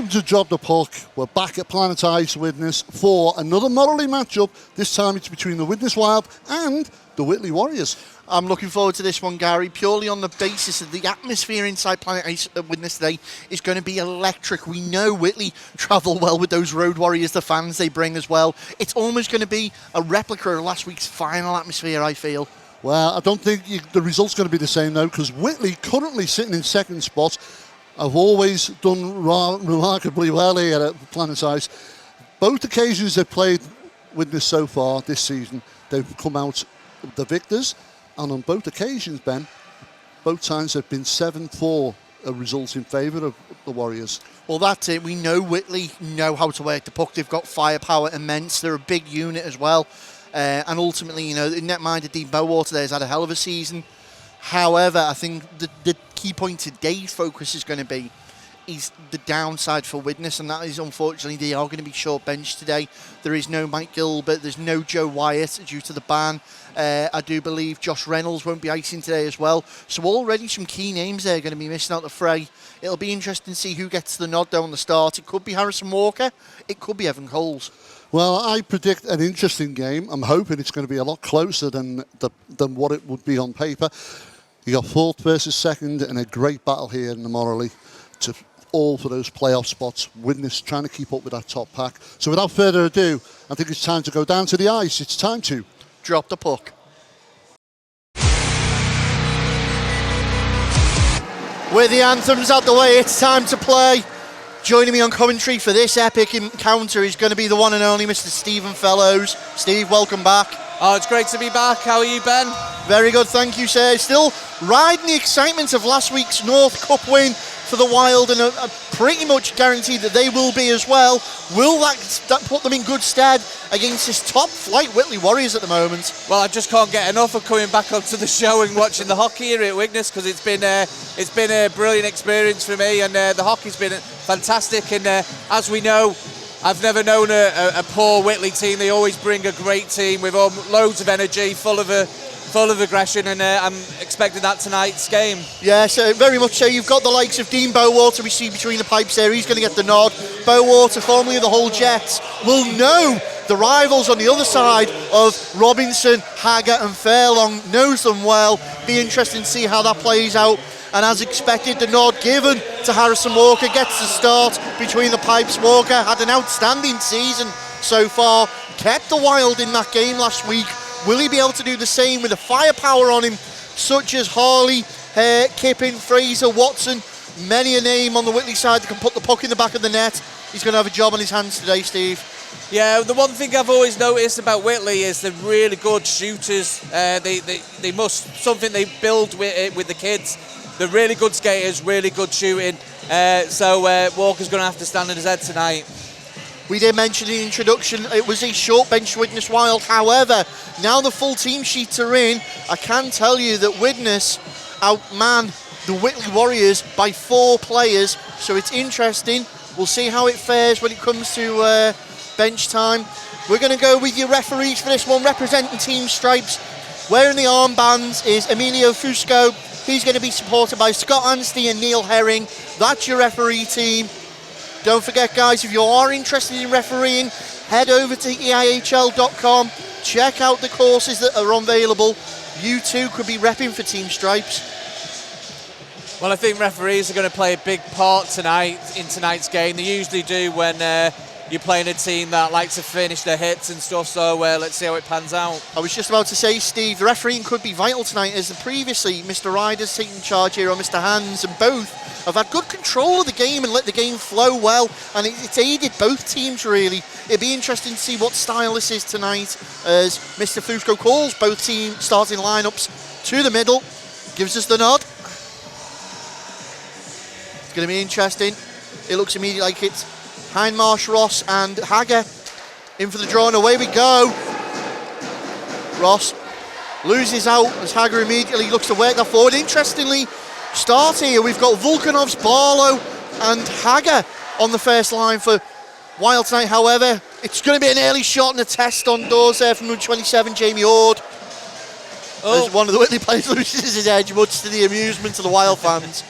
Welcome to Drop the Puck. We're back at Planet Ice Widnes for another Moralee matchup. This time it's between the Whe Wild and the Whitley Warriors. I'm looking forward to this one, Gary, purely on the basis of the atmosphere inside Planet Ice at Widnes today is going to be electric. We know Whitley travel well with those Road Warriors, the fans they bring as well. It's almost going to be a replica of last week's final atmosphere, I feel. Well, I don't think the result's going to be the same, though, because Whitley, currently sitting in second spot, have always done remarkably well here at Planet Ice. Both occasions they've played Widnes so far this season, they've come out the victors. And on both occasions, Ben, both times have been 7-4, a result in favour of the Warriors. Well, that's it. We know Whitley know how to work the puck. They've got firepower immense. They're a big unit as well. And ultimately, you know, net-minded Dean Bowater there has had a hell of a season. However, I think the key point today's focus is going to be is the downside for Widnes, and that is, unfortunately, they are going to be short bench today. There is no Mike Gilbert, there's no Joe Wyatt due to the ban. I do believe Josh Reynolds won't be icing today as well. So already some key names there are going to be missing out the fray. It'll be interesting to see who gets the nod down the start. It could be Harrison Walker, it could be Evan Coles. Well, I predict an interesting game. I'm hoping it's going to be a lot closer than what it would be on paper. You got fourth versus second, and a great battle here in the Moralee to all for those playoff spots. Widnes trying to keep up with that top pack. So without further ado, I think it's time to go down to the ice. It's time to drop the puck. With the anthems out the way, it's time to play. Joining me on commentary for this epic encounter is going to be the one and only Mr. Stephen Fellows. Steve, welcome back. Oh, it's great to be back. How are you, Ben? Very good, thank you, sir. Still riding the excitement of last week's North Cup win for the Wild, and a pretty much guaranteed that they will be as well. Will that put them in good stead against this top flight Whitley Warriors at the moment? Well, I just can't get enough of coming back onto the show and watching the hockey here at Widnes, because it's been a brilliant experience for me, and the hockey's been fantastic. And as we know, I've never known a poor Whitley team. They always bring a great team with loads of energy, full of aggression, and I'm expecting that tonight's game. Yes, very much so. You've got the likes of Dean Bowater we see between the pipes there. He's going to get the nod. Bowater, formerly of the Hull Jets, will know the rivals on the other side of Robinson, Haggart and Fairlong, knows them well. Be interesting to see how that plays out. And as expected, the nod given to Harrison Walker gets the start between the pipes. Walker had an outstanding season so far, kept the Wild in that game last week. Will he be able to do the same with the firepower on him, such as Harley, Kippin, Fraser, Watson? Many a name on the Whitley side that can put the puck in the back of the net. He's going to have a job on his hands today, Steve. Yeah, the one thing I've always noticed about Whitley is they're really good shooters. They must, something they build with the kids. They're really good skaters, really good shooting. So Walker's going to have to stand on his head tonight. We did mention in the introduction, it was a short bench Widnes Wild. However, now the full team sheets are in, I can tell you that Widnes outman the Whitley Warriors by 4 players. So it's interesting. We'll see how it fares when it comes to bench time. We're going to go with your referees for this one, representing Team Stripes. Wearing the armbands is Emilio Fusco. He's going to be supported by Scott Anstey and Neil Herring. That's your referee team. Don't forget, guys, if you are interested in refereeing, head over to eihl.com. Check out the courses that are available. You too could be repping for Team Stripes. Well, I think referees are going to play a big part tonight in tonight's game. They usually do when you're playing a team that likes to finish their hits and stuff, so let's see how it pans out. I was just about to say, Steve, the refereeing could be vital tonight, as previously Mr. Ryder's taking charge here, or Mr. Hands, and both have had good control of the game and let the game flow well, and it's aided both teams, really. It'd be interesting to see what style this is tonight, as Mr. Fusco calls both team starting lineups to the middle, gives us the nod. It's going to be interesting. It looks immediately like it's Hindmarsh, Ross and Hager in for the draw, and away we go. Ross loses out as Hager immediately looks to work that forward. Interestingly, start here, we've got Volkanovs, Barlow and Hager on the first line for Wild tonight. However, it's going to be an early shot and a test on doors there from number 27, Jamie Ord. As one of the Whitley players loses his edge, much to the amusement of the Wild fans.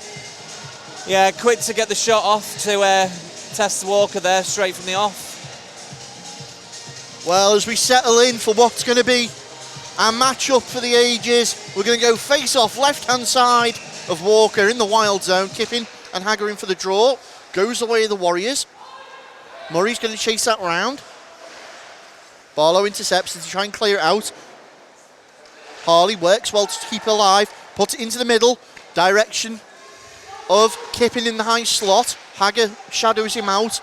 Yeah, quick to get the shot off to test Walker there straight from the off. Well, as we settle in for what's going to be our match-up for the ages, we're going to go face-off left-hand side of Walker in the wild zone. Kipping and Hagger in for the draw. Goes the way of the Warriors. Murray's going to chase that round. Barlow intercepts to try and clear it out. Harley works well to keep it alive. Puts it into the middle. Direction of Kipping in the high slot. Hagger shadows him out.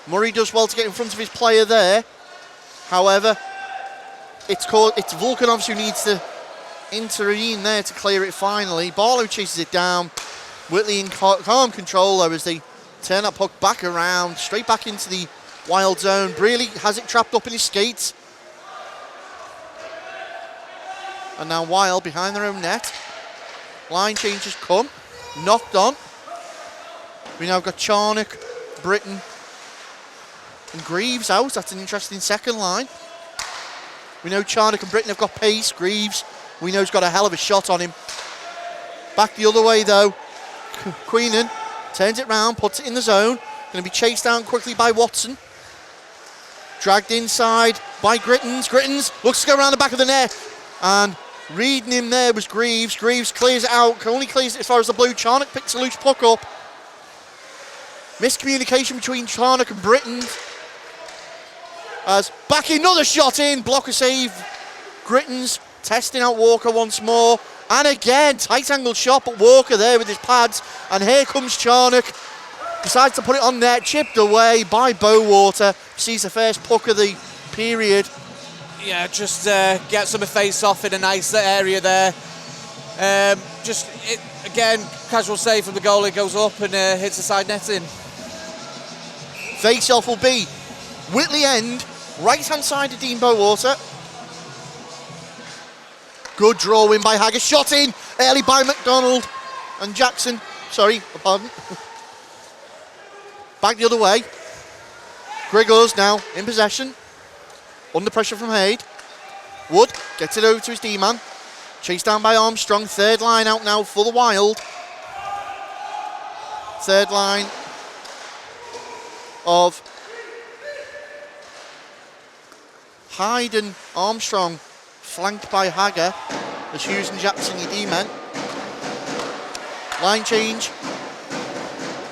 Murray does well to get in front of his player there. However, it's Volkanovs who needs to intervene there to clear it finally. Barlow chases it down. Whitley in calm control though as they turn that puck back around, straight back into the wild zone. Brearley has it trapped up in his skates. And now Wild behind their own net. Line changes come. Knocked on. We now got Charnock, Britton, and Greaves out. That's an interesting second line. We know Charnock and Britton have got pace. Greaves, we know, has got a hell of a shot on him. Back the other way though. Queenan turns it round, puts it in the zone. Going to be chased down quickly by Watson. Dragged inside by Grittens. Grittens looks to go around the back of the net. And reading him there was Greaves. Greaves clears it out, only clears it as far as the blue. Charnock picks a loose puck up. Miscommunication between Charnock and Britton. As back another shot in, blocker save. Grittens testing out Walker once more. And again, tight angle shot, but Walker there with his pads. And here comes Charnock. Decides to put it on net, chipped away by Bowater. Sees the first puck of the period. Yeah, just gets him a face-off in a nice area there. Again, casual save from the goalie, goes up and hits the side netting. Face-off will be Whitley end, right-hand side of Dean Bowater. Good draw in by Hagger, shot in early by McDonald and Jackson. Sorry, pardon. Back the other way. Grigors now in possession. Under pressure from Haid. Wood gets it over to his D-man. Chased down by Armstrong. Third line out now for the Wild. Third line of Hyde and Armstrong, flanked by Hagger, as Hughes and Jackson, your D-men. Line change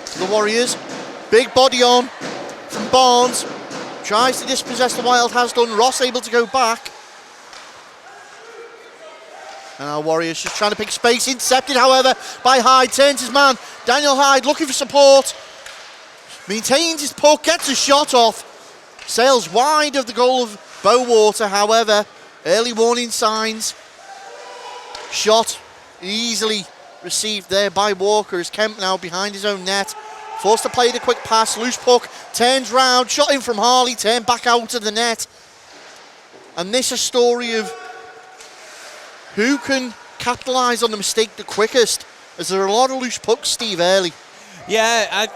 to the Warriors. Big body on from Barnes. Tries to dispossess the Wild, has done. Ross able to go back. And our Warriors just trying to pick space. Intercepted, however, by Hyde. Turns his man. Daniel Hyde looking for support. Maintains his puck, gets a shot off. Sails wide of the goal of Bowater, however. Early warning signs. Shot easily received there by Walker as Kemp now behind his own net. Forced to play the quick pass, loose puck, turns round, shot in from Harley, turned back out of the net. And this is a story of who can capitalise on the mistake the quickest, as there are a lot of loose pucks, Steve, early. Yeah,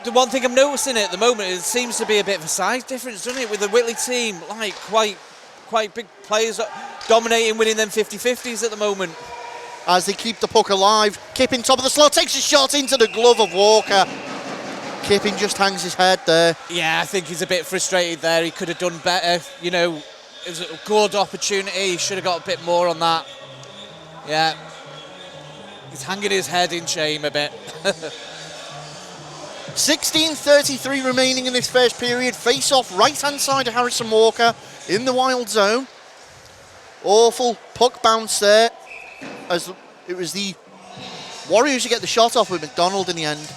the one thing I'm noticing at the moment, it seems to be a bit of a size difference, doesn't it, with the Whitley team, like quite big players dominating, winning them 50-50s at the moment. As they keep the puck alive, Kipping top of the slot, takes a shot into the glove of Walker. Kipping just hangs his head there. Yeah, I think he's a bit frustrated there. He could have done better. You know, it was a good opportunity. He should have got a bit more on that. Yeah. He's hanging his head in shame a bit. 16:33 remaining in this first period. Face off right-hand side of Harrison Walker in the Wild zone. Awful puck bounce there, as it was the Warriors who get the shot off with McDonald in the end.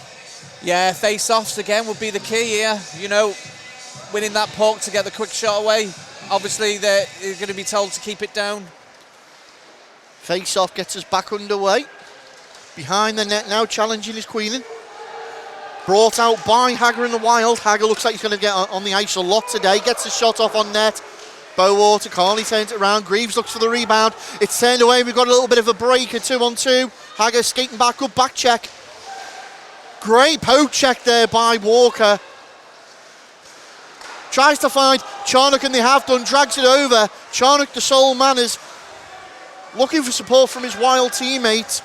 Yeah, face-offs again would be the key here. You know, winning that puck to get the quick shot away. Obviously, they're going to be told to keep it down. Face-off gets us back underway. Behind the net now, challenging is Queenan. Brought out by Hagger in the Wild. Hagger looks like he's going to get on the ice a lot today. Gets the shot off on net. Bowater, Carney turns it around. Greaves looks for the rebound. It's turned away. We've got a little bit of a break, a 2-on-2. Hagger skating back up, back check. Great poke check there by Walker. Tries to find Charnock, and they have done. Drags it over. Charnock, the sole man, is looking for support from his Wild teammates.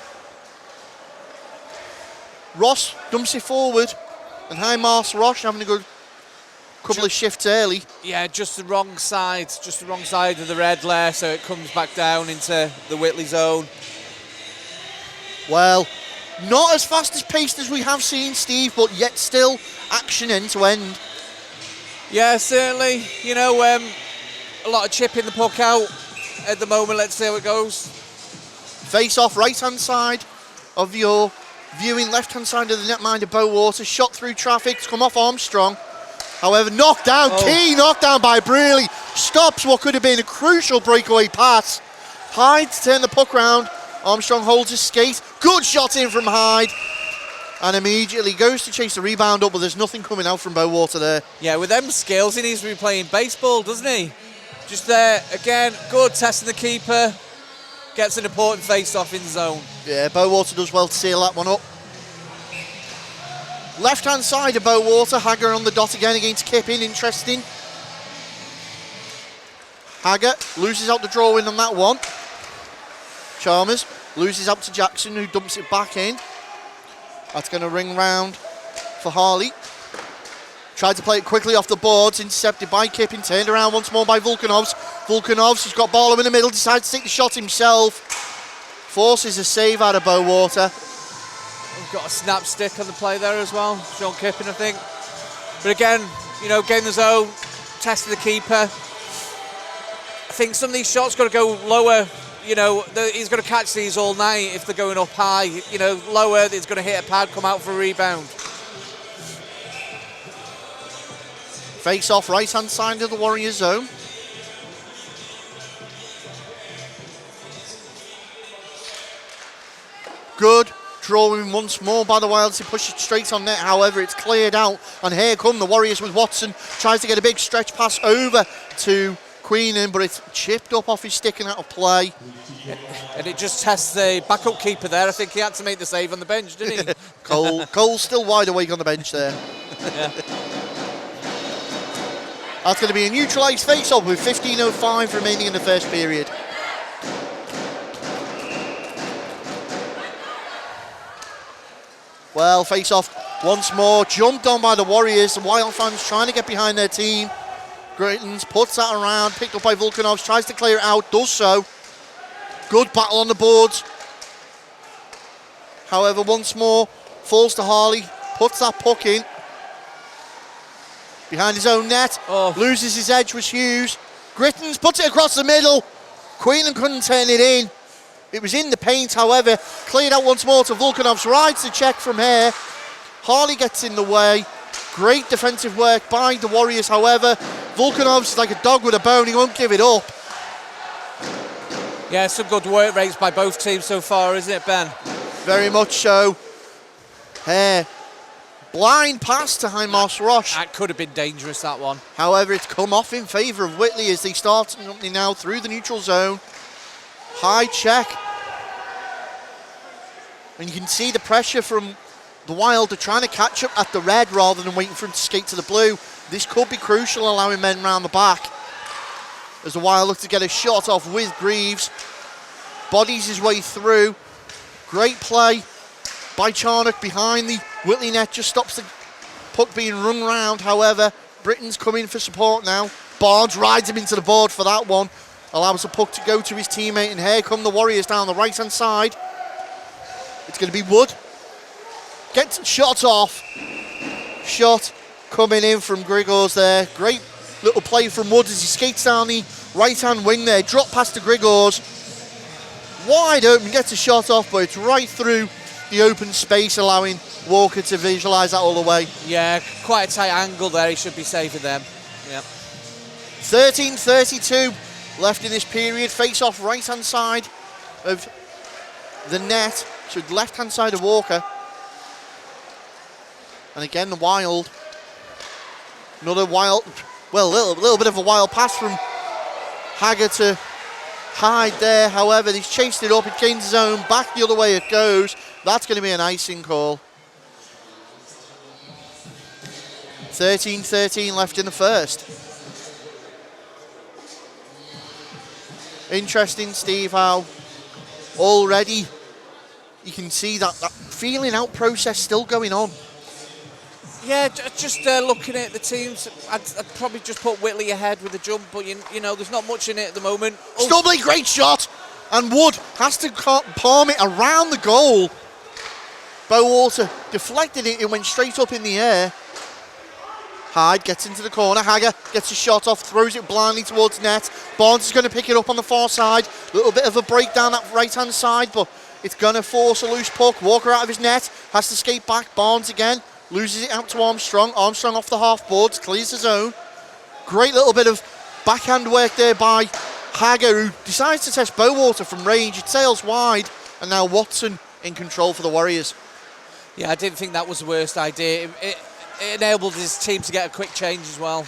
Ross dumps it forward, And Moralee Roche having a good couple of shifts early. Yeah, just the wrong side of the red layer, so it comes back down into the Whitley zone. Well, not as fast as paced as we have seen, Steve, but yet still action end to end. Yeah, certainly. You know, a lot of chipping the puck out at the moment. Let's see how it goes. Face off right hand side of your viewing, left hand side of the netminder Bowater. Shot through traffic to come off Armstrong. However, knocked down, key knocked down by Brearley. Stops what could have been a crucial breakaway pass. Hyde to turn the puck round. Armstrong holds his skate. Good shot in from Hyde. And immediately goes to chase the rebound up, but there's nothing coming out from Bowater there. Yeah, with them skills, he needs to be playing baseball, doesn't he? Just there, again, good testing the keeper. Gets an important face-off in zone. Yeah, Bowater does well to seal that one up. Left-hand side of Bowater, Hagger on the dot again against Kipping, interesting. Hagger loses out the draw in on that one. Chalmers loses out to Jackson, who dumps it back in. That's going to ring round for Harley. Tried to play it quickly off the boards, intercepted by Kipping, turned around once more by Volkanovs. Volkanovs has got Barlow in the middle, decides to take the shot himself. Forces a save out of Bowater. We've got a snap stick on the play there as well, Sean Kipping, I think. But again, you know, getting the zone, testing the keeper. I think some of these shots got to go lower. You know, he's going to catch these all night if they're going up high. You know, lower, he's going to hit a pad, come out for a rebound. Face off right-hand side of the Warriors zone. Good drawing once more by the Wilds to push it straight on net. However, it's cleared out, and here come the Warriors with Watson. Tries to get a big stretch pass over to Queenan, but it's chipped up off his stick and out of play. And it just tests the backup keeper there. I think he had to make the save on the bench, didn't he? Cole's still wide awake on the bench there. Yeah. That's going to be a neutralised face-off with 15:05 remaining in the first period. Well, face-off once more, jumped on by the Warriors. The Wild fans trying to get behind their team. Grittens puts that around, picked up by Volkanovs, tries to clear it out, does so. Good battle on the boards. However, once more, falls to Harley, puts that puck in. Behind his own net, loses his edge with Hughes. Grittens puts it across the middle. Queenan couldn't turn it in. It was in the paint, however, cleared out once more to Volkanovs, rides the check from here. Harley gets in the way. Great defensive work by the Warriors, however. Volkanovs is like a dog with a bone, he won't give it up. Yeah, some good work rates by both teams so far, isn't it, Ben? Very much so. Blind pass to Moralee Roche. That could have been dangerous, that one. However, it's come off in favour of Whitley as they start something now through the neutral zone. High check. And you can see the pressure from the Wild. They're trying to catch up at the red rather than waiting for him to skate to the blue. This could be crucial, allowing men round the back. As the Wild look to get a shot off with Greaves. Bodies his way through. Great play by Charnock behind the Whitley net. Just stops the puck being run round. However, Britain's coming for support now. Barnes rides him into the board for that one. Allows the puck to go to his teammate. And here come the Warriors down the right-hand side. It's going to be Wood. Gets shot off. Shot coming in from Grigors there. Great little play from Wood as he skates down the right-hand wing there. Drop past to Grigors. Wide open, gets a shot off, but it's right through the open space, allowing Walker to visualise that all the way. Yeah, quite a tight angle there. He should be saving them. Yep. 13:32 left in this period. Face off right-hand side of the net, so left-hand side of Walker. And again, the Wild. Another wild, well, a little bit of a wild pass from Hagger to Hyde there. However, he's chased it up, it gains his own, back the other way it goes. That's going to be an icing call. 13:13 left in the first. Interesting, Steve, how already you can see that feeling out process still going on. Yeah, just looking at the teams, I'd probably just put Whitley ahead with the jump, but you know, there's not much in it at the moment. Stubbly, great shot, and Wood has to palm it around the goal. Bowater deflected it, it went straight up in the air. Hyde gets into the corner, Hagger gets a shot off, throws it blindly towards net. Barnes is going to pick it up on the far side. A little bit of a break down that right-hand side, but it's going to force a loose puck. Walker out of his net, has to skate back. Barnes again, loses it out to Armstrong. Armstrong off the half boards, clears the zone. Great little bit of backhand work there by Hagger, who decides to test Bowater from range. It sails wide, and now Watson in control for the Warriors. Yeah, I didn't think that was the worst idea. It enabled his team to get a quick change as well.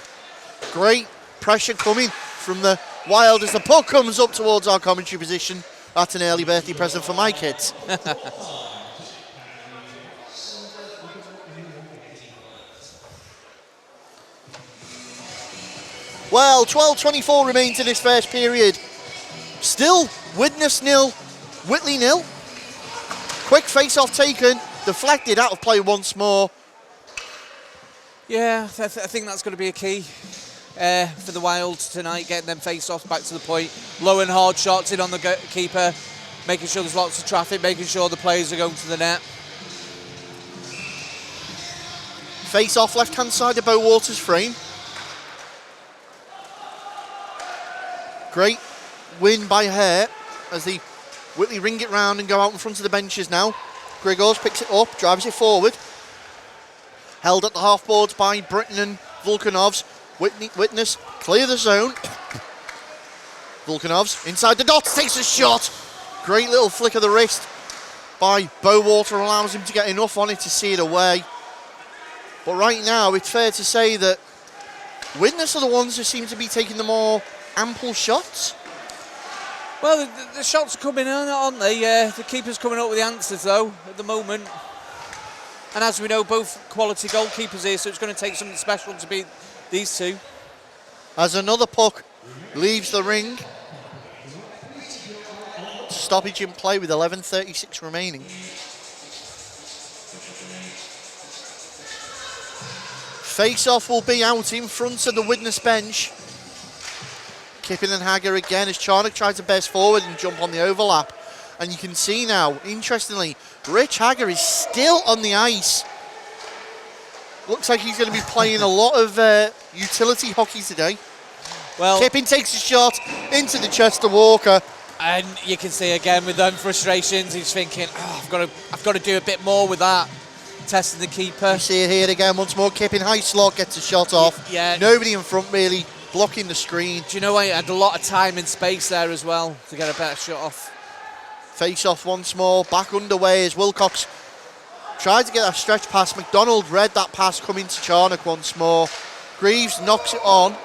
Great pressure coming from the Wild as the puck comes up towards our commentary position. That's an early birthday present for my kids. Well, 12:24 remains in this first period. Still Widnes 0, Whitley 0. Quick face-off taken, deflected out of play once more. Yeah, I think that's going to be a key for the Wild tonight, getting them face-offs back to the point. Low and hard shots in on the keeper, making sure there's lots of traffic, making sure the players are going to the net. Face-off left-hand side of Bowater's frame. Great win by Hare as the Whitley ring it round and go out in front of the benches now. Grigors picks it up, drives it forward. Held at the half boards by Britton and Volkanovs. Widnes clear the zone. Volkanovs inside the dots, takes a shot. Great little flick of the wrist by Bowater, allows him to get enough on it to see it away. But right now, it's fair to say that Widnes are the ones who seem to be taking the more ample shots. Well, the shots are coming in, aren't they? The keeper's coming up with the answers, though, at the moment. And as we know, both quality goalkeepers here, so it's going to take something special to beat these two. As another puck leaves the ring. Stoppage in play with 11:36 remaining. Face-off will be out in front of the Widnes bench. Kippen and Hagger again as Charnock tries to burst forward and jump on the overlap. And you can see now, interestingly, Rich Hagger is still on the ice. Looks like he's going to be playing a lot of utility hockey today. Well, Kippen takes a shot into the chest of Walker. And you can see again with them frustrations, he's thinking, oh, I've got to do a bit more with that. Testing the keeper. You see it here again once more. Kippen high slot gets a shot off. Yeah. Nobody in front really blocking the screen. Do you know what? He had a lot of time and space there as well to get a better shot off. Face off once more, back underway as Wilcox tried to get that stretch pass. McDonald read that pass coming to Charnock once more. Greaves knocks it on.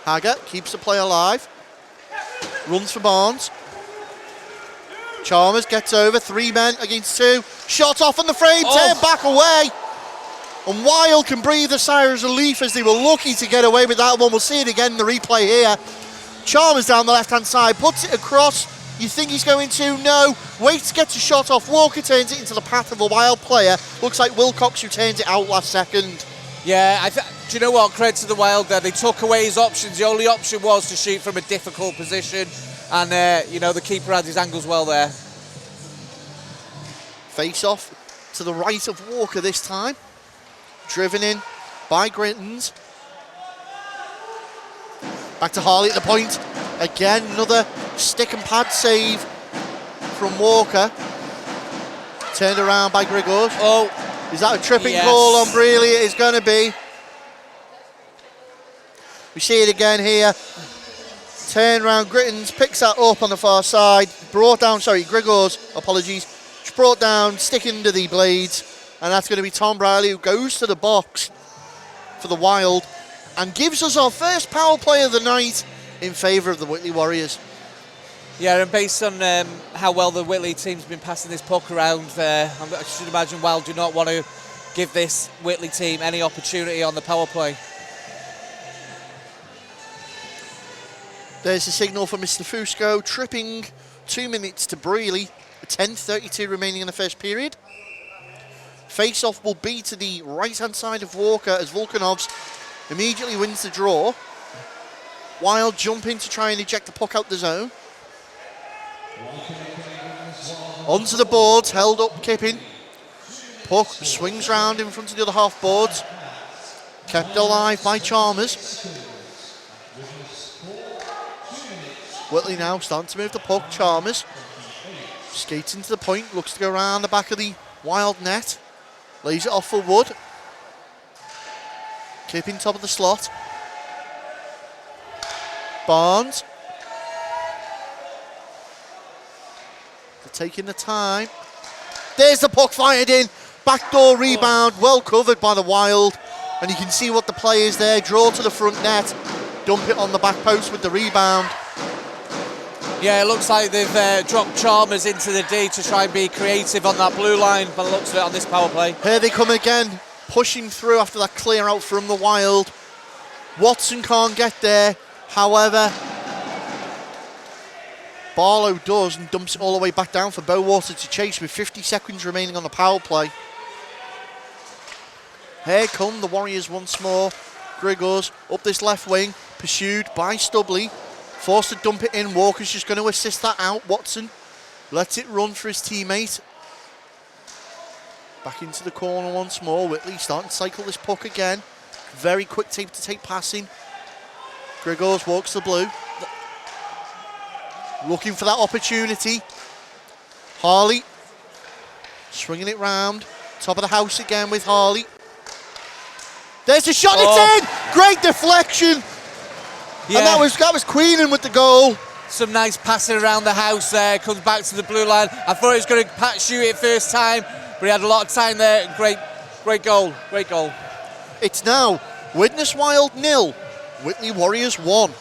Hagger keeps the play alive. Runs for Barnes. Chalmers gets over, 3 men against 2. Shot off on the frame, turned back away. And Wild can breathe a sigh of relief as they were lucky to get away with that one. We'll see it again in the replay here. Chalmers down the left-hand side, puts it across. You think he's going to? No. Waits, gets a shot off. Walker turns it into the path of a Wild player. Looks like Wilcox who turns it out last second. Yeah, do you know what? Credit to the Wild there. They took away his options. The only option was to shoot from a difficult position. And, you know, the keeper had his angles well there. Face off to the right of Walker this time. Driven in by Grittons. Back to Harley at the point. Again, another stick and pad save from Walker. Turned around by Grigors. Oh, is that a tripping call on Brealey? It is going to be. We see it again here. Turn around, Grittons picks that up on the far side. Brought down, Grigors, apologies. Brought down, sticking to the blades. And that's going to be Tom Briley who goes to the box for the Wild and gives us our first power play of the night in favour of the Whitley Warriors. Yeah, and based on how well the Whitley team's been passing this puck around, I should imagine Wild do not want to give this Whitley team any opportunity on the power play. There's a signal for Mr. Fusco, tripping 2 minutes to Brealey, 10:32 remaining in the first period. Face-off will be to the right-hand side of Walker as Volkanovs immediately wins the draw. Wild jump in to try and eject the puck out the zone. Onto the boards, held up, Kipping. Puck swings round in front of the other half boards. Kept alive by Chalmers. Whitley now starting to move the puck. Chalmers skates into the point, looks to go around the back of the Wild net. Lays it off for Wood. Kipping top of the slot. Barnes. They're taking the time. There's the puck fired in. Backdoor rebound, well covered by the Wild. And you can see what the play is there. Draw to the front net. Dump it on the back post with the rebound. Yeah, it looks like they've dropped Chalmers into the D to try and be creative on that blue line, by the looks of it, on this power play. Here they come again, pushing through after that clear out from the Wild. Watson can't get there. However, Barlow does and dumps it all the way back down for Bowater to chase with 50 seconds remaining on the power play. Here come the Warriors once more. Grigors up this left wing, pursued by Stubley. Forced to dump it in. Walker's just going to assist that out. Watson lets it run for his teammate. Back into the corner once more. Whitley starting to cycle this puck again. Very quick tape to take passing. Grigors walks the blue. Looking for that opportunity. Harley swinging it round. Top of the house again with Harley. There's a shot. It's in. Great deflection. Yeah. And that was Queenan with the goal. Some nice passing around the house there. Comes back to the blue line. I thought he was going to shoot it first time, but he had a lot of time there. Great goal. Great goal. It's now Widnes Wild 0, Whitley Warriors 1.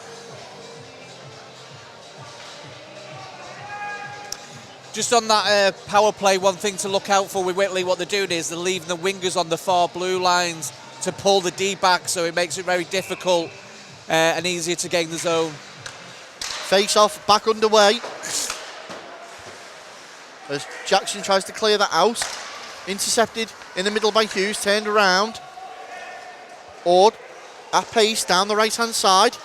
Just on that power play, one thing to look out for with Whitley, what they're doing is they're leaving the wingers on the far blue lines to pull the D back, so it makes it very difficult and easier to gain the zone. Face off back underway as Jackson tries to clear that out. Intercepted in the middle by Hughes, turned around. Ord at pace down the right hand side,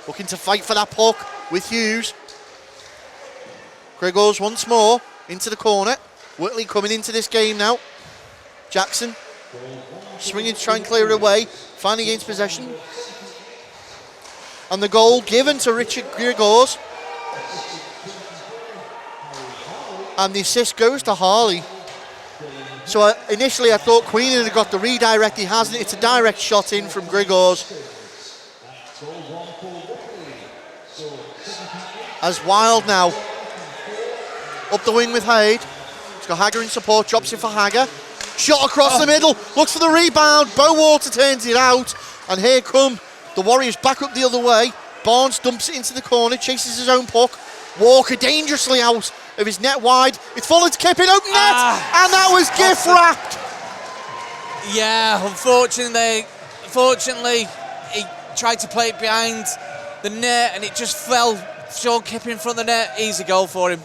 looking to fight for that puck with Hughes. Grigors once more into the corner. Whitley coming into this game now. Jackson swinging to try and clear it away. Finally gains possession. And the goal given to Richard Grigors. And the assist goes to Harley. So initially I thought Queenan had got the redirect. He hasn't. It's a direct shot in from Grigors. As Wild now up the wing with Hyde. He's got Hagger in support, drops it for Hagger. Shot across the middle, looks for the rebound. Bowater turns it out. And here come the Warriors back up the other way. Barnes dumps it into the corner, chases his own puck. Walker dangerously out of his net wide. It's fallen to Kipping, open net, and that was gift wrapped. Yeah, unfortunately, he tried to play it behind the net and it just fell. Sean Kipping in front of the net, easy goal for him.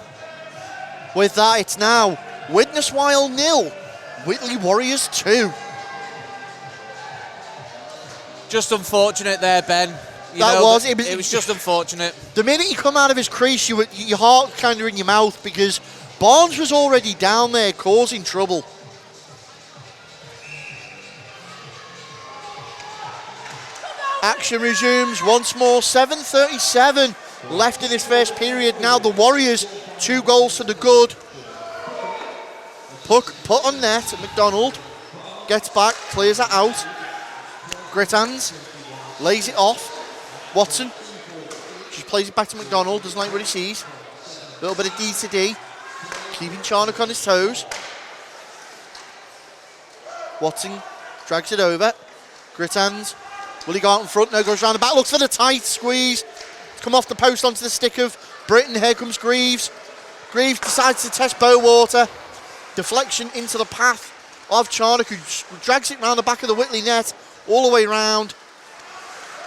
With that, it's now Widnes Wild 0, Whitley Warriors 2. Just unfortunate there, Ben. It was just unfortunate. The minute you come out of his crease, your heart kind of in your mouth because Barnes was already down there causing trouble. Action resumes once more. 7:37 left in this first period. Now the Warriors 2 goals for the good. Puck put on net. McDonald gets back, clears it out. Grithands lays it off. Watson just plays it back to McDonald, doesn't like what he sees. A little bit of D to D, keeping Charnock on his toes. Watson drags it over. Grithands, will he go out in front? No, goes round the back, looks for the tight squeeze. Come off the post onto the stick of Britton. Here comes Greaves. Greaves decides to test Bowater. Deflection into the path of Charnock, who drags it round the back of the Whitley net, all the way round.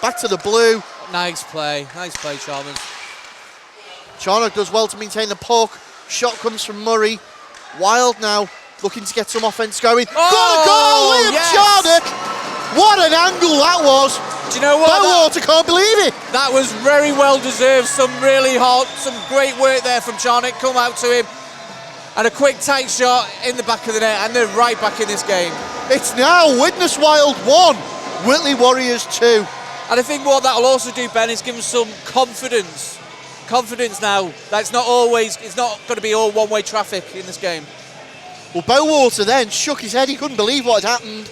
Back to the blue. Nice play, Chalmers. Charnock does well to maintain the puck. Shot comes from Murray. Wild now looking to get some offense going. Oh, Got a goal, Liam yes. Charnock. What an angle that was. Do you know what? Bowater can't believe it. That was very well deserved. Some really hard, some great work there from Charnock. Come out to him. And a quick tight shot in the back of the net, and they're right back in this game. It's now Widnes Wild 1, Whitley Warriors 2. And I think what that'll also do, Ben, is give them some confidence. Confidence now. That's not always, it's not going to be all one-way traffic in this game. Well, Bowater then shook his head. He couldn't believe what had happened.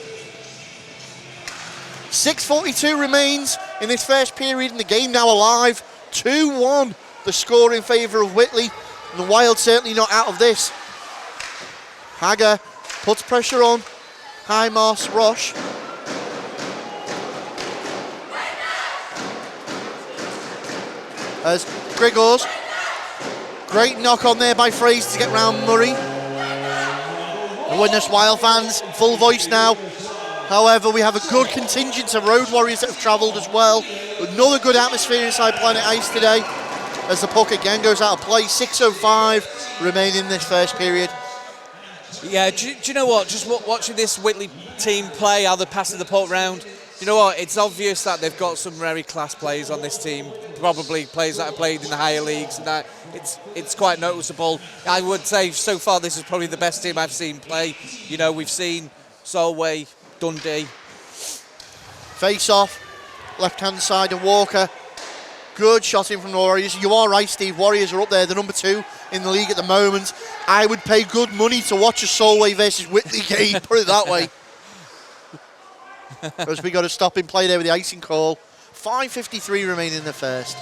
6:42 remains in this first period, and the game now alive. 2-1, the score in favour of Whitley. And the Wild certainly not out of this. Hager puts pressure on. High Moss Roche. As Grigors. Great knock on there by Fraser to get round Murray. The Widnes Wild fans in full voice now. However, we have a good contingent of Road Warriors that have travelled as well. Another good atmosphere inside Planet Ice today. As the puck again goes out of play. 6:05 remaining in this first period. Yeah, do you know what? Just watching this Whitley team play, how they're passing the puck round, you know what? It's obvious that they've got some very class players on this team. Probably players that have played in the higher leagues, and that it's quite noticeable. I would say so far this is probably the best team I've seen play. You know, we've seen Solway, Dundee. Face off, left hand side of Walker. Good shot in from the Warriors. You are right, Steve. Warriors are up there, the number 2 in the league at the moment. I would pay good money to watch a Solway versus Whitley game, put it that way. As we got to stop in play there with the icing call. 5:53 remaining in the first.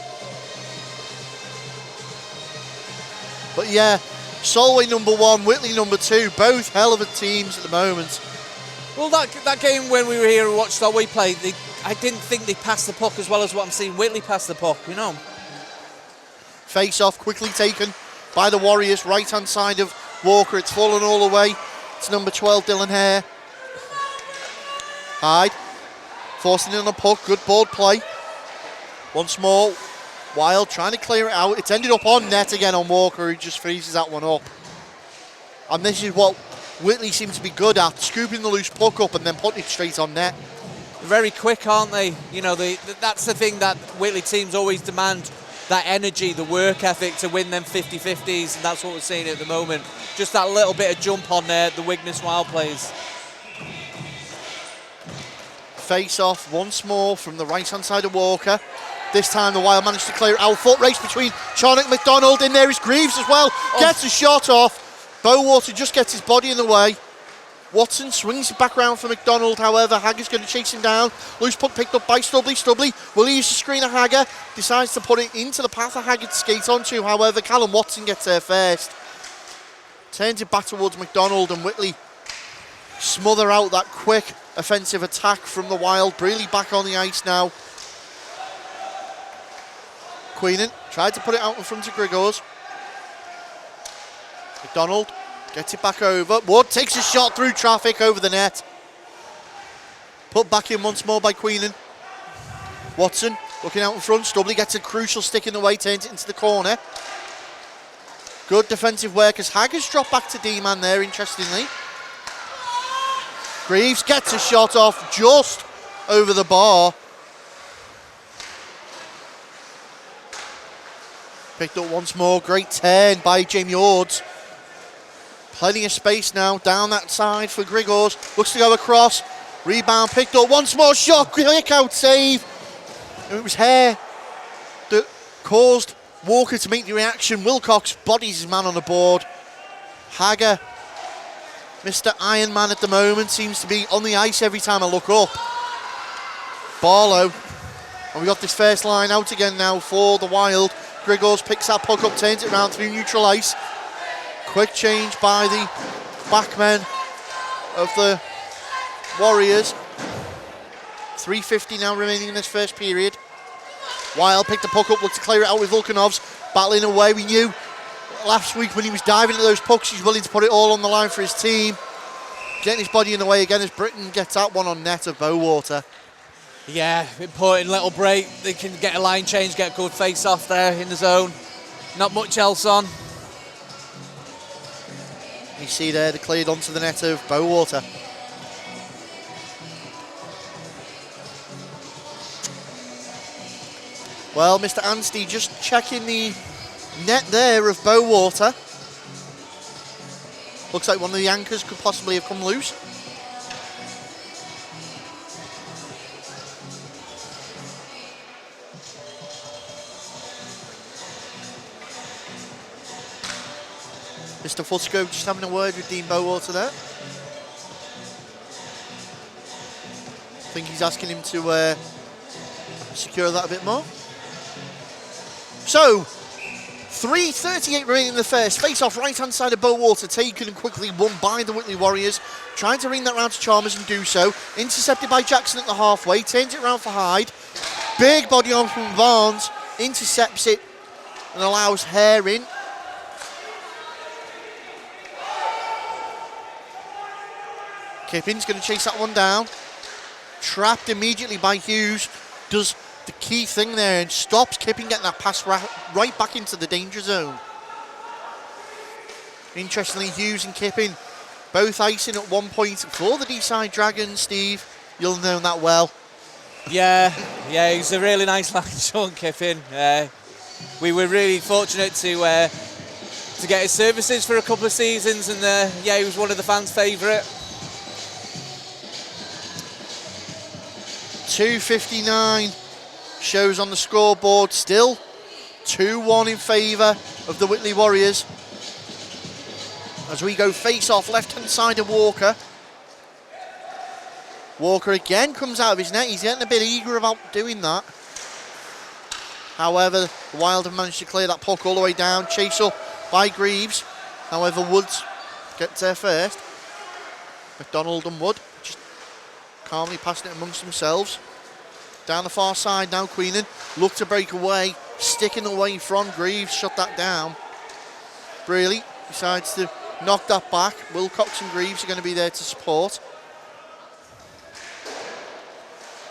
But yeah, Solway number 1, Whitley number 2, both hell of a teams at the moment. Well, that game when we were here and watched Solway play, I didn't think they passed the puck as well as what I'm seeing Whitley pass the puck, you know. Face off, quickly taken by the Warriors, right hand side of Walker. It's fallen all the way. It's number 12, Dylan Hare. Hyde, forcing in on the puck, good board play. Once more, Wild trying to clear it out. It's ended up on net again on Walker, who just freezes that one up. And this is what Whitley seems to be good at, scooping the loose puck up and then putting it straight on net. Very quick, aren't they? You know, that's the thing that Whitley teams always demand, that energy, the work ethic to win them 50-50s, and that's what we're seeing at the moment. Just that little bit of jump on there, the Widnes Wild plays. Face off once more from the right hand side of Walker. This time the Wild managed to clear it out. Foot race between Charnock and McDonald. In there is Greaves as well. Gets a shot off. Bowater just gets his body in the way. Watson swings it back round for McDonald, however, Hager's going to chase him down. Loose puck picked up by Stubley. Stubley will use the screen of Hager, decides to put it into the path of Hager to skate onto, however, Callum Watson gets there first. Turns it back towards McDonald, and Whitley smother out that quick offensive attack from the Wild. Brearley back on the ice now. Queenan tried to put it out in front of Grigors. McDonald gets it back over. Wood takes a shot through traffic over the net. Put back in once more by Queenan. Watson looking out in front. Stubley gets a crucial stick in the way, turns it into the corner. Good defensive work as Hager's dropped back to D-man there, interestingly. Greaves gets a shot off just over the bar. Picked up once more. Great turn by Jamie Ords. Plenty of space now down that side for Grigors. Looks to go across. Rebound picked up. Once more shot. Quick out save. It was Hare that caused Walker to make the reaction. Wilcox bodies his man on the board. Hager, Mr. Iron Man at the moment, seems to be on the ice every time I look up. Barlow. And we got this first line out again now for the Wild. Grigors picks that puck up, turns it around through neutral ice. Quick change by the backmen of the Warriors. 3:50 now remaining in this first period. Wild picked the puck up, looked to clear it out with Volkanovs. Battling away, we knew last week when he was diving at those pucks, he's willing to put it all on the line for his team. Getting his body in the way again as Britton gets that one on net of Bowater. Yeah, important little break. They can get a line change, get a good face off there in the zone. Not much else on. You see there, the cleared onto the net of Bowater. Well, Mr. Anstey just checking the net there of Bowater. Looks like one of the anchors could possibly have come loose. Mr. Footscope just having a word with Dean Bowater there. I think he's asking him to secure that a bit more. So, 3:38 remaining in the first. Face off right hand side of Bowater, taken and quickly won by the Whitley Warriors. Trying to ring that round to Chalmers and do so. Intercepted by Jackson at the halfway. Turns it round for Hyde. Big body on from Barnes. Intercepts it and allows Hare in. Kippin's going to chase that one down. Trapped immediately by Hughes. Does the key thing there and stops Kippin getting that pass right back into the danger zone. Interestingly, Hughes and Kippin both icing at 1 point for the D-side Dragons. Steve, you'll know that well. Yeah, he's a really nice lad, Sean Kippin. We were really fortunate to get his services for a couple of seasons, and he was one of the fans' favourite. 2:59 shows on the scoreboard, still 2-1 in favour of the Whitley Warriors. As we go face off left hand side of Walker. Walker again comes out of his net. He's getting a bit eager about doing that. However, the Wild have managed to clear that puck all the way down. Chase up by Greaves. However, Woods gets there first. McDonald and Wood just calmly passing it amongst themselves. Down the far side now, Queenan. Look to break away. Sticking away from Greaves. Shut that down. Braley decides to knock that back. Wilcox and Greaves are going to be there to support.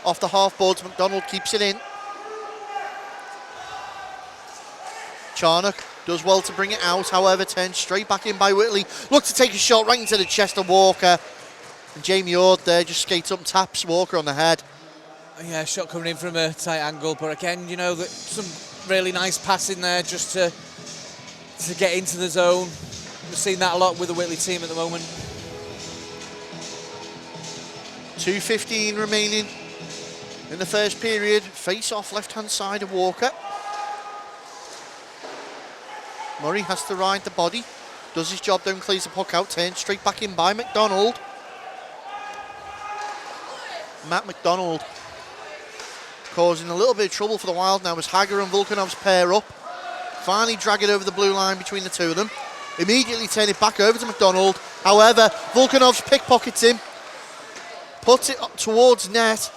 Off the half boards, McDonald keeps it in. Charnock does well to bring it out, however, turns straight back in by Whitley. Look to take a shot right into the chest of Walker. And Jamie Ord there just skates up and taps Walker on the head. Yeah, shot coming in from a tight angle, but again, you know, that some really nice passing there just to get into the zone. We've seen that a lot with the Whitley team at the moment. 2:15 remaining in the first period. Face off left hand side of Walker. Murray has to ride the body. Does his job, then clears the puck out. Turns straight back in by McDonald. Matt McDonald causing a little bit of trouble for the Wild now as Hager and Volkanovs pair up. Finally drag it over the blue line between the two of them. Immediately turn it back over to McDonald. However, Volkanovs pickpockets him. Puts it up towards net.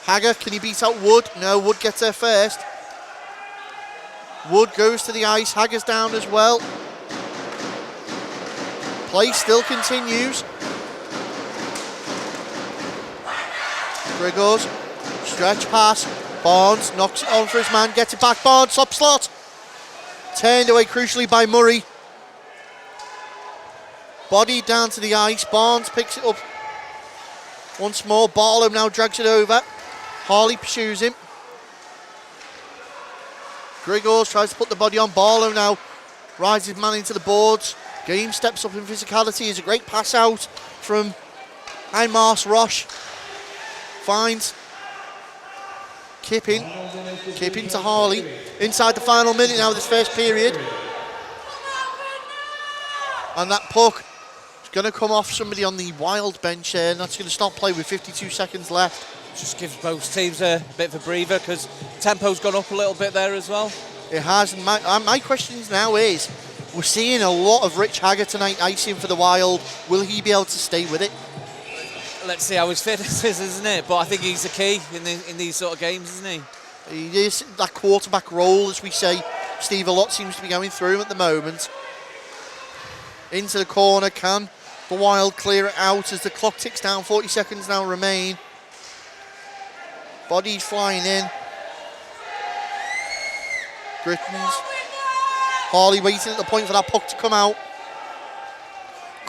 Hager, can he beat out Wood? No, Wood gets there first. Wood goes to the ice. Hager's down as well. Play still continues. Grigors, stretch pass. Barnes knocks it on for his man, gets it back. Barnes, top slot. Turned away crucially by Murray. Body down to the ice. Barnes picks it up once more. Barlow now drags it over. Harley pursues him. Grigors tries to put the body on. Barlow now rises man into the boards. Game steps up in physicality. Is a great pass out from Einmars Roche. Finds Kippin to Harley. Inside the final minute now of this first period. And that puck is going to come off somebody on the Wild bench there, and that's going to stop play with 52 seconds left. Just gives both teams a bit of a breather because tempo's gone up a little bit there as well. It has, and my question now is, we're seeing a lot of Rich Hager tonight icing for the Wild. Will he be able to stay with it? Let's see how his fitness is, isn't it? But I think he's the key in these sort of games, isn't he? He is that quarterback role, as we say. Steve, a lot seems to be going through him at the moment. Into the corner, can the Wild clear it out as the clock ticks down? 40 seconds now remain. Bodies flying in. Grittens. Harley waiting at the point for that puck to come out.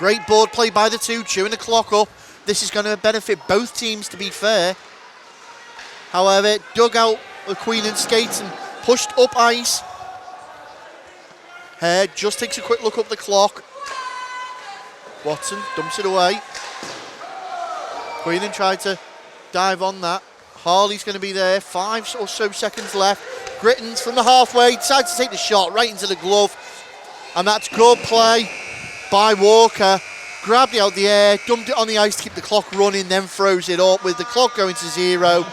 Great board play by the two, chewing the clock up. This is going to benefit both teams, to be fair. However, dug out the Queen and skates and pushed up ice. Hare just takes a quick look up the clock. Watson dumps it away. Queenan tried to dive on that. Harley's going to be there, 5 or so seconds left. Grittens from the halfway, decides to take the shot right into the glove. And that's good play by Walker. Grabbed it out the air, dumped it on the ice to keep the clock running, then throws it up with the clock going to 0.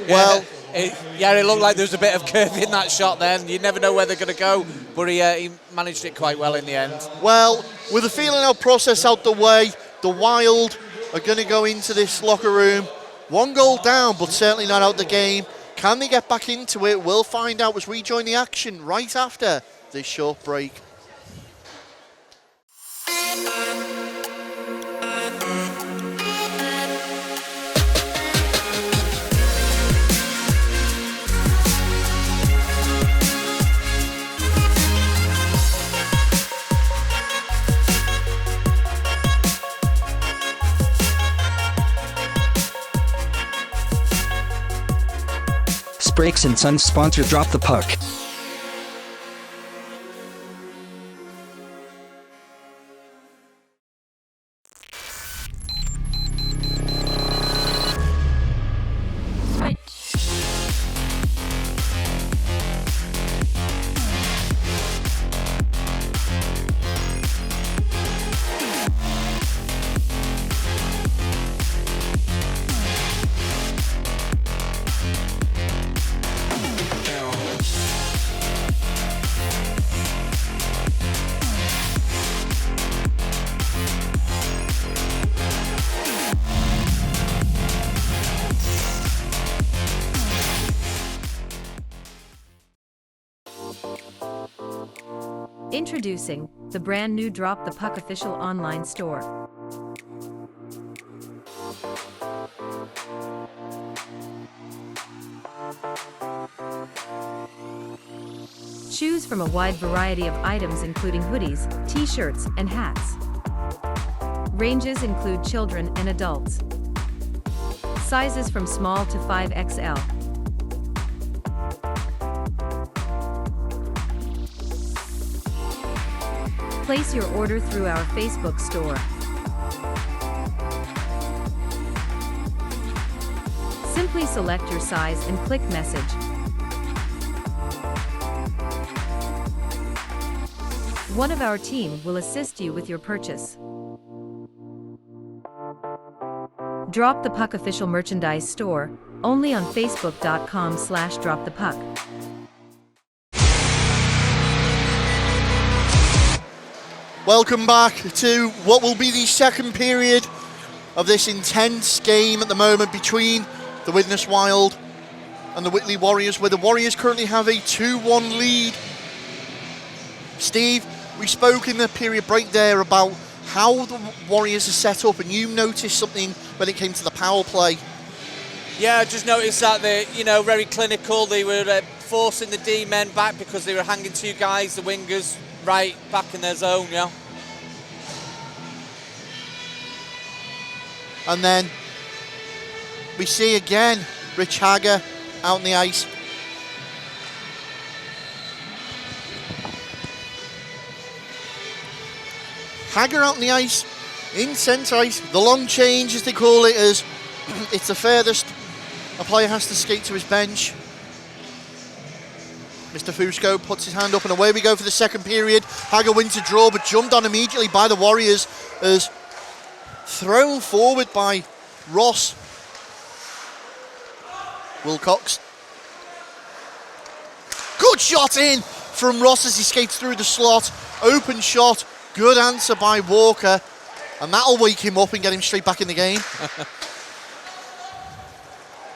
Well, it looked like there was a bit of curve in that shot then. You never know where they're going to go, but he managed it quite well in the end. Well, with the feeling out process out the way, the Wild are going to go into this locker room. 1 goal down, but certainly not out the game. Can they get back into it? We'll find out as we join the action right after this short break. Brakes and Sons sponsor Drop the Puck. Introducing the brand new Drop the Puck official online store. Choose from a wide variety of items including hoodies, t-shirts, and hats. Ranges include children and adults. Sizes from small to 5XL. Place your order through our Facebook store. Simply select your size and click message. One of our team will assist you with your purchase. Drop the Puck official merchandise store, only on facebook.com/dropthepuck. Welcome back to what will be the second period of this intense game at the moment between the Widnes Wild and the Whitley Warriors, where the Warriors currently have a 2-1 lead. Steve, we spoke in the period break there about how the Warriors are set up, and you noticed something when it came to the power play. Yeah, I just noticed that they're, very clinical. They were forcing the D men back because they were hanging 2 guys, the wingers, right back in their zone, yeah. And then we see again Rich Hager out on the ice. Hager out on the ice, in centre ice, the long change as they call it, as it's the furthest a player has to skate to his bench. Mr. Fusco puts his hand up and away we go for the second period. Hager wins a draw but jumped on immediately by the Warriors as thrown forward by Ross. Wilcox. Good shot in from Ross as he skates through the slot. Open shot, good answer by Walker, and that'll wake him up and get him straight back in the game.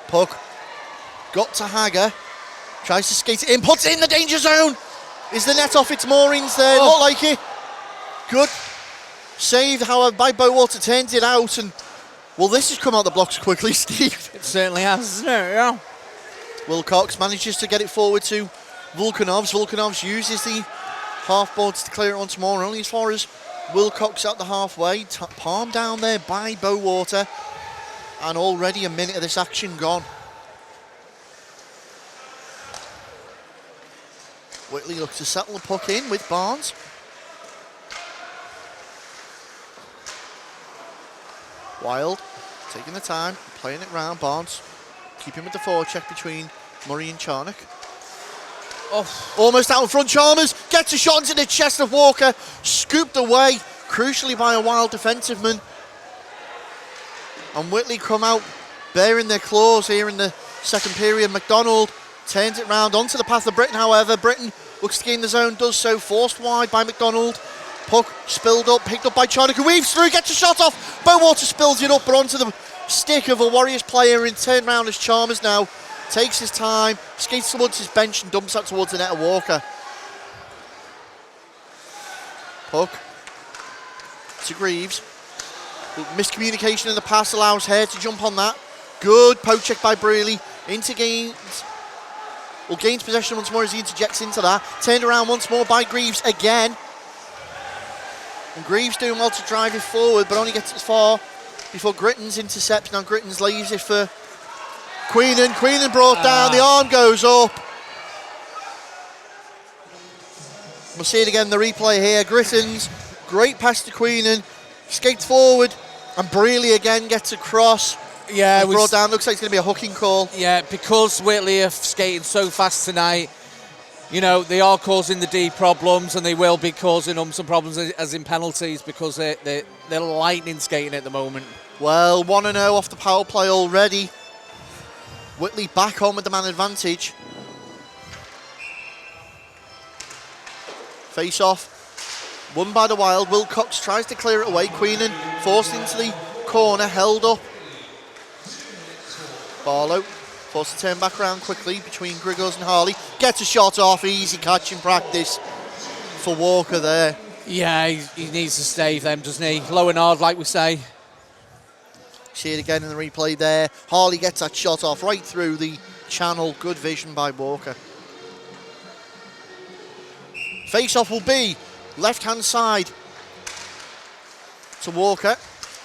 Puck got to Hager. Tries to skate it in, puts it in the danger zone. Is the net off its moorings there? Not like it. Good save, however, by Bowater, turns it out, and well, this has come out the blocks quickly, Steve. It certainly has, isn't it? Yeah. Wilcox manages to get it forward to Volkanovs. Volkanovs uses the half boards to clear it once more, only as far as Wilcox at the halfway, palm down there by Bowater, and already a minute of this action gone. Whitley looks to settle the puck in with Barnes. Wild taking the time, playing it round. Barnes keeping with the forecheck between Murray and Charnock. Oh. Almost out in front, Chalmers gets a shot into the chest of Walker, scooped away, crucially by a Wild defensive man. And Whitley come out bearing their claws here in the second period. McDonald turns it round onto the path of Britton, however. Britton looks to gain the zone, does so, forced wide by McDonald. Puck spilled up, picked up by Charnock, who weaves through, gets a shot off. Bowater spills it up, but onto the stick of a Warriors player, and turned round as Chalmers now takes his time, skates towards his bench and dumps that towards the net of Walker. Puck to Greaves. Miscommunication in the pass allows Hare to jump on that. Good poke check by Brearley into Gaines. Well, gains possession once more as he interjects into that. Turned around once more by Greaves again. And Greaves doing well to drive it forward, but only gets as far before Grittens intercepts. Now Grittens leaves it for Queenan. Queenan brought down, the arm goes up. We'll see it again, the replay here. Grittens, great pass to Queenan, skates forward, and Brearley again gets across. Yeah, brought down, looks like it's going to be a hooking call. Yeah, because Whitley are skating so fast tonight, you know, they are causing the D problems, and they will be causing them some problems as in penalties, because they're lightning skating at the moment. Well, 1-0 off the power play already. Whitley back on with the man advantage. Face off, won by the Wild. Wilcox tries to clear it away. Queenan forced into the corner, held up. Barlow forced to turn back around quickly between Grigors and Harley. Gets a shot off, easy catch in practice for Walker there. Yeah, he needs to stave them, doesn't he? Low and hard, like we say. See it again in the replay there. Harley gets that shot off right through the channel. Good vision by Walker. Face-off will be left-hand side to Walker.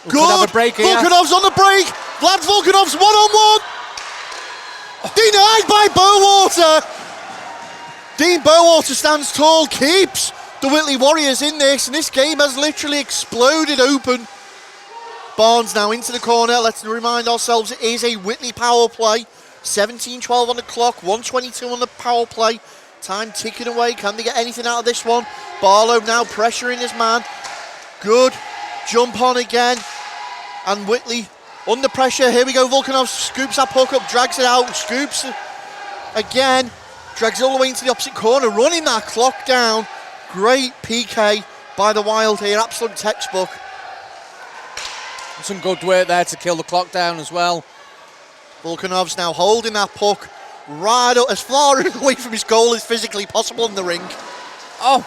Good! Have a break here. Volkanov's on the break! Vlad Volkanov's one-on-one! Denied by Bowater! Dean Bowater stands tall, keeps the Whitley Warriors in this, and this game has literally exploded open. Barnes now into the corner. Let's remind ourselves it is a Whitley power play. 17-12 on the clock, 1:22 on the power play. Time ticking away. Can they get anything out of this one? Barlow now pressuring his man. Good jump on again. And Whitley under pressure. Here we go. Volkanov scoops that puck up, drags it out, scoops again, drags it all the way into the opposite corner, running that clock down. Great PK by the Wild here. Absolute textbook. Some good work there to kill the clock down as well. Volkanov's now holding that puck right up as far away from his goal as physically possible in the rink. Oh,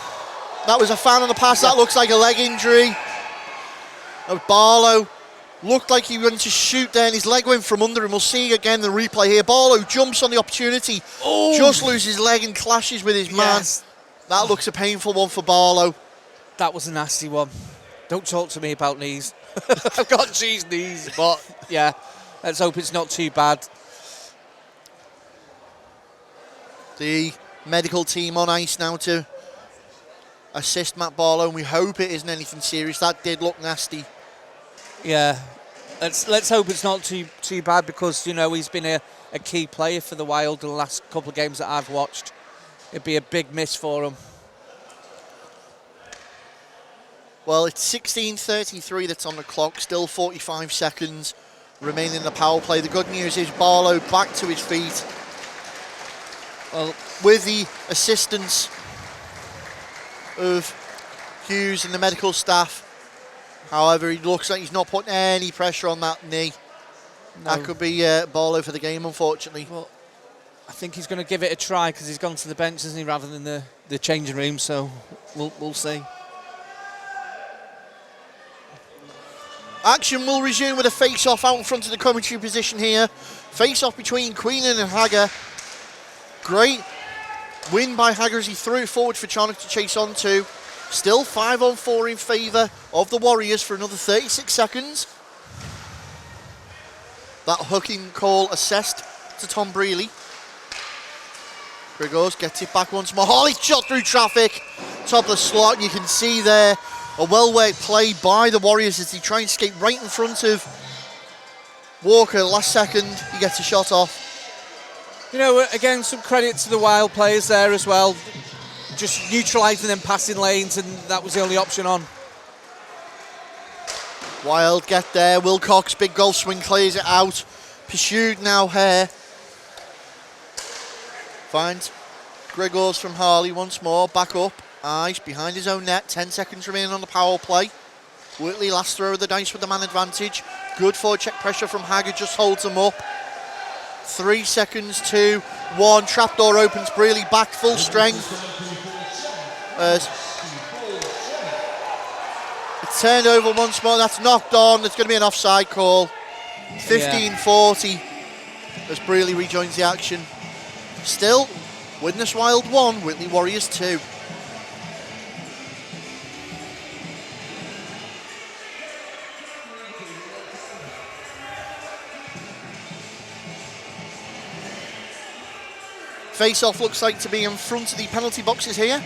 that was a fan on the pass. That looks like a leg injury. Barlow looked like he went to shoot there and his leg went from under him. We'll see again the replay here. Barlow jumps on the opportunity, just loses his leg and clashes with his man. That looks a painful one for Barlow. That was a nasty one. Don't talk to me about knees. I've got cheese knees, but yeah, let's hope it's not too bad. The medical team on ice now to assist Matt Barlow, and we hope it isn't anything serious. That did look nasty. Yeah, let's hope it's not too bad, because, you know, he's been a key player for the Wild in the last couple of games that I've watched. It'd be a big miss for him. Well, it's 16:33 that's on the clock, still 45 seconds remaining in the power play. The good news is Barlow back to his feet. Well, with the assistance of Hughes and the medical staff. However, he looks like he's not putting any pressure on that knee. No. That could be Barlow for the game, unfortunately. Well, I think he's going to give it a try, because he's gone to the bench, isn't he, rather than the changing room, so we'll see. Action will resume with a face-off out in front of the commentary position here. Face-off between Queenan and Hager. Great win by Hager as he threw it forward for Charnock to chase on to. Still 5-on-4 in favour of the Warriors for another 36 seconds. That hooking call assessed to Tom Brealey. Grigors gets it back once more. Harley shot through traffic. Top of the slot. You can see there a well-worked play by the Warriors as they try and skate right in front of Walker. Last second, he gets a shot off. You know, again, some credit to the Wild players there as well. Just neutralising them passing lanes, and that was the only option on. Wild get there. Wilcox, big golf swing, clears it out. Pursued now here. Finds Grigors from Harley once more. Back up. Ice behind his own net. 10 seconds remaining on the power play. Whitley last throw of the dice with the man advantage. Good forward check pressure from Haggard, just holds him up. 3 seconds, 2, 1. Trapdoor opens. Brealey back full strength. It's turned over once more. That's knocked on. There's going to be an offside call. 15-40 as Brealey rejoins the action. Still, Widnes Wild 1, Whitley Warriors 2. Face-off looks like to be in front of the penalty boxes here.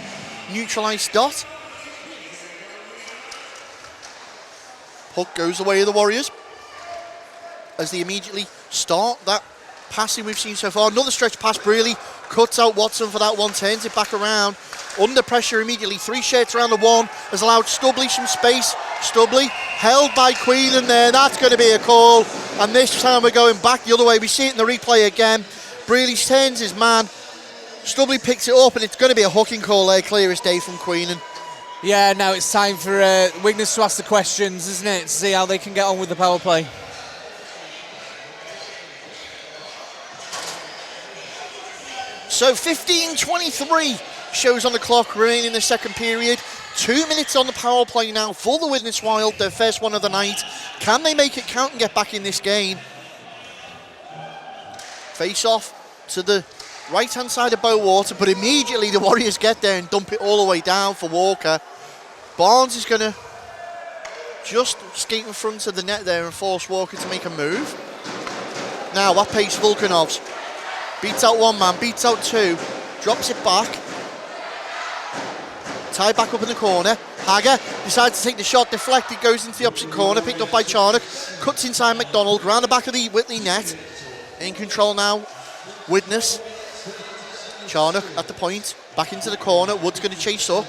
Neutralised dot. Puck goes away of the Warriors as they immediately start that passing we've seen so far. Another stretch pass. Brealey cuts out Watson for that one, turns it back around. Under pressure immediately. 3 shirts around the one has allowed Stubley some space. Stubley held by Queenan there. That's going to be a call. And this time we're going back the other way. We see it in the replay again. Brealey turns his man. Stubley picks it up, and it's going to be a hooking call there, clear as day from Queenan. Yeah, now it's time for Widnes to ask the questions, isn't it? To see how they can get on with the power play. So 15:23 shows on the clock remaining in the second period. 2 minutes on the power play now for the Widnes Wild, their first one of the night. Can they make it count and get back in this game? Face off to the right-hand side of Bowater, but immediately the Warriors get there and dump it all the way down for Walker. Barnes is going to just skate in front of the net there and force Walker to make a move. Now, that pace Volkanovs. Beats out one man, beats out two, drops it back. Tied back up in the corner. Hager decides to take the shot, deflected, goes into the opposite corner, picked up by Charnock, cuts inside McDonald, round the back of the Whitley net. In control now, Widnes. Charnock at the point, back into the corner. Wood's going to chase up.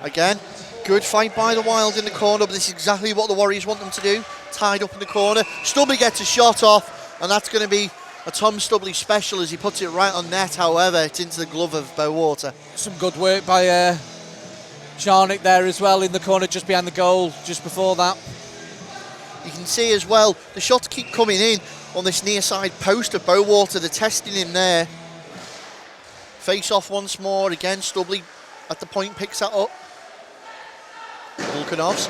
Again, good fight by the Wild in the corner, but this is exactly what the Warriors want them to do. Tied up in the corner. Stubley gets a shot off, and that's going to be a Tom Stubley special as he puts it right on net. However, it's into the glove of Bowater. Some good work by Charnock there as well in the corner just behind the goal, just before that. You can see as well, the shots keep coming in on this near side post of Bowater. They're testing him there. Face off once more. Again, Stubley at the point picks that up. Volkanovs.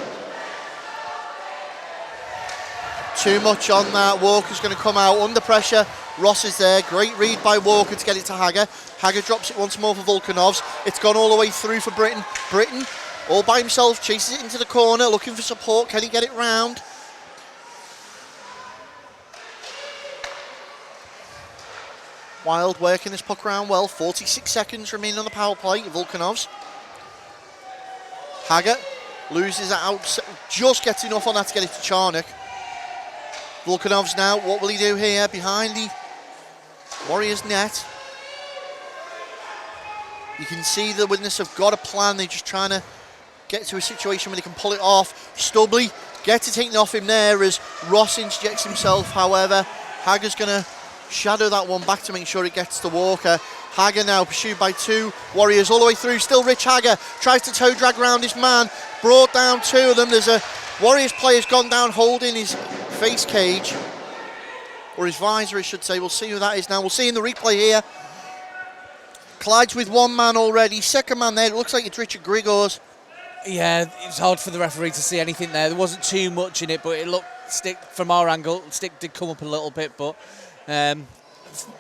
Too much on that. Walker's going to come out under pressure. Ross is there. Great read by Walker to get it to Hager. Hager drops it once more for Volkanovs. It's gone all the way through for Britton. Britton, all by himself, chases it into the corner, looking for support. Can he get it round? Wild working this puck around well. 46 seconds remaining on the power play. Volkanovs. Hager loses it out. Just gets enough on that to get it to Charnock. Volkanovs now. What will he do here? Behind the Warriors net. You can see the Widnes have got a plan. They're just trying to get to a situation where they can pull it off. Stubley gets it taken off him there as Ross interjects himself. However, Hager's going to shadow that one back to make sure it gets to Walker. Hager now pursued by two Warriors all the way through. Still Rich Hager tries to toe drag around his man. Brought down two of them. There's a Warriors player's gone down holding his face cage. Or his visor, I should say. We'll see who that is now. We'll see in the replay here. Clyde's with one man already. Second man there. It looks like it's Richard Grigors. Yeah, it's hard for the referee to see anything there. There wasn't too much in it, but it looked, stick from our angle, stick did come up a little bit, but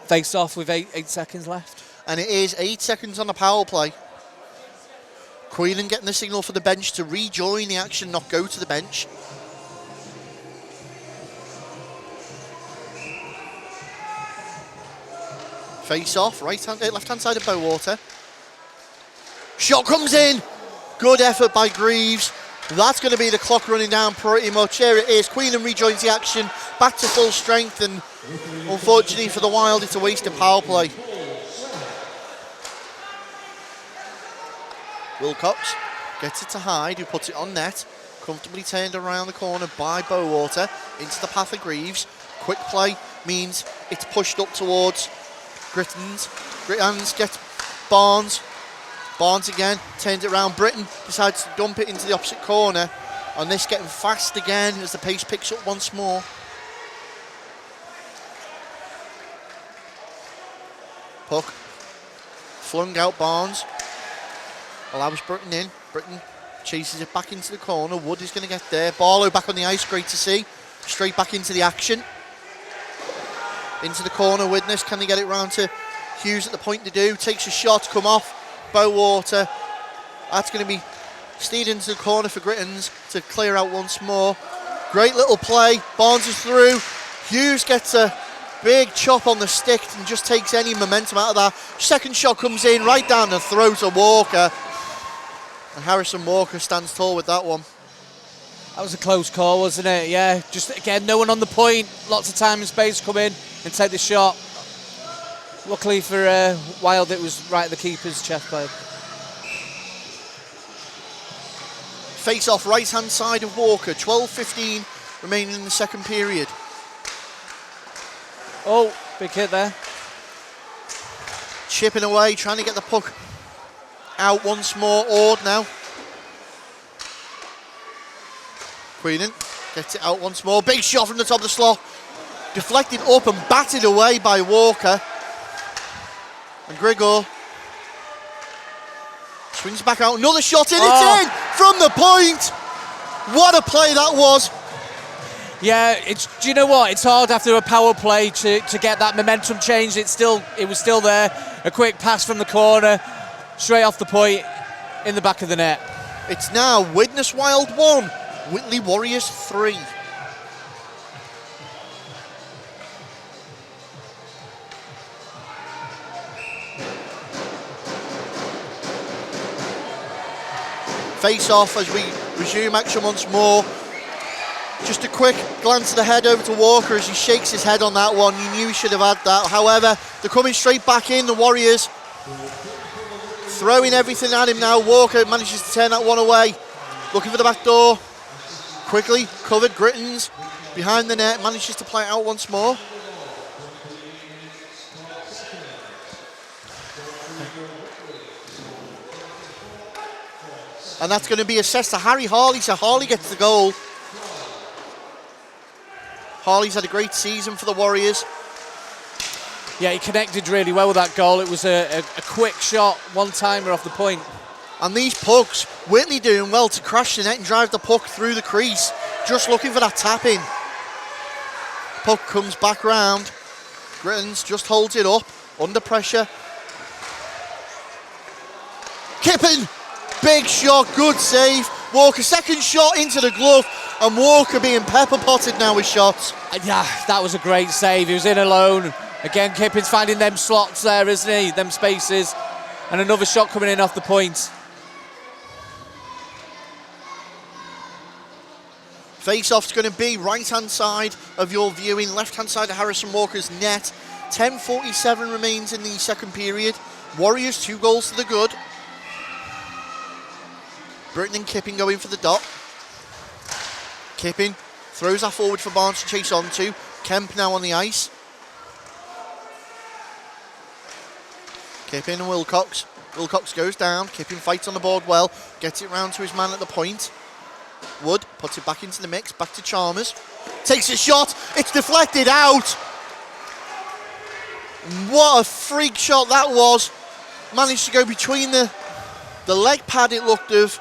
face off with 8 seconds left. And it is 8 seconds on the power play. Queenan getting the signal for the bench to rejoin the action, not go to the bench. Face off, left-hand side of Bowater. Shot comes in. Good effort by Greaves. That's going to be the clock running down pretty much. There it is. Queenan rejoins the action, back to full strength, and unfortunately for the Wild, it's a wasted power play. Wilcox gets it to Hyde, who puts it on net. Comfortably turned around the corner by Bowater into the path of Greaves. Quick play means it's pushed up towards Grittans gets Barnes. Barnes again, turns it around. Britton decides to dump it into the opposite corner. And this getting fast again as the pace picks up once more. Puck flung out. Barnes allows Britton in. Britton chases it back into the corner. Wood is going to get there. Barlow back on the ice, great to see. Straight back into the action. Into the corner, Widnes, can they get it round to Hughes at the point to do? Takes a shot, come off. Bowater. That's going to be steered into the corner for Grittans to clear out once more. Great little play. Barnes is through. Hughes gets a big chop on the stick and just takes any momentum out of that. Second shot comes in right down the throat of Walker. And Harrison Walker stands tall with that one. That was a close call, wasn't it? Yeah, just again, no one on the point. Lots of time and space to come in and take the shot. Luckily for Wild, it was right at the keeper's chest plate. Face off right hand side of Walker. 12:15 remaining in the second period. Oh, big hit there. Chipping away, trying to get the puck out once more. Ord now. Queenan gets it out once more. Big shot from the top of the slot. Deflected up and batted away by Walker. And Grigor swings back out. Another shot in. It's in from the point. What a play that was. Yeah, do you know what? It's hard after a power play to get that momentum change. It was still there. A quick pass from the corner, straight off the point, in the back of the net. It's now Widnes Wild 1, Whitley Warriors 3. Face off as we resume action once more. Just a quick glance of the head over to Walker as he shakes his head on that one. You knew he should have had that. However, they're coming straight back in, the Warriors. Throwing everything at him now. Walker manages to turn that one away. Looking for the back door. Quickly covered. Grittans behind the net. Manages to play it out once more. And that's going to be assessed to Harry Harley. So Harley gets the goal. Harley's had a great season for the Warriors. Yeah, he connected really well with that goal. It was a quick shot, one-timer off the point. And these pucks, Whitley doing well to crash the net and drive the puck through the crease. Just looking for that tap-in. Puck comes back round. Grittans just holds it up, under pressure. Kippen, big shot, good save. Walker, second shot into the glove, and Walker being pepper-potted now with shots. Yeah, that was a great save. He was in alone. Again, Kippin's finding them slots there, isn't he? Them spaces. And another shot coming in off the point. Face-off's going to be right-hand side of your viewing, left-hand side of Harrison Walker's net. 10:47 remains in the second period. Warriors 2 goals to the good. Britton and Kippin going for the dot. Kippin throws that forward for Barnes to chase onto. Kemp now on the ice. Kippin and Wilcox. Wilcox goes down. Kippin fights on the board well. Gets it round to his man at the point. Wood puts it back into the mix. Back to Chalmers. Takes a shot. It's deflected out. What a freak shot that was. Managed to go between the leg pad, it looked of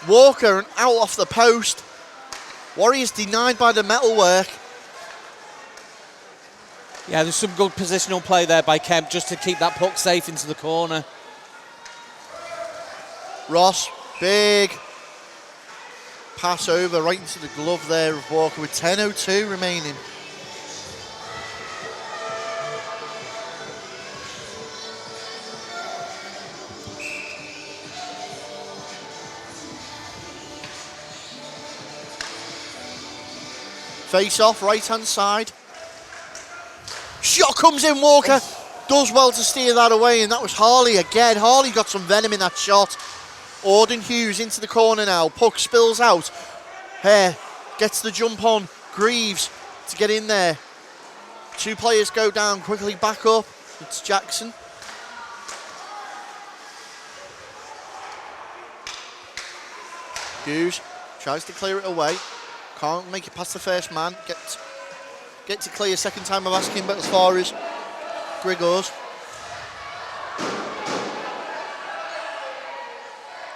Walker, and out off the post. Warriors denied by the metalwork. Yeah, there's some good positional play there by Kemp just to keep that puck safe into the corner. Ross, big pass over right into the glove there of Walker with 10:02 remaining. Face off, right hand side. Shot comes in, Walker does well to steer that away, and that was Harley again. Harley got some venom in that shot. Auden Hughes into the corner now. Puck spills out. Hare gets the jump on. Greaves to get in there. Two players go down, quickly back up. It's Jackson. Hughes tries to clear it away. Can't make it past the first man. Get to clear second time of asking, but as far as Grigors.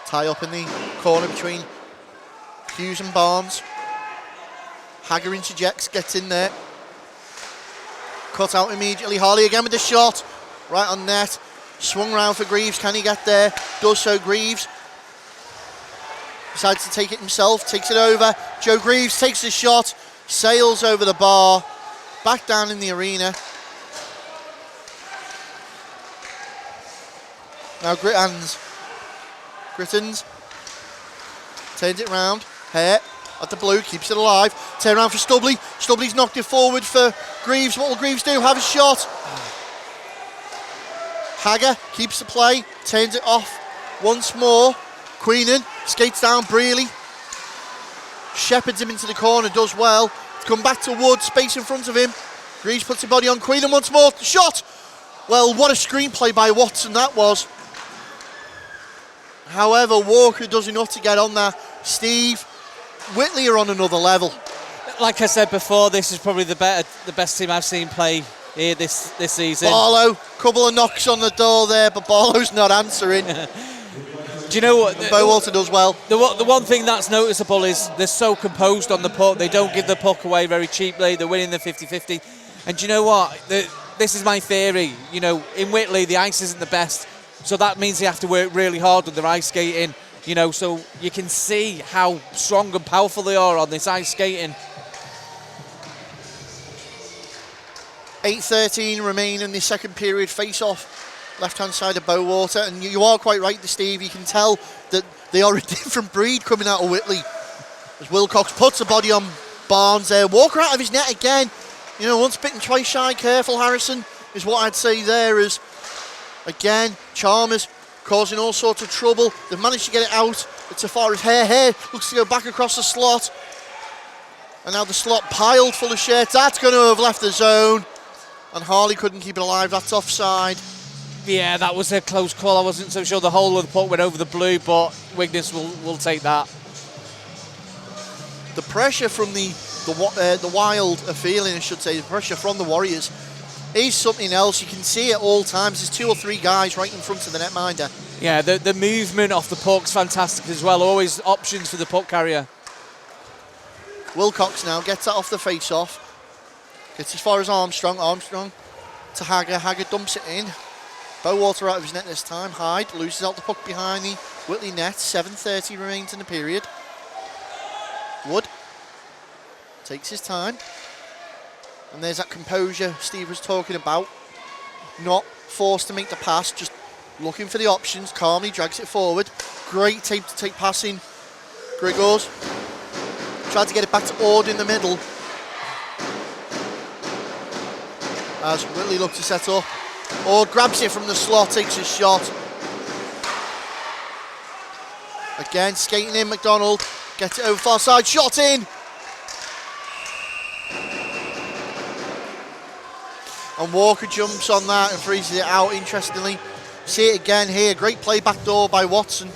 Tie up in the corner between Hughes and Barnes. Hagger interjects, gets in there. Cut out immediately. Harley again with the shot. Right on net. Swung round for Greaves. Can he get there? Does so. Greaves decides to take it himself. Takes it over. Joe Greaves takes the shot. Sails over the bar. Back down in the arena. Now Grittans turns it round. Hare at the blue, keeps it alive. Turn around for Stubley. Stubley's knocked it forward for Greaves. What will Greaves do? Have a shot. Hagger keeps the play, turns it off once more. Queenan skates down. Brealey shepherds him into the corner, does well. Come back to Wood, space in front of him. Greaves puts his body on Queenan once more. Shot! Well, what a screenplay by Watson that was. However, Walker does enough to get on there. Steve, Whitley are on another level. Like I said before, this is probably the best team I've seen play here this season. Barlow, couple of knocks on the door there, but Barlow's not answering. Do you know what? Bowalter does well. The one thing that's noticeable is they're so composed on the puck. They don't give the puck away very cheaply. They're winning the 50-50. And do you know what? This is my theory. You know, in Whitley, the ice isn't the best. So that means they have to work really hard on their ice skating, you know, so you can see how strong and powerful they are on this ice skating. 8:13 remain in the second period. Face off, left hand side of Bowater, and you are quite right, Steve. You can tell that they are a different breed coming out of Whitley. As Wilcox puts a body on Barnes there. Walker out of his net again. You know, once bitten, twice shy. Careful, Harrison, is what I'd say there. As again, Chalmers causing all sorts of trouble. They've managed to get it out. It's as far as Hare looks to go back across the slot. And now the slot piled full of shirts. That's going to have left the zone. And Harley couldn't keep it alive. That's offside. Yeah, that was a close call. I wasn't so sure the whole of the puck went over the blue, but Widnes will take that. The pressure from the Wild are feeling, I should say, the pressure from the Warriors is something else. You can see at all times. There's 2 or 3 guys right in front of the netminder. Yeah, the movement off the puck's fantastic as well. Always options for the puck carrier. Wilcox now gets that off the face-off. Gets as far as Armstrong. Armstrong to Hagger. Hagger dumps it in. Bowater out of his net this time. Hyde loses out the puck behind the Whitley net. 7:30 remains in the period. Wood takes his time. And there's that composure Steve was talking about. Not forced to make the pass, just looking for the options. Calmly drags it forward. Great tape to take passing. Grigors tried to get it back to Ord in the middle. As Whitley looked to set up. Ord grabs it from the slot, takes his shot. Again, skating in, McDonald. Gets it over far side, shot in. And Walker jumps on that and freezes it out, interestingly. See it again here, great play back door by Watson.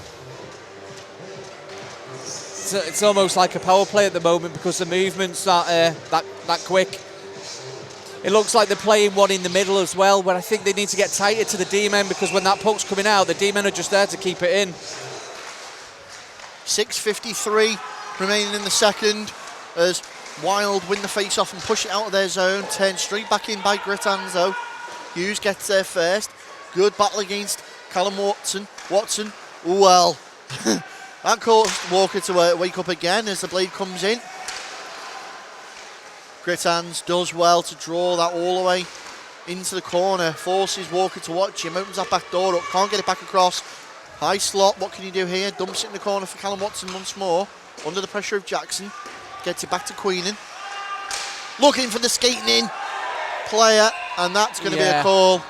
It's almost like a power play at the moment because the movement's that quick. It looks like they're playing one in the middle as well, where I think they need to get tighter to the D-men because when that puck's coming out, the D-men are just there to keep it in. 6:53 remaining in the second as Wild win the face-off and push it out of their zone. Turn straight back in by Grittanzo. Hughes gets there first. Good battle against Callum Watson. Watson, well, That caused Walker to wake up again as the blade comes in. Grittans does well to draw that all the way into the corner, forces Walker to watch him, opens that back door up, can't get it back across. High slot, what can you do here? Dumps it in the corner for Callum Watson once more, under the pressure of Jackson. Gets it back to Queenan. Looking for the skating in player, and that's going to be a call.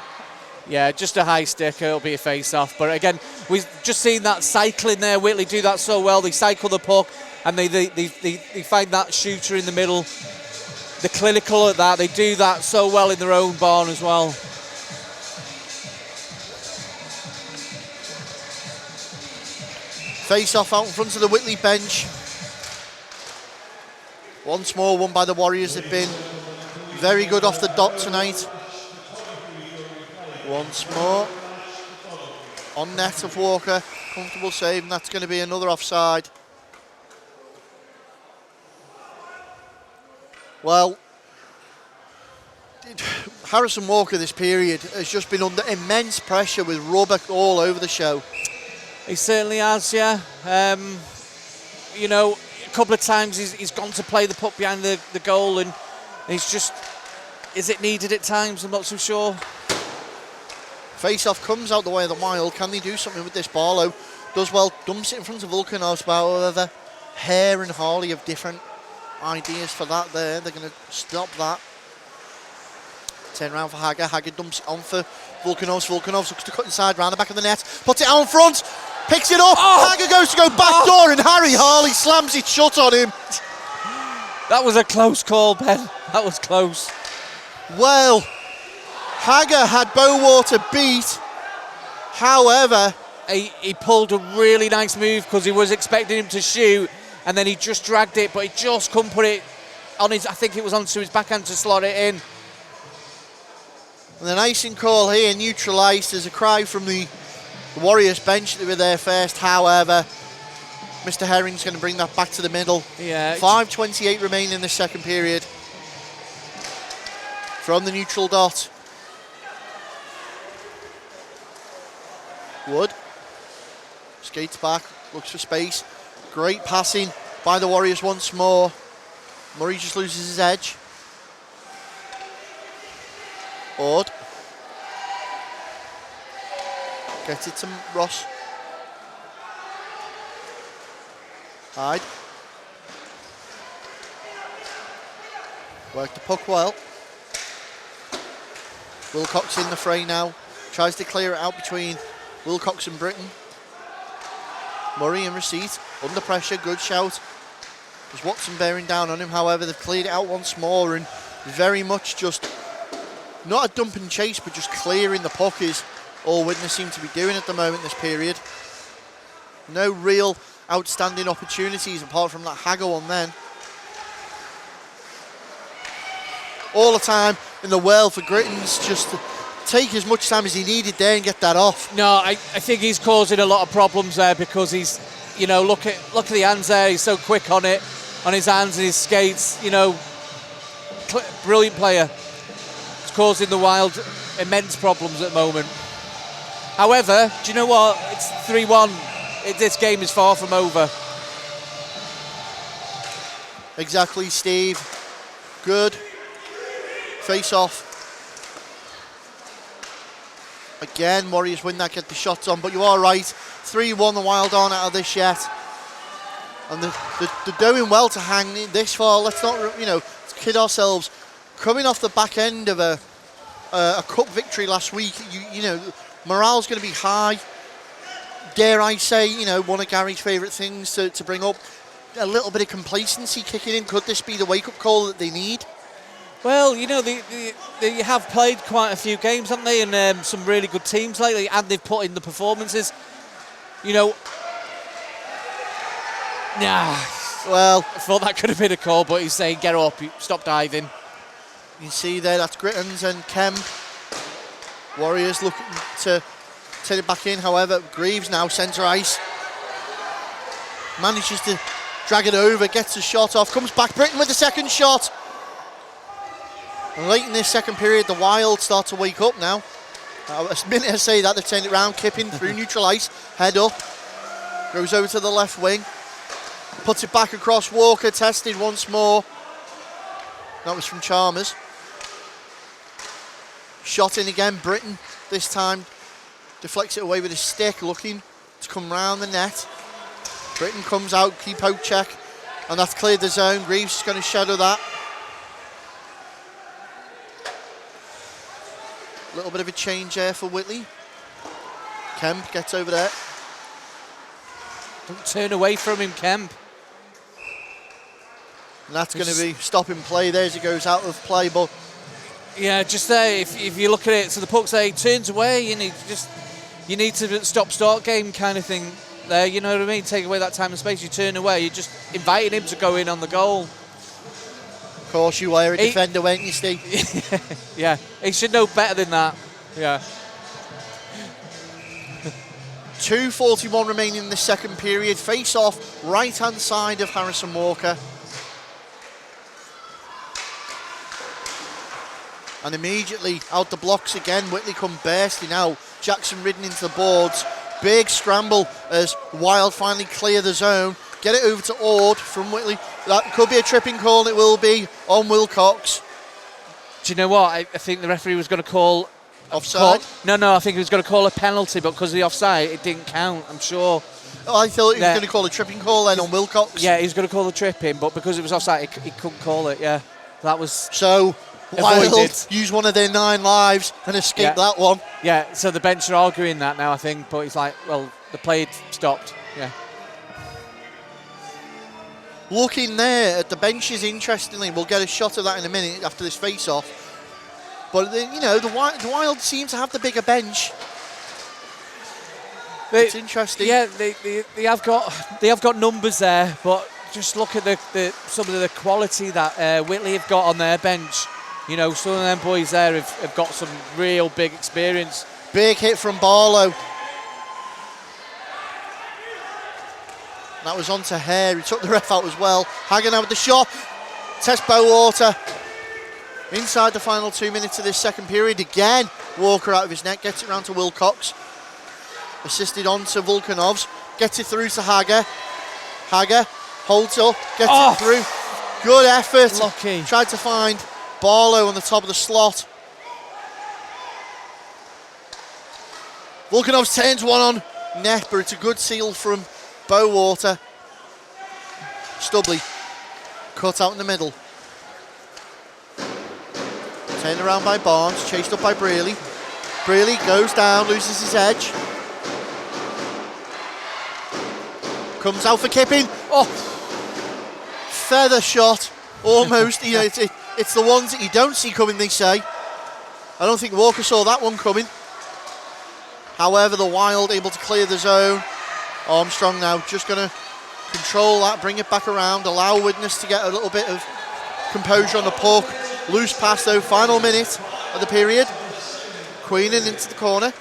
Yeah, just a high stick, it'll be a face-off. But again, we've just seen that cycling there. Whitley do that so well. They cycle the puck, and they find that shooter in the middle. They're clinical at that. They do that so well in their own barn as well. Face-off out in front of the Whitley bench. Once more won by the Warriors. They've been very good off the dot tonight. Once more. On net of Walker. Comfortable save, and that's going to be another offside. Well, Harrison Walker this period has just been under immense pressure with rubber all over the show. He certainly has, yeah. You know, a couple of times he's gone to play the puck behind the goal, and he's just, is it needed at times? I'm not so sure. Face-off comes out the way of the Wild. Can they do something with this? Barlow does well, dumps it in front of Volkanovs, but however, Hare and Harley have different ideas for that there. They're going to stop that. Turn around for Hager. Hager dumps it on for Volkanovs. Volkanovs looks to cut inside, round the back of the net, puts it out in front, picks it up. Hager goes to go back door, and Harry Harley slams it shut on him. That was a close call, Ben. That was close. Well, Hager had Bowater beat. However, he pulled a really nice move because he was expecting him to shoot, and then he just dragged it, but he just couldn't put it on his, I think it was onto his backhand to slot it in. And an icing call here, neutralised. There's a cry from the Warriors bench that were there first. However, Mr. Herring's going to bring that back to the middle. Yeah. 5:28 remaining in the second period. From the neutral dot. Wood skates back, looks for space. Great passing by the Warriors once more. Murray just loses his edge. Ord gets it to Ross. Hyde. Worked the puck well. Wilcox in the fray now. Tries to clear it out between Wilcox and Britton. Murray in receipt. Under pressure. Good shout. There's Watson bearing down on him. However, they've cleared it out once more, and very much just not a dump and chase, but just clearing the puck is all Widnes seem to be doing at the moment this period. No real outstanding opportunities apart from that Hager one then. All the time in the world for Grittans, just to take as much time as he needed there and get that off. No, I think he's causing a lot of problems there because he's, you know, look at the hands there. He's so quick on it, on his hands and his skates. You know, brilliant player. It's causing the Wild immense problems at the moment. However, do you know what? It's 3-1. This game is far from over. Exactly, Steve. Good. Face off. Again, Warriors win that, get the shots on, but you are right. 3-1, the Wild aren't out of this yet. And they're doing well to hang this far. Let's not, you know, kid ourselves. Coming off the back end of a cup victory last week, you know, morale's going to be high. Dare I say, you know, one of Gary's favourite things to bring up, a little bit of complacency kicking in. Could this be the wake-up call that they need? Well, you know, they have played quite a few games, haven't they, and some really good teams lately, and they've put in the performances. You know, nah. Well, I thought that could have been a call, but he's saying, get up, stop diving. You see there, that's Grittans and Kemp. Warriors looking to take it back in, however, Greaves now, centre ice. Manages to drag it over, gets a shot off, comes back, Britton with the second shot. And late in this second period, the Wild start to wake up now. A minute I say that, they've turned it round, Kipping through neutral ice, head up. Goes over to the left wing. Puts it back across. Walker tested once more. That was from Chalmers. Shot in again. Britton this time deflects it away with his stick, looking to come round the net. Britton comes out, key poke check, and that's cleared the zone. Greaves is going to shadow that. A little bit of a change there for Whitley. Kemp gets over there. Don't turn away from him, Kemp. And that's going to be stopping play there as he goes out of play, but yeah, just there. If you look at it, so the puck's there, he turns away. You need to stop-start game kind of thing there. You know what I mean? Take away that time and space. You turn away. You're just inviting him to go in on the goal. Of course you were a defender, weren't you, Steve? Yeah, he should know better than that. Yeah. 2:41 remaining in the second period. Face off right-hand side of Harrison Walker. And immediately out the blocks again, Whitley come bursting out. Jackson ridden into the boards. Big scramble as Wild finally clear the zone. Get it over to Ord from Whitley. That could be a tripping call, and it will be on Wilcox. Do you know what? I think the referee was going to call... Offside? No, I think he was going to call a penalty, but because of the offside, it didn't count, I'm sure. Oh, I thought he was going to call a tripping call then on Wilcox. Yeah, he was going to call the tripping, but because it was offside, he couldn't call it, yeah. That was... So... Wild use one of their 9 lives and escape that one. Yeah, so the bench are arguing that now, I think, but it's like, well, the play had stopped, yeah. Looking there at the benches, interestingly, we'll get a shot of that in a minute after this face-off. But, you know, the Wild seem to have the bigger bench. It's interesting. Yeah, they have got numbers there, but just look at some of the quality that Whitley have got on their bench. You know, some of them boys there have got some real big experience. Big hit from Barlow. That was onto Hare. He took the ref out as well. Hagan out with the shot. Test Bowater. Inside the final 2 minutes of this second period. Again, Walker out of his net. Gets it round to Wilcox. Assisted on to Volkanovs. Gets it through to Hager. Hager holds up. Gets it through. Good effort. Lucky. Tried to find Barlow on the top of the slot. Volkanovs turns one on net, but it's a good seal from Bowater. Stubley cut out in the middle. Turned around by Barnes, chased up by Brearley. Brearley goes down, loses his edge. Comes out for Kipping. Oh, feather shot, almost. You know, it's the ones that you don't see coming, they say. I don't think Walker saw that one coming. However, the Wild able to clear the zone. Armstrong now just going to control that, bring it back around, allow Widnes to get a little bit of composure on the puck. Loose pass though, final minute of the period. Queenan into the corner.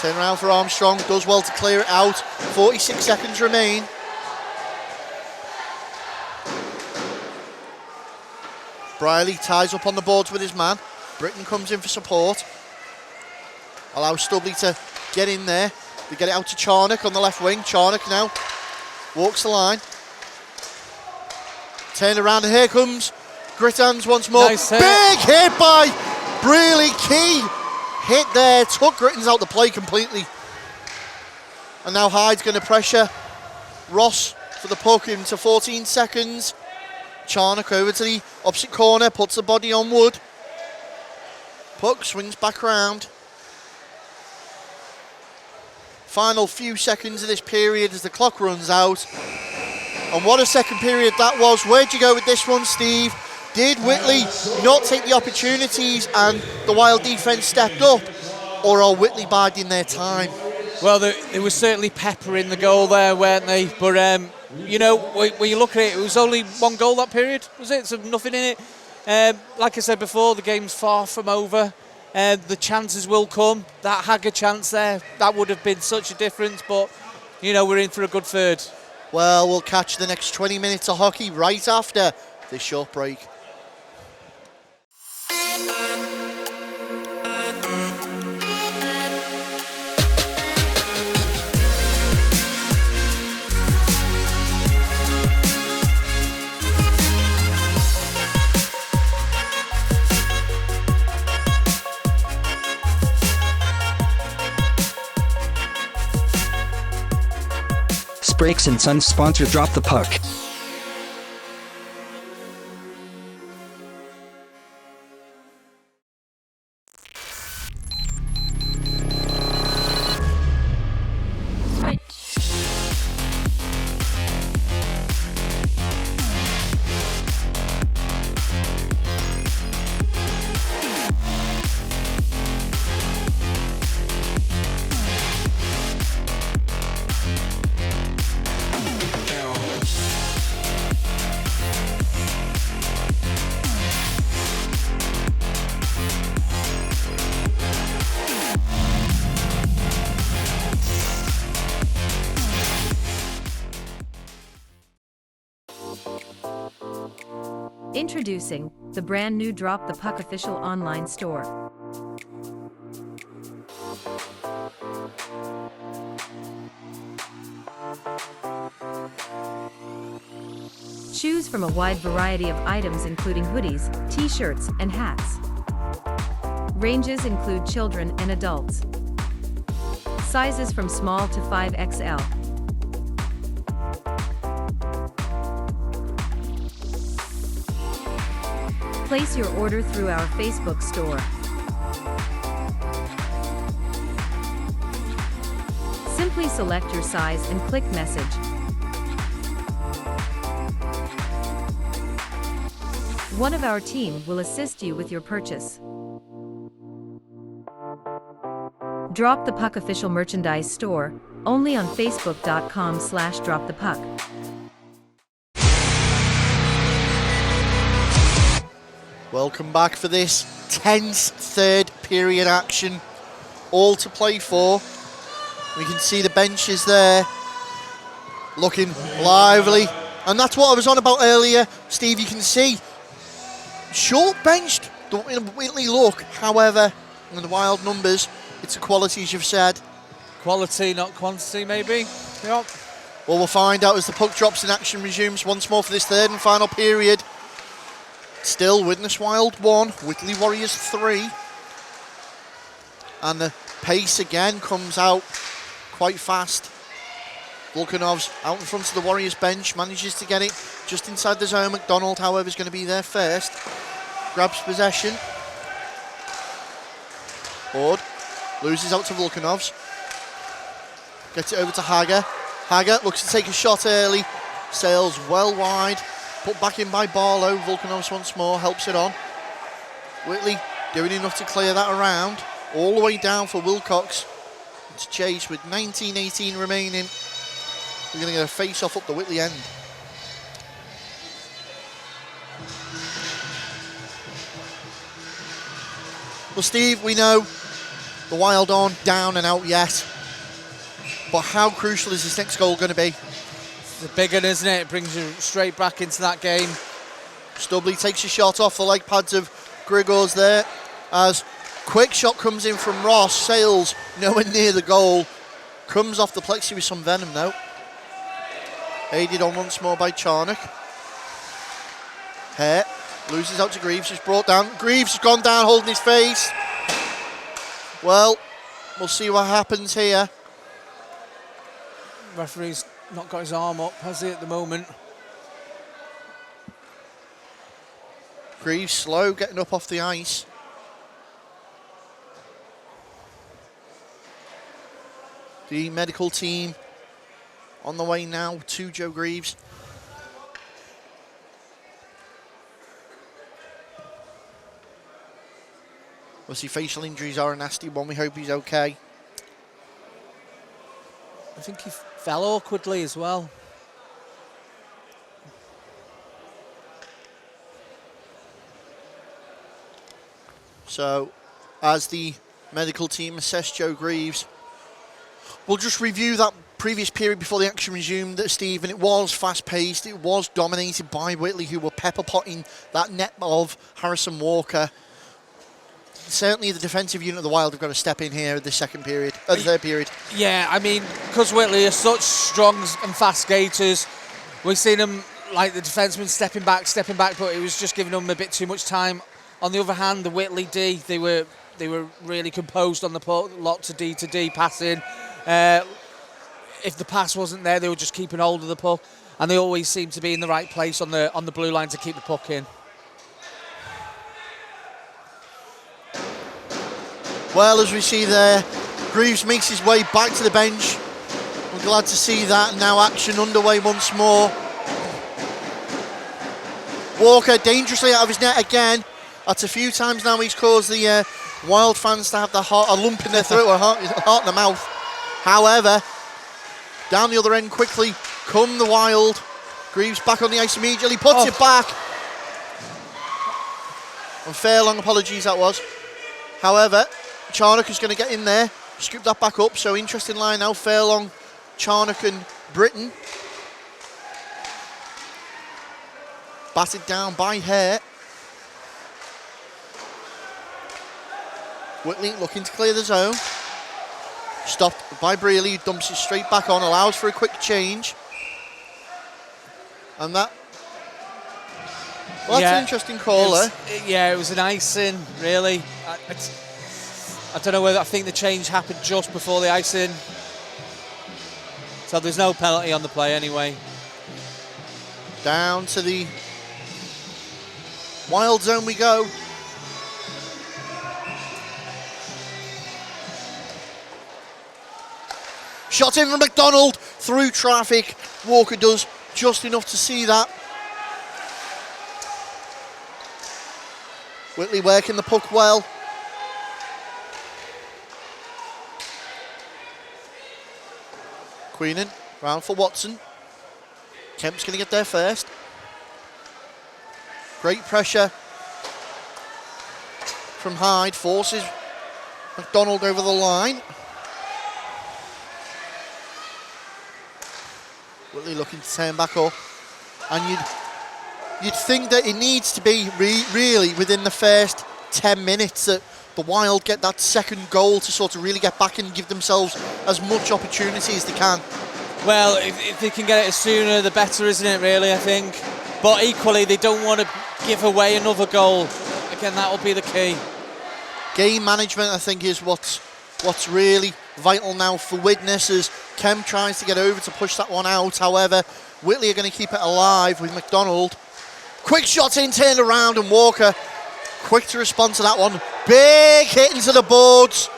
Turn around for Armstrong, does well to clear it out. 46 seconds remain. Briley ties up on the boards with his man. Britton comes in for support. Allows Stubley to get in there. They get it out to Charnock on the left wing. Charnock now walks the line. Turn around and here comes Grittans once more. Nice hit. Big hit by Brearley. Key hit there. Took Grittans out the play completely. And now Hyde's going to pressure Ross for the puck into 14 seconds. Charnock over to the opposite corner. Puts the body on Wood. Puck swings back around. Final few seconds of this period as the clock runs out. And what a second period that was. Where'd you go with this one, Steve? Did Whitley not take the opportunities and the Wild defence stepped up? Or are Whitley biding their time? Well, they were certainly peppering the goal there, weren't they? But, you know, when you look at it, it was only one goal that period, was it? So nothing in it. Like I said before, the game's far from over. The chances will come. That Hager chance there, that would have been such a difference. But, you know, we're in for a good third. Well, we'll catch the next 20 minutes of hockey right after this short break. Brakes and Sons sponsor Drop the Puck. Introducing the brand new Drop the Puck official online store. Choose from a wide variety of items including hoodies, t-shirts, and hats. Ranges include children and adults. Sizes from small to 5XL. Place your order through our Facebook store. Simply select your size and click message. One of our team will assist you with your purchase. Drop the Puck official merchandise store, only on facebook.com/dropthepuck. Welcome back for this tense third period action. All to play for. We can see the benches there looking lively. And that's what I was on about earlier. Steve, you can see short benched, the Whitley look. However, in the Wild numbers, it's a quality, as you've said. Quality, not quantity, maybe. Yep. Well, we'll find out as the puck drops and action resumes once more for this third and final period. Still, Widnes Wild 1, Whitley Warriors 3. And the pace again comes out quite fast. Volkanov's out in front of the Warriors bench, manages to get it just inside the zone. McDonald, however, is going to be there first. Grabs possession. Ord loses out to Volkanov's. Gets it over to Hager. Hager looks to take a shot early. Sails well wide. Put back in by Barlow. Volkanovs once more, helps it on. Whitley doing enough to clear that around. All the way down for Wilcox. It's Chase with 19:18 remaining. We're going to get a face-off up the Whitley end. Well, Steve, we know the Wild aren't down and out yet. But how crucial is this next goal going to be? It's a big one, isn't it? It brings you straight back into that game. Stubley takes a shot off the leg pads of Grigors there. As quick shot comes in from Ross. Sails nowhere near the goal. Comes off the plexi with some venom though. Aided on once more by Charnock. Hare loses out to Greaves. He's brought down. Greaves has gone down holding his face. Well, we'll see what happens here. Referee's not got his arm up, has he, at the moment? Greaves slow getting up off the ice. The medical team on the way now to Joe Greaves. Obviously, facial injuries are a nasty one. We hope he's okay. I think he fell awkwardly as well. So, as the medical team assess Joe Greaves, we'll just review that previous period before the action resumed, Steve, and it was fast-paced. It was dominated by Whitley, who were pepper-potting that net of Harrison Walker. Certainly the defensive unit of the Wild have got to step in here at the third period. Yeah, I mean, because Whitley are such strong and fast skaters, we've seen them, like the defensemen, stepping back, but it was just giving them a bit too much time. On the other hand, the Whitley D, they were really composed on the puck, lots of D-to-D passing. if the pass wasn't there, they were just keeping hold of the puck, and they always seem to be in the right place on the blue line to keep the puck in. Well, as we see there, Greaves makes his way back to the bench. I'm glad to see that. Now action underway once more. Walker dangerously out of his net again. That's a few times now he's caused the Wild fans to have a lump in their throat or a heart in their mouth. However, down the other end quickly come the Wild. Greaves back on the ice immediately, puts it back. And fair long apologies that was. However, Charnock is going to get in there, scoop that back up. So interesting line now, Fairlong, Charnock and Britton. Batted down by Hare. Whitley looking to clear the zone. Stopped by Brealey, who dumps it straight back on, allows for a quick change. And that... Well, that's an interesting call there. Yeah, it was an icing, really. I don't know whether, I think the change happened just before the icing. So there's no penalty on the play anyway. Down to the Wild zone we go. Shot in from McDonald through traffic. Walker does just enough to see that. Whitley working the puck well. Queenan round for Watson. Kemp's going to get there first. Great pressure from Hyde, forces McDonald over the line. Whitley looking to turn back up. And you'd think that it needs to be really within the first 10 minutes that the Wild get that second goal to sort of really get back and give themselves as much opportunity as they can. Well, if they can get it sooner, the better, isn't it, really, I think. But equally, they don't want to give away another goal. Again, that will be the key. Game management, I think, is what's really vital now for Widnes as Kemp tries to get over to push that one out. However, Whitley are going to keep it alive with McDonald. Quick shot in, turned around, and Walker quick to respond to that one. Big hit into the boards.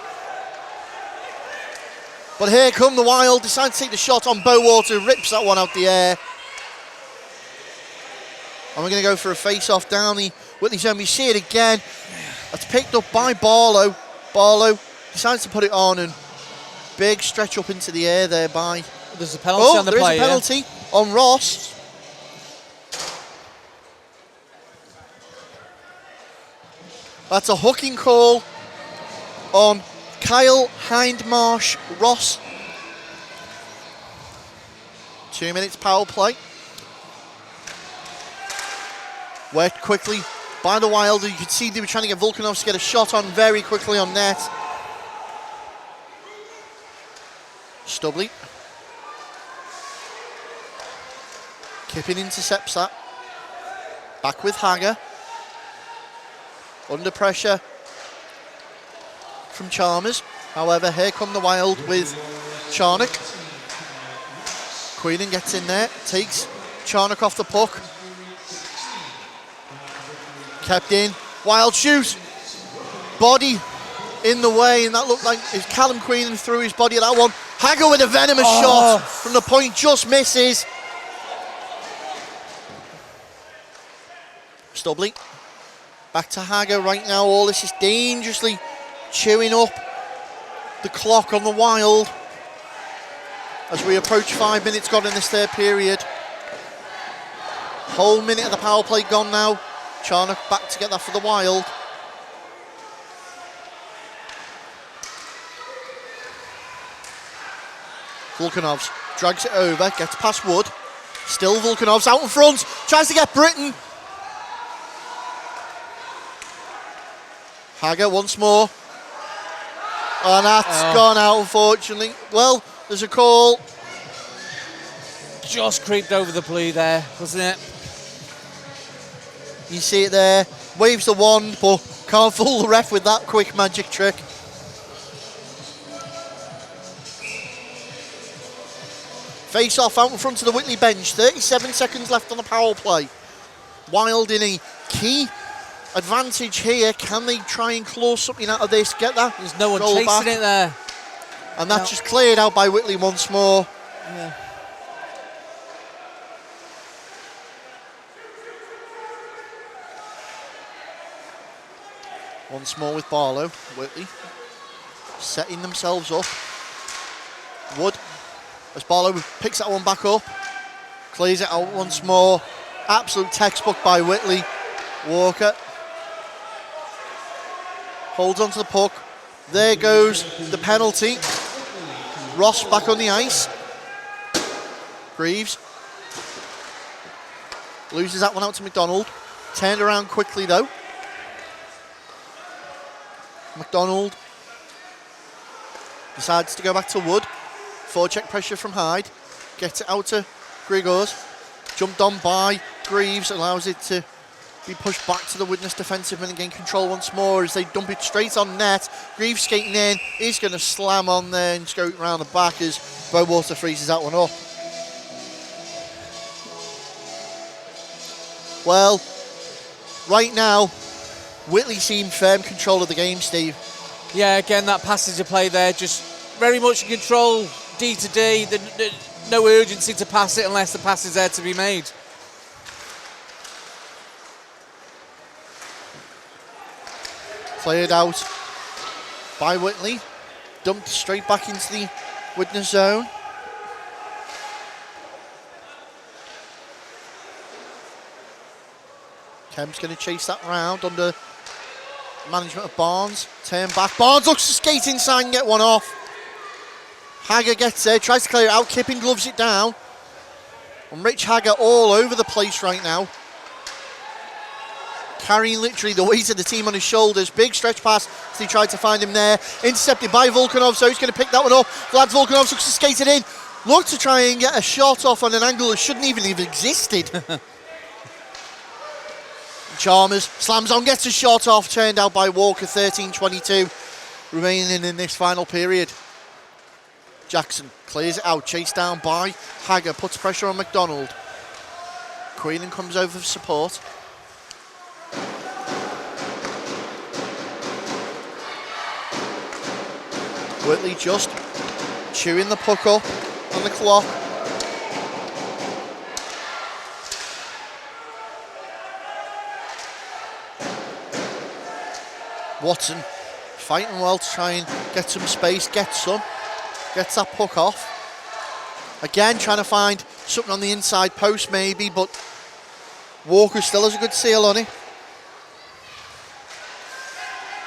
But here come the Wild, decide to take the shot on Bowater, rips that one out the air. And we're going to go for a face-off down the Whitley zone. We see it again. That's picked up by Barlow. Barlow decides to put it on, and big stretch up into the air there by... There's a penalty on the play. There is a penalty on Ross. That's a hooking call on Kyle Hindmarsh Ross. 2 minutes power play. Worked quickly by the Wild. You could see they were trying to get Volkanovs to get a shot on very quickly on net. Stubley. Kippin intercepts that. Back with Hager. Under pressure from Chalmers. However, here come the Wild with Charnock. Queenan gets in there, takes Charnock off the puck. Kept in. Wild shoot. Body in the way, and that looked like Callum Queenan threw his body at that one. Hager with a venomous shot from the point, just misses. Stubley. Back to Hager right now. All this is dangerously chewing up the clock on the Wild as we approach 5 minutes gone in this third period. Whole minute of the power play gone now. Charnock back to get that for the Wild. Volkanovs drags it over, gets past Wood. Still Volkanovs out in front, tries to get Britton. Hager once more. And that's gone out, unfortunately. Well, there's a call. Just creeped over the blue there, wasn't it? You see it there. Waves the wand, but can't fool the ref with that quick magic trick. Face off out in front of the Whitley bench. 37 seconds left on the power play. Wild in a key advantage here. Can they try and claw something out of this? Get that? There's no one Roll chasing back. it there. And that's just cleared out by Whitley once more. Yeah. Once more with Barlow. Whitley setting themselves up. Wood, as Barlow picks that one back up, clears it out once more. Absolute textbook by Whitley. Walker holds onto the puck. There goes the penalty. Ross back on the ice. Greaves loses that one out to McDonald. Turned around quickly though. McDonald decides to go back to Wood. Forecheck pressure from Hyde. Gets it out to Grigors. Jumped on by Greaves. Allows it to be pushed back to the Widnes defensive and gain control once more as they dump it straight on net. Greaves skating in. He's going to slam on there and go around the back as Bowater freezes that one up. Well, right now, Whitley seem firm control of the game, Steve. Yeah, again, that passage of play there, just very much in control, D to D. No urgency to pass it unless the pass is there to be made. Cleared out by Whitley. Dumped straight back into the Widnes zone. Kemp's going to chase that round under management of Barnes. Turn back. Barnes looks to skate inside and get one off. Hagger gets there, tries to clear it out. Kipping gloves it down. And Rich Hagger all over the place right now. Carrying literally the weight of the team on his shoulders. Big stretch pass as he tried to find him there. Intercepted by Volkanov, so he's going to pick that one up. Vlad Volkanov looks to skate it in. Looked to try and get a shot off on an angle that shouldn't even have existed. Chalmers slams on, gets a shot off, turned out by Walker. 13-22 remaining in this final period. Jackson clears it out, chased down by Hagger, puts pressure on McDonald. Queenan comes over for support. Whitley just chewing the puck up on the clock. Watson fighting well to try and get some space, gets that puck off. Again, trying to find something on the inside post maybe, but Walker still has a good seal on it.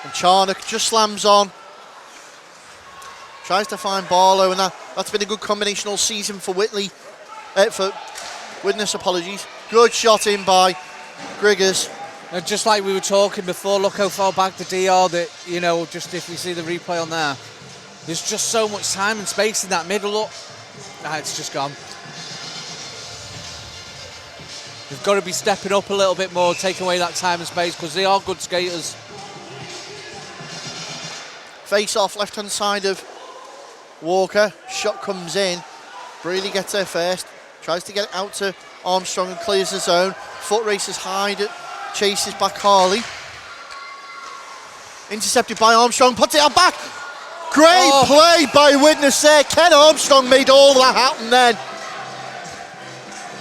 And Charnock just slams on. Tries to find Barlow, and that's been a good combination all season for Whitley. For Widnes, apologies. Good shot in by Grigors. Just like we were talking before, look how far back the D are, that, you know, just if we see the replay on there, there's just so much time and space in that middle. Look, it's just gone. They've got to be stepping up a little bit more, taking away that time and space, because they are good skaters. Face off left hand side of Walker. Shot comes in. Brady gets there first. Tries to get it out to Armstrong and clears the zone. Foot races Hyde. Chases back Harley. Intercepted by Armstrong. Puts it out back. Great play by Widnes there. Ken Armstrong made all that happen then.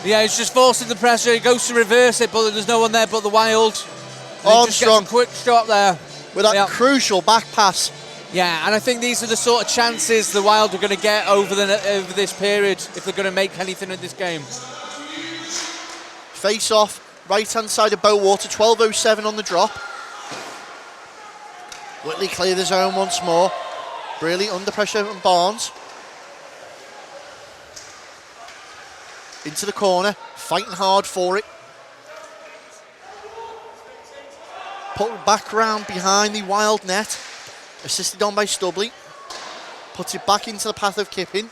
Yeah, he's just forcing the pressure. He goes to reverse it, but there's no one there but the Wild. Armstrong. Just quick shot there. With that crucial back pass. Yeah, and I think these are the sort of chances the Wild are going to get over this period if they're going to make anything in this game. Face off, right hand side of Bowater, 12:07 on the drop. Whitley clear the zone once more. Really under pressure from Barnes. Into the corner, fighting hard for it. Put back round behind the Wild net. Assisted on by Stubley. Puts it back into the path of Kipping.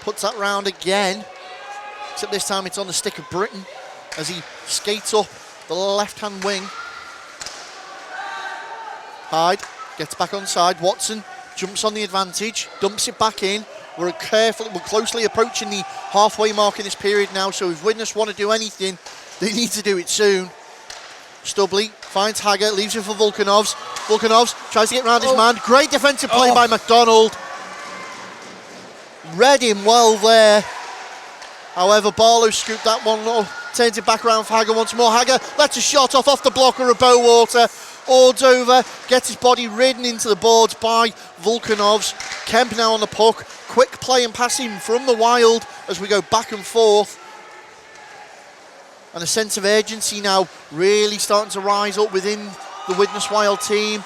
Puts that round again. Except this time it's on the stick of Britton as he skates up the left-hand wing. Hyde gets back on side. Watson jumps on the advantage. Dumps it back in. We're closely approaching the halfway mark in this period now, so if Widnes want to do anything, they need to do it soon. Stubley finds Hager, leaves it for Volkanovs. Volkanovs tries to get round his man. Great defensive play by McDonald. Read him well there. However, Barlow scooped that one up, turns it back around for Hager once more. Hager lets a shot off the blocker of Bowater. Ords over, gets his body ridden into the boards by Volkanovs. Kemp now on the puck. Quick play and passing from the Wild as we go back and forth. And a sense of urgency now really starting to rise up within the Widnes Wild team.